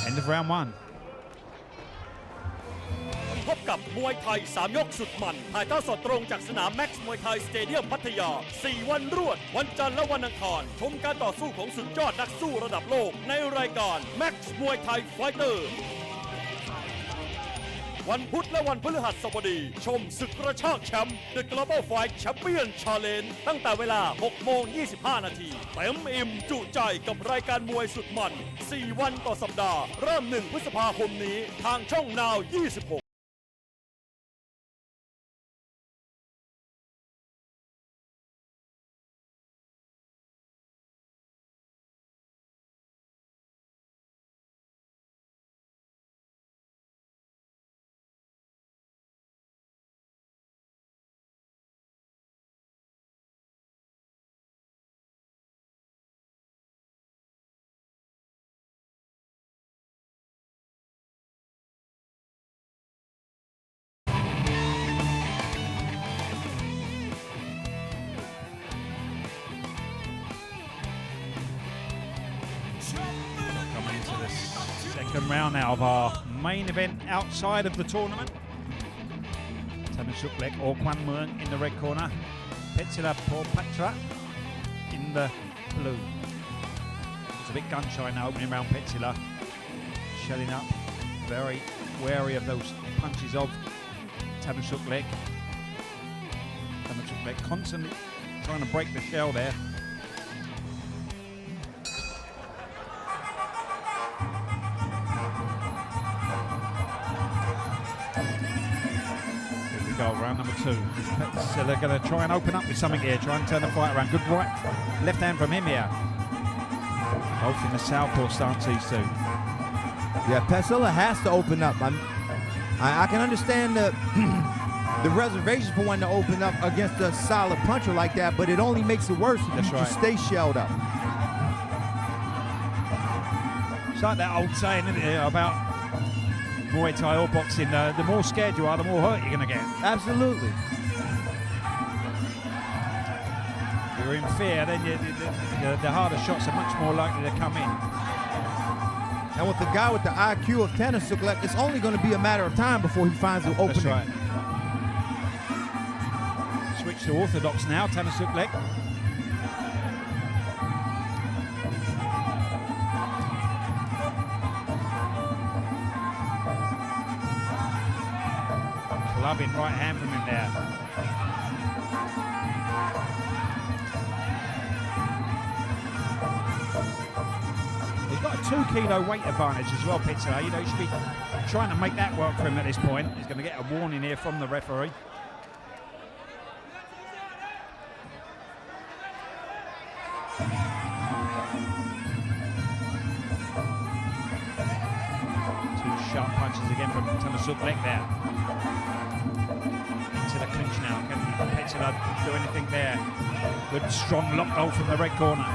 [SPEAKER 8] End of round one.
[SPEAKER 3] พบกับมวยไทย3 ยกสุดมันถ่ายทอดสดตรงจากสนามแม็กซ์มวยไทยสเตเดียมพัทยา4 วันรวดวันจันทร์และวันอังคารชมการต่อสู้ของสุดยอดนักสู้ระดับโลกในรายการแม็กซ์มวยไทยไฟเตอร์วันพุธและวันพฤหัสบดีชมศึกกระชากแชมป์ The Global Fight Champion Challenge ตั้งแต่เวลา 6:25 นาทีเต็มอิ่มจุใจกับรายการมวยสุดมัน4 วันต่อสัปดาห์เริ่ม 1 พฤษภาคมนี้ทางช่องนาว 26
[SPEAKER 8] Second round now of our main event outside of the tournament. Thanasuklek or Kwan Muang in the red corner. Petsila Patra in the blue. It's a bit gun shy now opening round. Petsila shelling up, very wary of those punches of Thanasuklek. Thanasuklek constantly trying to break the shell there. Go round number 2. So they're going to try and open up with something here, try and turn the fight around. Good right, left hand from him here. Both in the southpaw stance, these two.
[SPEAKER 9] Yeah, Petsila has to open up. I can understand the the reservation for one to open up against a solid puncher like that, but it only makes it worse if you stay shelled up.
[SPEAKER 8] It's like that old saying, isn't it, about Muay Thai or boxing, the more scared you are, the more hurt you're going to get.
[SPEAKER 9] Absolutely.
[SPEAKER 8] If you're in fear, then the harder shots are much more likely to come in.
[SPEAKER 9] And with the guy with the IQ of Thanasuklek, it's only going to be a matter of time before he finds an opening.
[SPEAKER 8] That's right. Switch to orthodox now, Thanasuklek. Clubbing right hand from him there. He's got a 2-kilo weight advantage as well, Pitsula. You know, he should be trying to make that work for him at this point. He's going to get a warning here from the referee. Sharp punches again from Thanasuklek there. Into the clinch now. Can Petsila do anything there? Good strong lock goal from the red corner.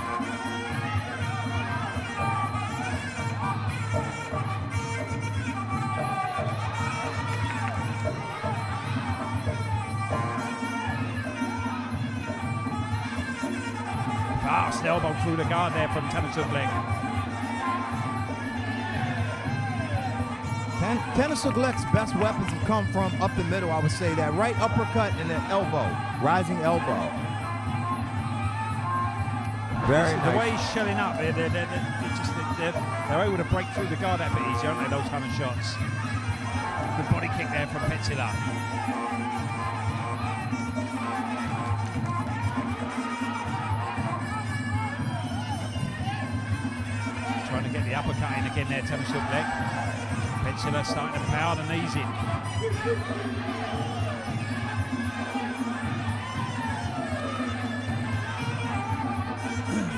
[SPEAKER 8] Fast elbow through the guard there from Thanasuklek.
[SPEAKER 9] Thanasuklek's best weapons have come from up the middle, I would say that. Right uppercut and an elbow, rising elbow. Very nice.
[SPEAKER 8] The way he's shelling up, they're able to break through the guard a bit easier, aren't they, those kind of shots. Good body kick there from Petsila. Trying to get the uppercut in again there, Thanasuklek. Petsila starting to power the knees in.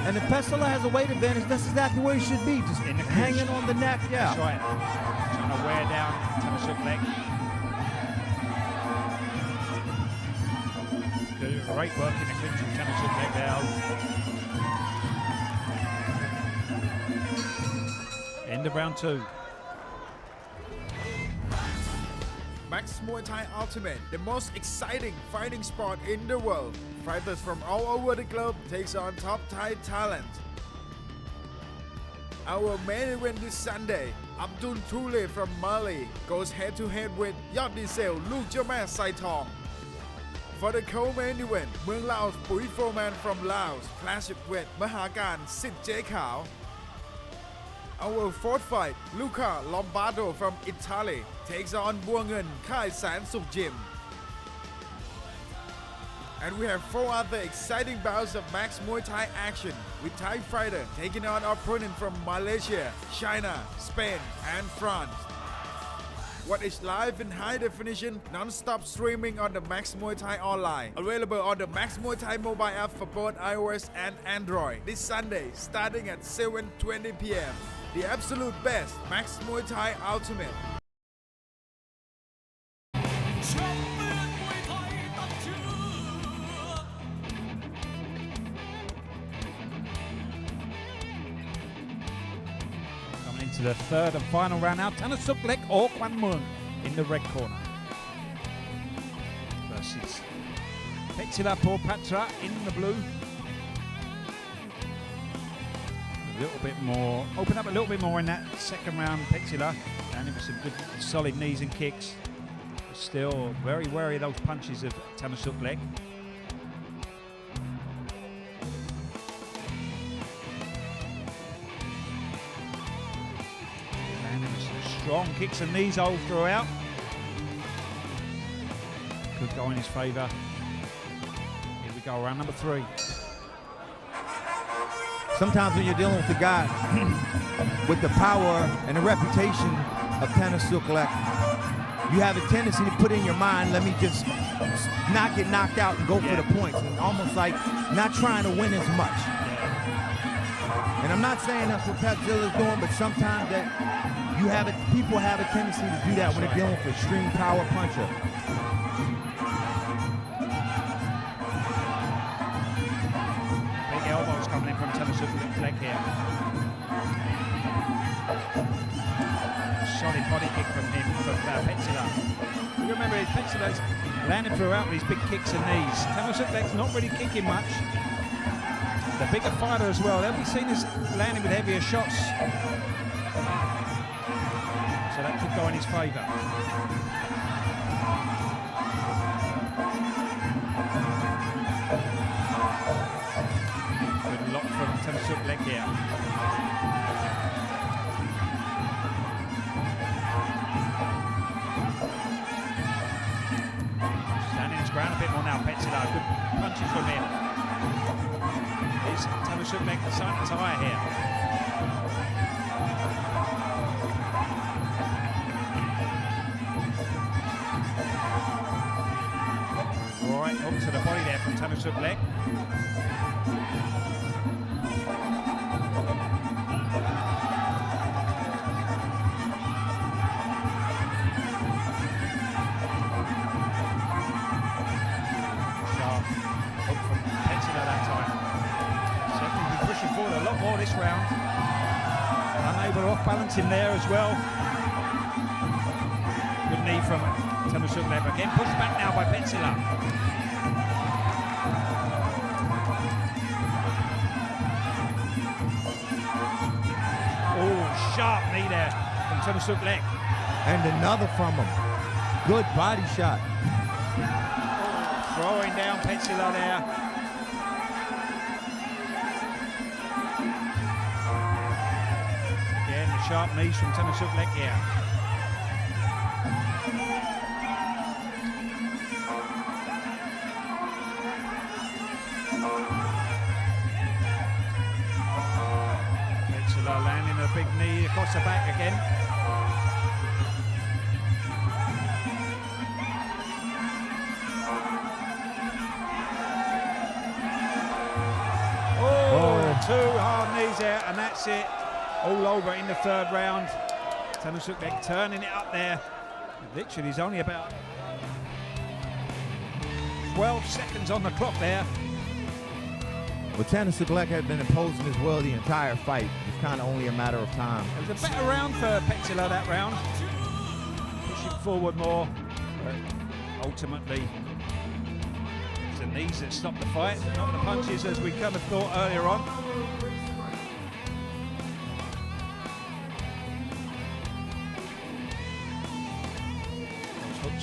[SPEAKER 9] And if Petsila has a weight advantage, that's exactly where he should be, just in the hanging on the neck. Yeah.
[SPEAKER 8] That's right. Trying to wear down Thanasuklek. Great work in the clinch from Thanasuklek there. End of round 2.
[SPEAKER 7] Max Muay Thai Ultimate, the most exciting fighting sport in the world. Fighters from all over the globe takes on top Thai talent. Our main event this Sunday, Abdul Tule from Mali goes head-to-head with Yot Diesel, Luke Jame Saitong. For the co-main event, Muang Laos Pui Foreman from Laos clashes with Mahakan Sit Jay Khao. Our fourth fight, Luca Lombardo from Italy takes on Buangan Kai San Suk Jim. And we have 4 other exciting bouts of Max Muay Thai action, with Thai fighter taking on opponent from Malaysia, China, Spain, and France. What is live in high definition, non-stop streaming on the Max Muay Thai online. Available on the Max Muay Thai mobile app for both iOS and Android. This Sunday, starting at 7:20 p.m. The absolute best, Max Muay Thai Ultimate.
[SPEAKER 8] Coming into the third and final round now, Thanasuklek or Kwan Muang in the red corner. Versus Petsila Patra in the blue. A little bit more, open up a little bit more in that second round, Petzela, and it was some good solid knees and kicks. But still very wary of those punches of Thammasukhlek. Landing with some strong kicks and knees all throughout. Could go in his favour. Here we go, round number 3.
[SPEAKER 9] Sometimes when you're dealing with a guy with the power and the reputation of Thammasukhlek, you have a tendency to put in your mind, let me just not get knocked out and go for the points, and almost like not trying to win as much. And I'm not saying that's what Petzela is doing, but sometimes that people have a tendency to do that when they're dealing with an extreme power puncher.
[SPEAKER 8] Elbows coming in from Thammasukhlek here. Solid body kick from him, from Petzela. You remember, Petzela's landing throughout with his big kicks and knees. Thammasukhlek's not really kicking much. The bigger fighter as well. They'll be seen as landing with heavier shots. So that could go in his favour. From Thammasukhlek here. Standing his ground a bit more now, Petzela. Good punches from him. Is Thammasukhlek starting to tire here? Right, up to the body there from Thammasukhlek. Forward a lot more this round. Unable to off-balance him there as well. Good knee from Thammasukhlek. Again, pushed back now by Petzela. Oh, sharp knee there from Thammasukhlek.
[SPEAKER 9] And another from him. Good body shot.
[SPEAKER 8] Throwing down Petzela there. Sharp knees from Thammasukhlek here. Petzela landing a big knee across the back again. Oh, 2 hard knees there, and that's it. All over in the 3rd round. Thammasukhlek turning it up there. Literally, he's only about 12 seconds on the clock there.
[SPEAKER 9] Well, Thammasukhlek had been imposing his will the entire fight. It's kind of only a matter of time.
[SPEAKER 8] It was a better round for Petzela that round. Pushing forward more. But ultimately, it's the knees that stopped the fight, not the punches as we kind of thought earlier on.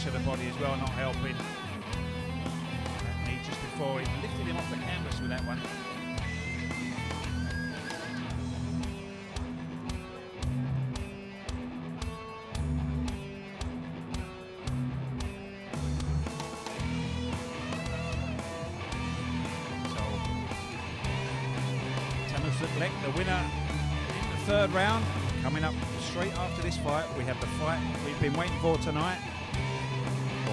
[SPEAKER 8] To the body as well, not helping. That knee just before he lifted him off the canvas with that one. So Thammasukhlek, the winner in the 3rd round. Coming up straight after this fight, we have the fight we've been waiting for tonight.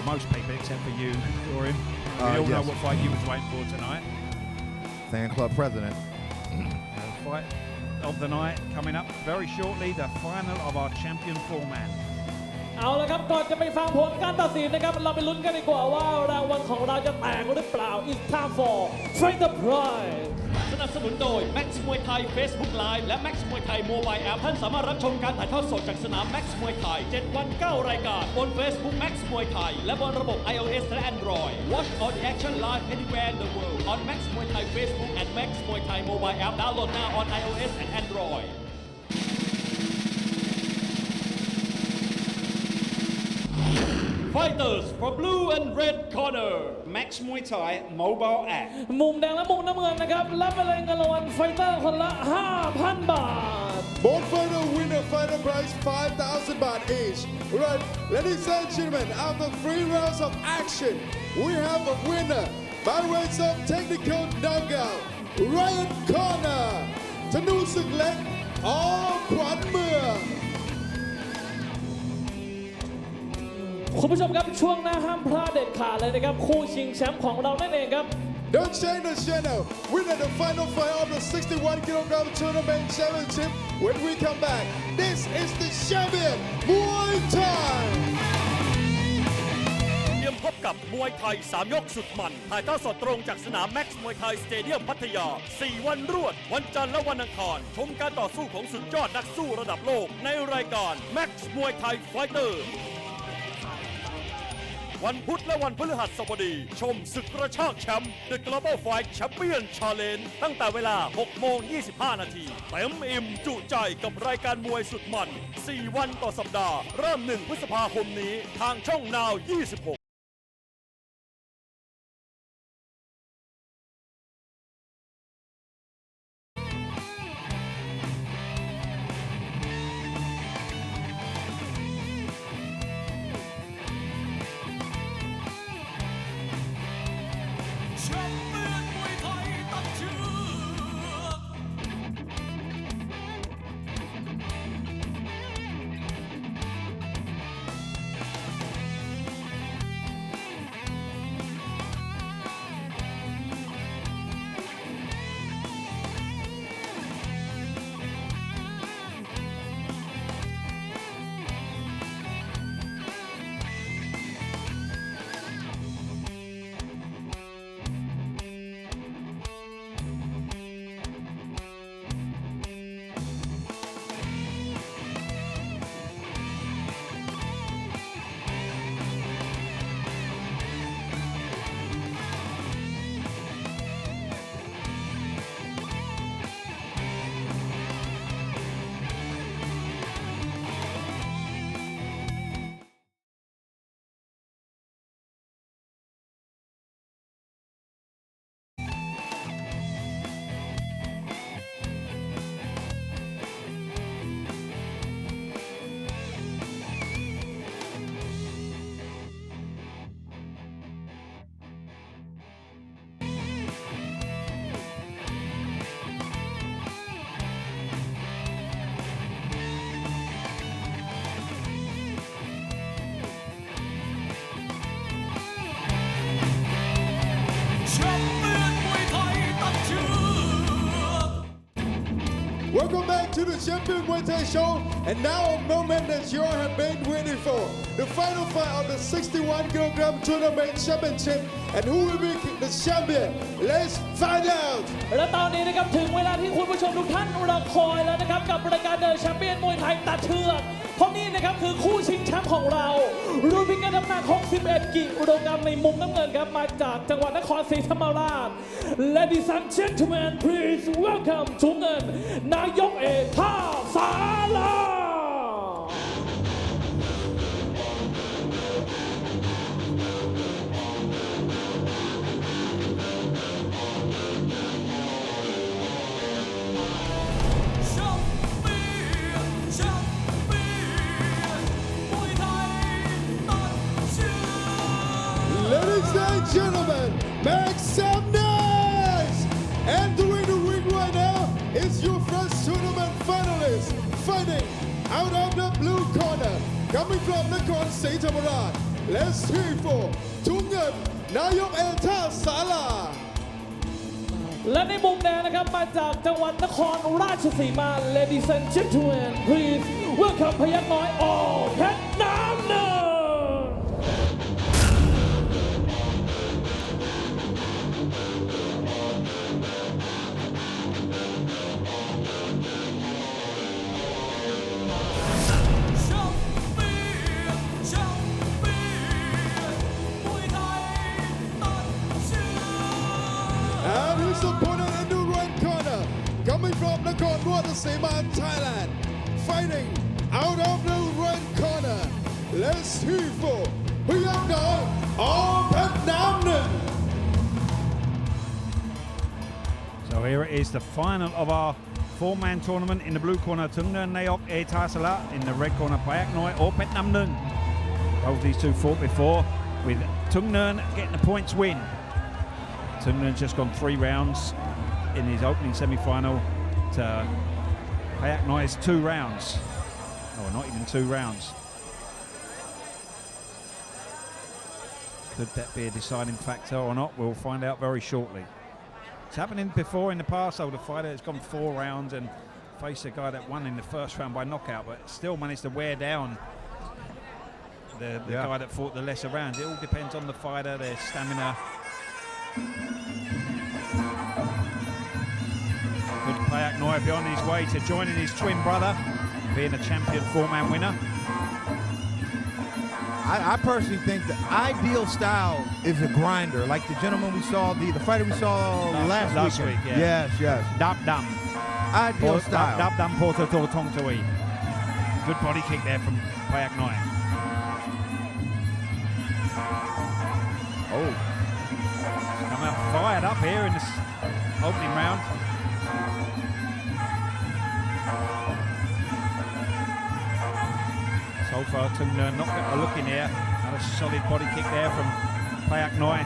[SPEAKER 8] Most people except for you, Dorian. We all know what fight you was waiting for tonight.
[SPEAKER 9] Fan club president.
[SPEAKER 8] The fight of the night coming up very shortly, the final of our champion 4-man.
[SPEAKER 6] เอาละครับก่อนจะไปฟังผลการตัดสินนะครับเราไปลุ้นกันดีกว่าว่ารางวัลของเราจะแตกหรือเปล่า It's time for Fight the Prize สนับสนุนโดย Max Muay Thai Facebook Live และ Max Muay Thai Mobile App ท่านสามารถรับชมการถ่ายทอดสดจากสนาม Max Muay Thai 7 วัน 9 รายการบน Facebook Max Muay Thai และบนระบบ iOS และ Android Watch all the action live anywhere in the world
[SPEAKER 11] on Max Muay Thai Facebook and Max Muay Thai mobile app. Download now on iOS and Android. Fighters for blue and red corner.
[SPEAKER 4] Max Muay Thai mobile app.
[SPEAKER 6] มุมแดงและมุมน้ำเงินนะครับรับไปเลยเงินรางวัลไฟเตอร์คนละ 5,000 บาท
[SPEAKER 5] Both fighter winner fighter prize 5,000 baht each. Right, ladies and gentlemen, after 3 rounds of action, we have a winner by ways of technical knockout. Right corner, ธนูศึกเล็กอ.ขวัญเมือง
[SPEAKER 6] คุณผู้ชมครับช่วงหน้าห้ามพลาดเด็ดขาดเลยนะครับคู่ชิงแชมป์ของเรานั่นเองครับ
[SPEAKER 5] Don't change the channel. Winner the final fight of the 61 kg tournament championship. When we come back, this is the champion Muay Thai.
[SPEAKER 3] เตรียมพบกับมวยไทย3ยกสุดมันถ่ายทอดสดตรงจากสนามแม็กซ์มวยไทยสเตเดียมพัทยา4 วันรวดวันจันทร์และวันอังคารชมการต่อสู้ของสุดยอดนักสู้ระดับโลกในรายการแม็กซ์มวยไทยไฟเตอร์วันพุธและวันพฤหัสบดีชมศึกกระชากแชมป์ The Global Fight Champion Challenge ตั้งแต่เวลา 6:25 นาทีเต็มอิ่มจุใจกับรายการมวยสุดมัน 4 วันต่อสัปดาห์เริ่ม 1 พฤษภาคมนี้ทางช่อง Now 26Welcome
[SPEAKER 5] back to the Champion Muay Thai Show, and now a moment that you all have been waiting for. The final fight of the 61 kg tournament championship, and who will be the champion? Let's find out.
[SPEAKER 6] และตอนนี้นะครับถึงเวลาที่คุณผู้ชมทุกท่านรอคอยแล้วนะครับกับรายการเดอะแชมเปี้ยนมวยไทยตัดเชือกเพราะนี่นะครับคือคู่ชิงแชมป์ของเรารุ่นพิกัดน้ำหนัก 61 กิโลกรัมในมุมน้ำเงินครับมาจากจังหวัดนครศรีธรรมราช Ladies and gentlemen, please welcome ถุงเงินนายกเอกท่าสารา
[SPEAKER 5] Ladies and gentlemen, make some noise! Entering the ring right now is your first tournament finalist, fighting out of the blue corner, coming from Nakhon Sri Thammarat. Let's hear for Thungan Nayok Elta Sala.
[SPEAKER 6] และในมุมแดงนะครับมาจากจังหวัดนครราชสีมา Ladies and gentlemen, please welcome พยัคฆ์น้อยอเพชรน้ำหนึ่ง
[SPEAKER 5] Ladies Seman, Thailand. Fighting out of the red corner. Let's hear for Huyang Dong of Vietnam.
[SPEAKER 8] So here it is, the final of our four-man tournament. In the blue corner, Tung Nguyen Naok Etasala. In the red corner, Payak Noi or Pet Nam Nun. Both these two fought before, with Tung Nguyen getting the points win. Tung Nguyen's just gone 3 rounds in his opening semi-final to Payak Noi's 2 rounds. Oh, not even 2 rounds. Could that be a deciding factor or not? We'll find out very shortly. It's happening before in the past, though. The fighter has gone 4 rounds and faced a guy that won in the first round by knockout, but still managed to wear down the guy that fought the lesser rounds. It all depends on the fighter, their stamina. Could Payak Noi be on his way to joining his twin brother, being a champion 4-man winner?
[SPEAKER 9] I personally think the ideal style is a grinder, like the gentleman we saw, the fighter we saw last week.
[SPEAKER 8] Yeah.
[SPEAKER 9] Yes.
[SPEAKER 8] Dap Dam.
[SPEAKER 9] Ideal style.
[SPEAKER 8] Dap Dam Porto Tong Tui. Good body kick there from Payak Noi. Oh. Come out fired up here in this opening round. So far, Tung Nguyen not got a look in here. Had a solid body kick there from Payak Noi.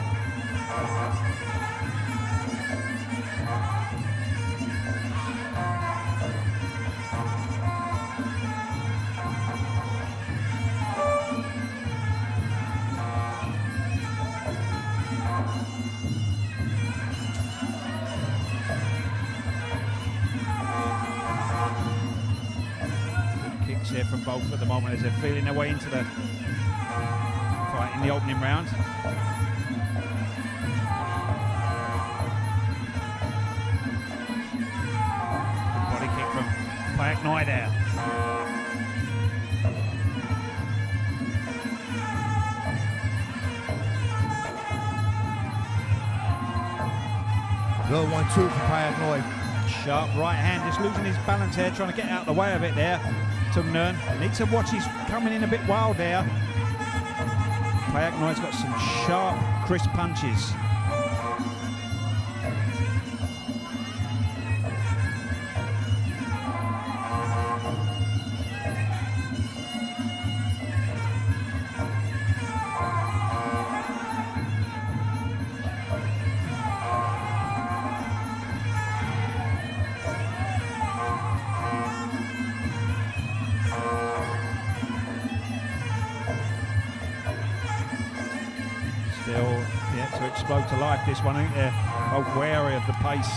[SPEAKER 8] Here from both at the moment as they're feeling their way into the fight in the opening round. Good body kick from Payak Noi there.
[SPEAKER 9] Good 1-2 for Payak Noi.
[SPEAKER 8] Sharp right hand, just losing his balance here, trying to get out of the way of it there. Tung Nguyen needs to watch, he's coming in a bit wild there. Payak Noi's got some sharp, crisp punches. Still yet to explode to life, this one. I think they're both wary of the pace.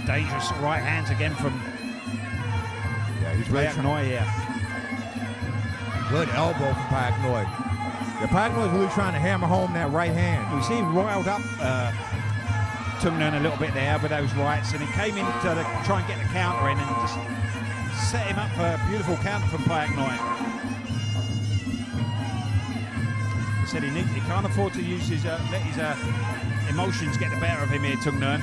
[SPEAKER 8] Dangerous right hands again from Payak Noi here.
[SPEAKER 9] Good elbow from Payak Noi. Payak Noi is really trying to hammer home that right hand.
[SPEAKER 8] You see him riled up Tung Nguyen a little bit there with those rights, and he came in to try and get the counter in and just set him up for a beautiful counter from Payak Noi. Said he can't afford to use his let his emotions get the better of him here, Tung Nguyen.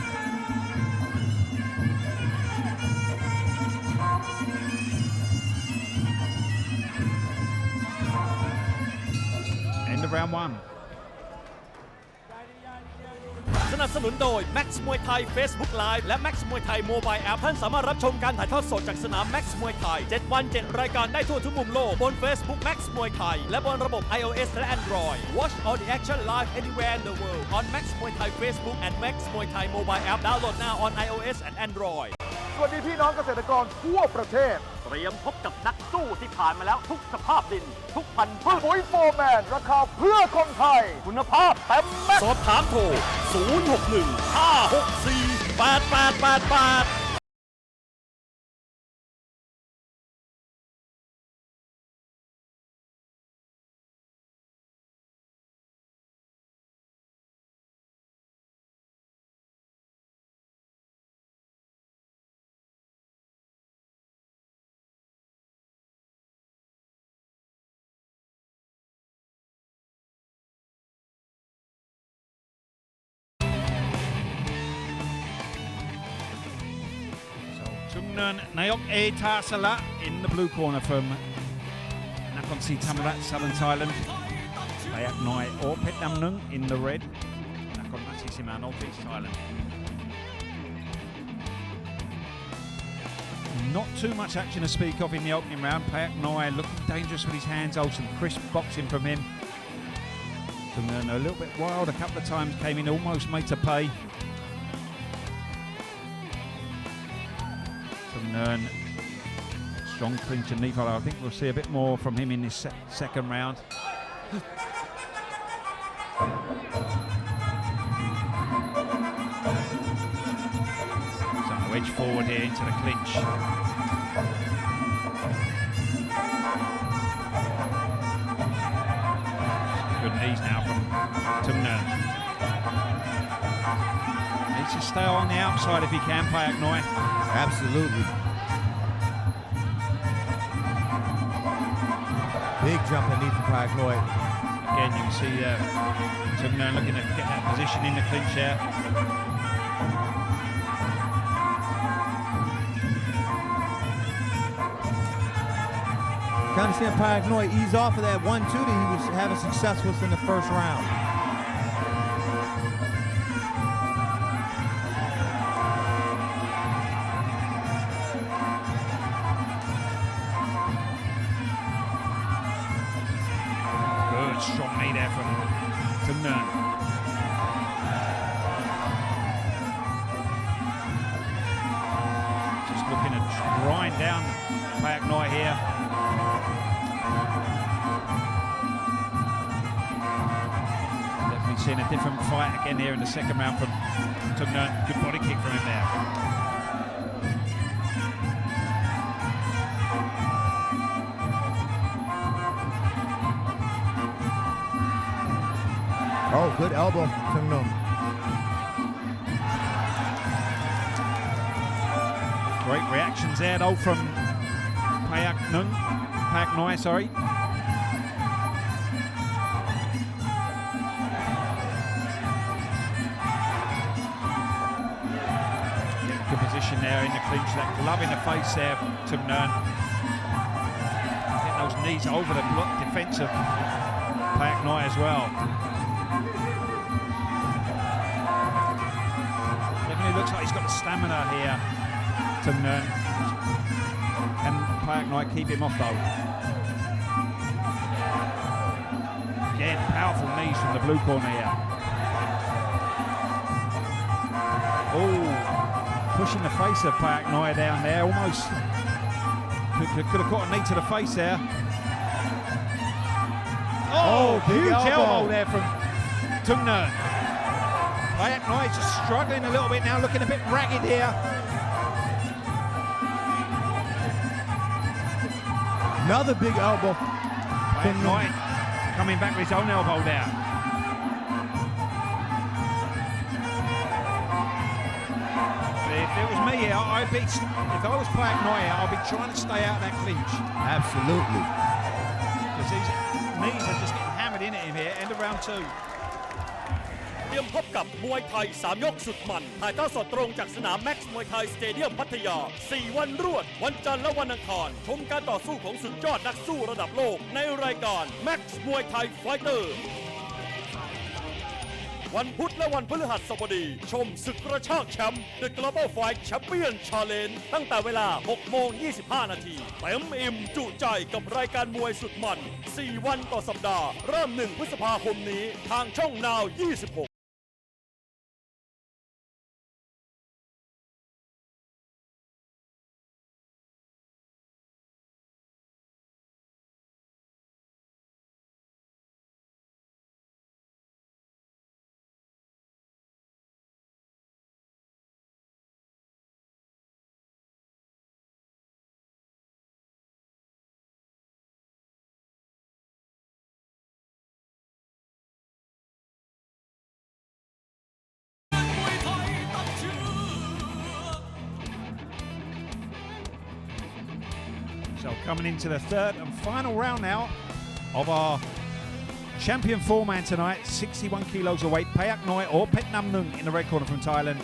[SPEAKER 8] End of round 1.
[SPEAKER 3] สนับสนุนโดย Max Muay Thai Facebook Live และ Max Muay Thai Mobile App ท่านสามารถรับชมการถ่ายทอดสดจากสนาม Max Muay Thai 7 วัน 7 รายการได้ทั่วทุกมุมโลกบน Facebook Max Muay Thai และบนระบบ iOS และ Android. Watch all the action live anywhere in the world on Max Muay Thai Facebook and Max Muay Thai Mobile App. Download now on iOS and Android.
[SPEAKER 10] สวัสดีพี่น้องเกษตรกรทั่วประเทศเตรียมพบกับนักสู้ที่ผ่านมาแล้วทุกสภาพดิน ทุกพันธุ์พืชปุ๋ยโฟร์แมนราคาเพื่อคนไทยคุณภาพเต็มแม็กซ์
[SPEAKER 3] สอบถามโทร 061 564 8888
[SPEAKER 8] Tungnan Nayok E Tasala in the blue corner from Nakhon Si Thammarat, Southern Thailand. Payak Noi or Phet Nam Nung in the red. Nakhon Ratchasima, North East Thailand. Not too much action to speak of in the opening round. Payak Noi looking dangerous with his hands. Oh, some crisp boxing from him. Tungnan a little bit wild a couple of times, came in almost made to pay. Tungnan, strong clinch and knee follow. I think we'll see a bit more from him in this second round. So edge forward here into the clinch. Good knees now from Tungnan. Needs to stay on the outside if he can, Payak Noi.
[SPEAKER 9] Absolutely. Big jumping knee from Payak Noi.
[SPEAKER 8] Again, you can see Tungnan looking to get that position in the clinch there.
[SPEAKER 9] Kind of seeing Payak Noi ease off of that 1-2 that he was having success with in the first round.
[SPEAKER 8] Good strong knee there from Tungnan. Just looking to grind down Payak Noi here. Definitely seeing a different fight again here in the second round from Tungnan. Good body kick from him there.
[SPEAKER 9] Oh, good elbow from Tungnan.
[SPEAKER 8] Great reactions there though from Payak Noi, sorry. Good position there in the clinch, that glove in the face there from Tungnan. Get those knees over the defence of Payak Noi as well. Definitely looks like he's got the stamina here, Tungnan. Can Payak Noi keep him off though? Again, powerful knees from the blue corner here. Oh. Pushing the face of Payak Noi down there, almost could have caught a knee to the face there. Oh, huge elbow there from Tungnan. Payak Noi just struggling a little bit now, looking a bit ragged here.
[SPEAKER 9] Another big elbow.
[SPEAKER 8] Payak Noi coming back with his own elbow there. If it was me here, if I was Payak Noi here, I'd be trying to stay out of that clinch.
[SPEAKER 9] Absolutely.
[SPEAKER 8] Because his knees are just getting hammered in at him here, end of round 2.
[SPEAKER 3] เตรียมพบกับมวยไทย3ยกสุดมันถ่ายทอดสดตรงจากสนามแม็กซ์มวยไทยสเตเดียมพัทยา4 วันรวดวันจันทร์และวันอังคารชมการต่อสู้ของสุดยอดนักสู้ระดับโลกในรายการแม็กซ์มวยไทยไฟเตอร์วันพุธและวันพฤหัสบดีชมศึกกระชากแชมป์ The Global Fight Champion Challenge ตั้งแต่เวลา 6:25 นาทีเต็มอิ่มจุใจกับรายการมวยสุดมัน4 วันต่อสัปดาห์เริ่ม 1 พฤษภาคมนี้ทางช่อง Now 26So
[SPEAKER 8] coming into the third and final round now of our champion four-man tonight, 61 kilos away, Payak Noi or Phet Nam Nung in the red corner from Thailand.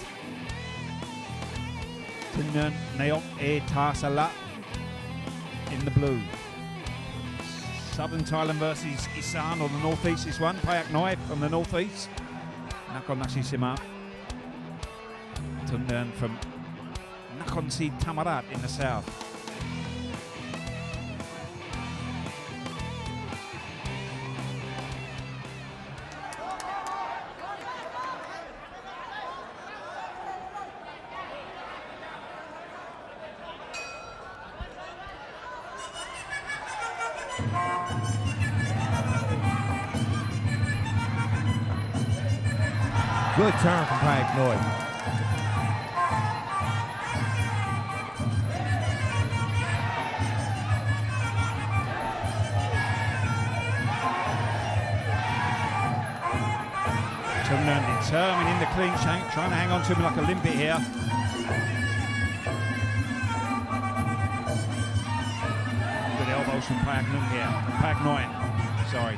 [SPEAKER 8] Tunan Neok E Tarsala in the blue. Southern Thailand versus Isan on the northeast. This one, Payak Noi from the northeast. Nakhon Nakhon Tunan from Nakhon Si Thammarat in the south.
[SPEAKER 9] Good turn from Payak Noi.
[SPEAKER 8] Tunan determined in the clinch, trying to hang on to him like a limpet here. Good elbows from Payak Noi here. Payak Noi, sorry.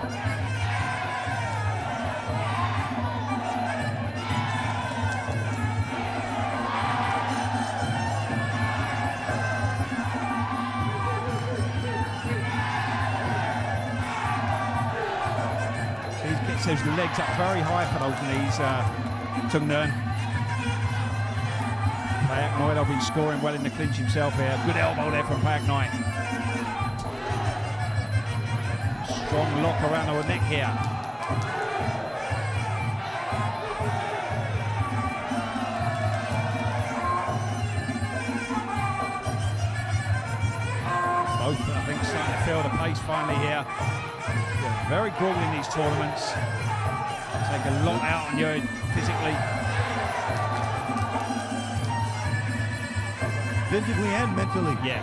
[SPEAKER 8] Those legs up very high for those knees, Tunan. Payak Noi, they've been scoring well in the clinch himself here. Good elbow there from Payak Noi. Strong lock around the neck here. Both, I think, starting to feel the pace finally here. Very grueling in these tournaments. Take a lot out on you physically.
[SPEAKER 9] Physically and mentally.
[SPEAKER 8] Yeah.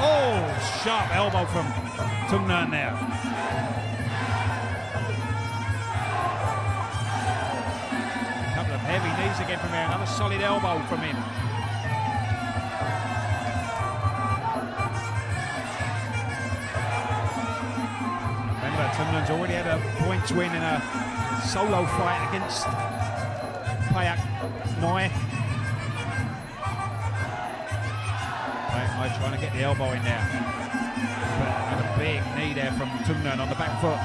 [SPEAKER 8] Oh, sharp elbow from Tunan there. A couple of heavy knees again from here. Another solid elbow from him. Tunan's already had a points win in a solo fight against Payak Noi. Payak Noi trying to get the elbow in there. But had a big knee there from Tunan on the back foot.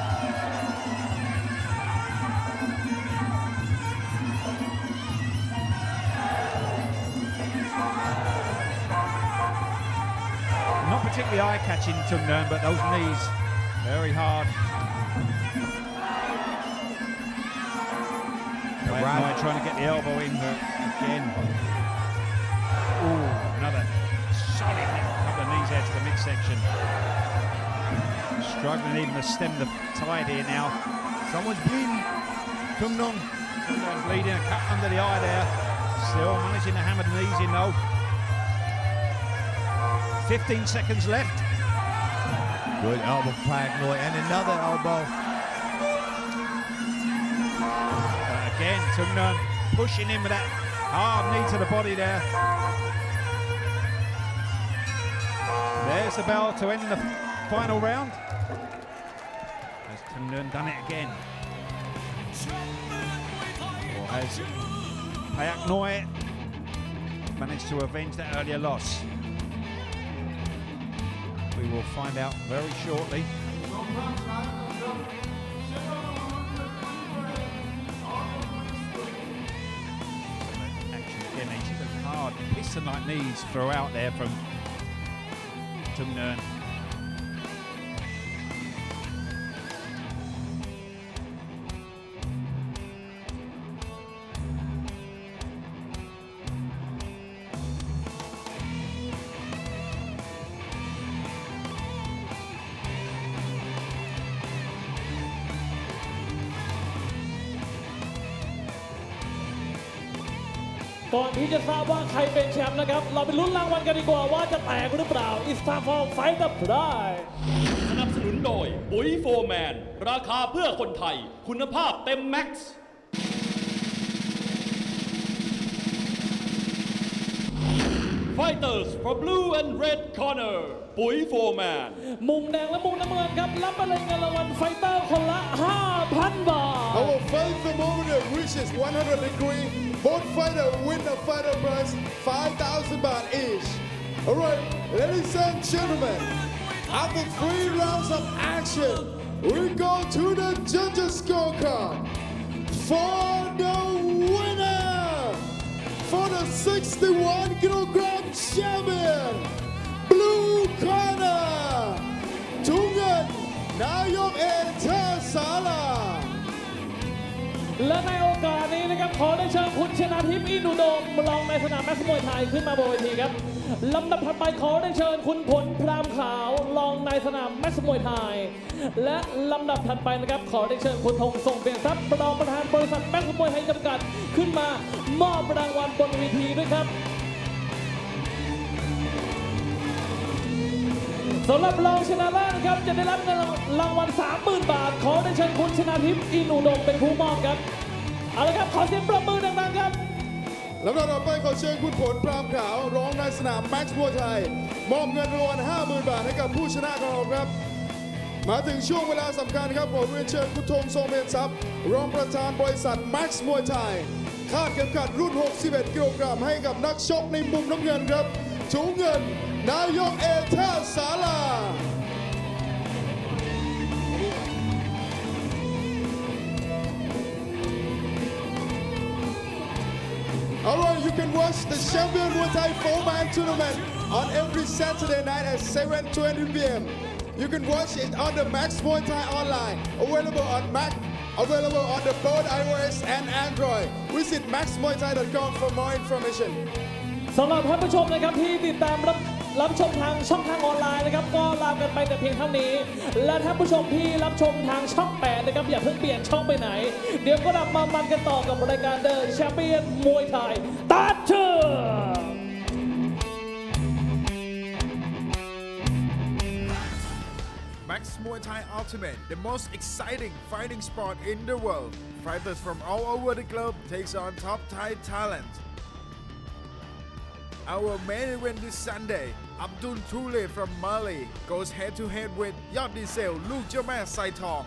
[SPEAKER 8] Not particularly eye-catching, Tunan, but those knees very hard. Right. Trying to get the elbow in, but again. Ooh, another solid couple of knees there to the midsection. Struggling even to stem the tide here now.
[SPEAKER 9] Someone's bleeding. Tunan
[SPEAKER 8] bleeding, a cut under the eye there. Still managing to hammer the knees in though. 15 seconds left.
[SPEAKER 9] Good elbow from Payak Noi and another elbow.
[SPEAKER 8] Again, Tunan pushing in with that hard knee to the body there. There's the bell to end the final round. Has Tunan done it again? Or has Payak Noi managed to avenge that earlier loss? We will find out very shortly. Hard piston-like knees throughout there from Tunan.
[SPEAKER 6] ก่อนที่จะทราบว่าใครเป็นแชมป์นะครับเราไปลุ้นรางวัลกันดีกว่าว่าจะแตกหรือเปล่า It's time for Fight the Pride
[SPEAKER 11] สนับสนุนโดยปุ๋ยโฟร์แมนราคาเพื่อคนไทยคุณภาพเต็มแม็กซ์ Fighters for blue and red corner ปุ๋ยโฟร์แมน
[SPEAKER 6] มุมแดงและมุมน้ำเงินครับรับไปเลยเงินรางวัลไฟเตอร์คนละ 5,000 บาท
[SPEAKER 5] Our fight thermometer reaches 100 degrees. Both fighters win the fighter prize 5,000 baht each. All right, ladies and gentlemen, after 3 rounds of action, we go to the judges' scorecard for the winner for the 61 kilogram champion, blue corner, ถุงเงินนายกเอท่าสารา
[SPEAKER 6] และในโอกาสนี้นะครับขอได้เชิญคุณชนาทิพย์อินอุดมรองในสนามแม็กซ์มวยไทยขึ้นมาบนเวทีครับลำดับถัดไปขอได้เชิญคุณผลพรามขาวรองในสนามแม็กซ์มวยไทยและลำดับถัดไปนะครับขอได้เชิญคุณธงส่งเปลี่ยนทรัพย์รองประธานบริษัทแม็กซ์มวยไทยจำกัดขึ้นมามอบรางวัลบนเวทีด้วยครับสำหรับรองชนะเลิศนะครับจะได้รับเงินรางวัล 30,000 บาทขอได้เชิญคุณชนาทิพย์อินอุดมเป็นผู้มอบครับเอาละครับขอเสียงปรบมือดังๆครับ
[SPEAKER 5] ลำดับต่อไปขอเชิญคุณผลพรามขาวรองในสนามแม็กซ์มวยไทยมอบเงินรางวัล 50,000 บาทให้กับผู้ชนะของเราครับมาถึงช่วงเวลาสำคัญครับผมเรียนเชิญคุณธงทรงเมธทรัพย์รองประธานบริษัทแม็กซ์มวยไทยคาดเข็มขัดรุ่น 61 กิโลกรัมให้กับนักชกในมุมน้ำเงินครับถุงเงินนายกเอท่าสารา Alright, you can watch the Champion Muay Thai 4-man tournament on every Saturday night at 7:20 p.m. You can watch it on the Max Muay Thai online, available on the Bout iOS and Android. Visit maxmuaythai.com for more information.
[SPEAKER 6] สำหรับท่านผู้ชมนะครับที่ติดตามรับชมทางช่องทางออนไลน์นะครับก็ลากันไปแต่เพียงเท่านี้และท่านผู้ชมที่รับชมทางช่อง 8นะครับอย่าเพิ่งเปลี่ยนช่องไปไหนเดี๋ยวก็กลับมามันกันต่อกับรายการเดินแชมเปี้ยนมวยไทยตัดเชือก
[SPEAKER 7] Max Muay Thai Ultimate, the most exciting fighting sport in the world. Fighters from all over the globe takes on top Thai talent. Our main event this Sunday, Abdul Tule from Mali goes head-to-head with Yot Diesel, Luke Jame Saitong.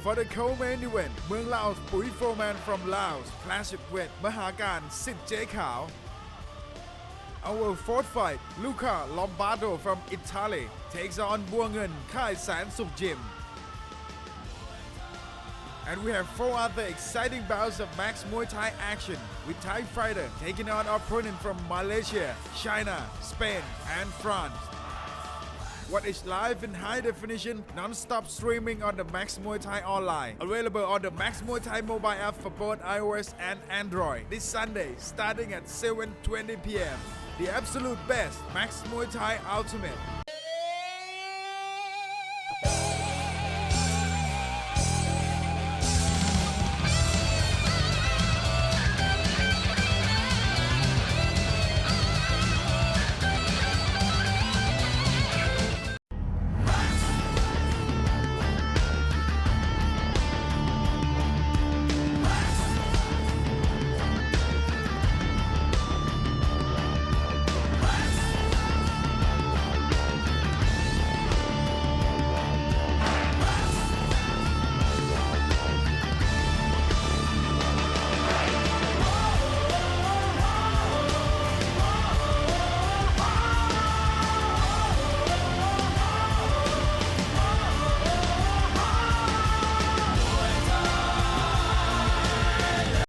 [SPEAKER 7] For the co-main event, Muang Laos Pui Foreman from Laos clashes with Mahakan Sit Jay Khao. Our fourth fight, Luca Lombardo from Italy takes on Buangan Kai San Suk Jim. And we have 4 other exciting bouts of Max Muay Thai action with Thai fighter taking on opponent from Malaysia, China, Spain and France. Watch it live in high definition, non-stop streaming on the Max Muay Thai online. Available on the Max Muay Thai mobile app for both iOS and Android. This Sunday starting at 7:20 p.m. The absolute best Max Muay Thai Ultimate.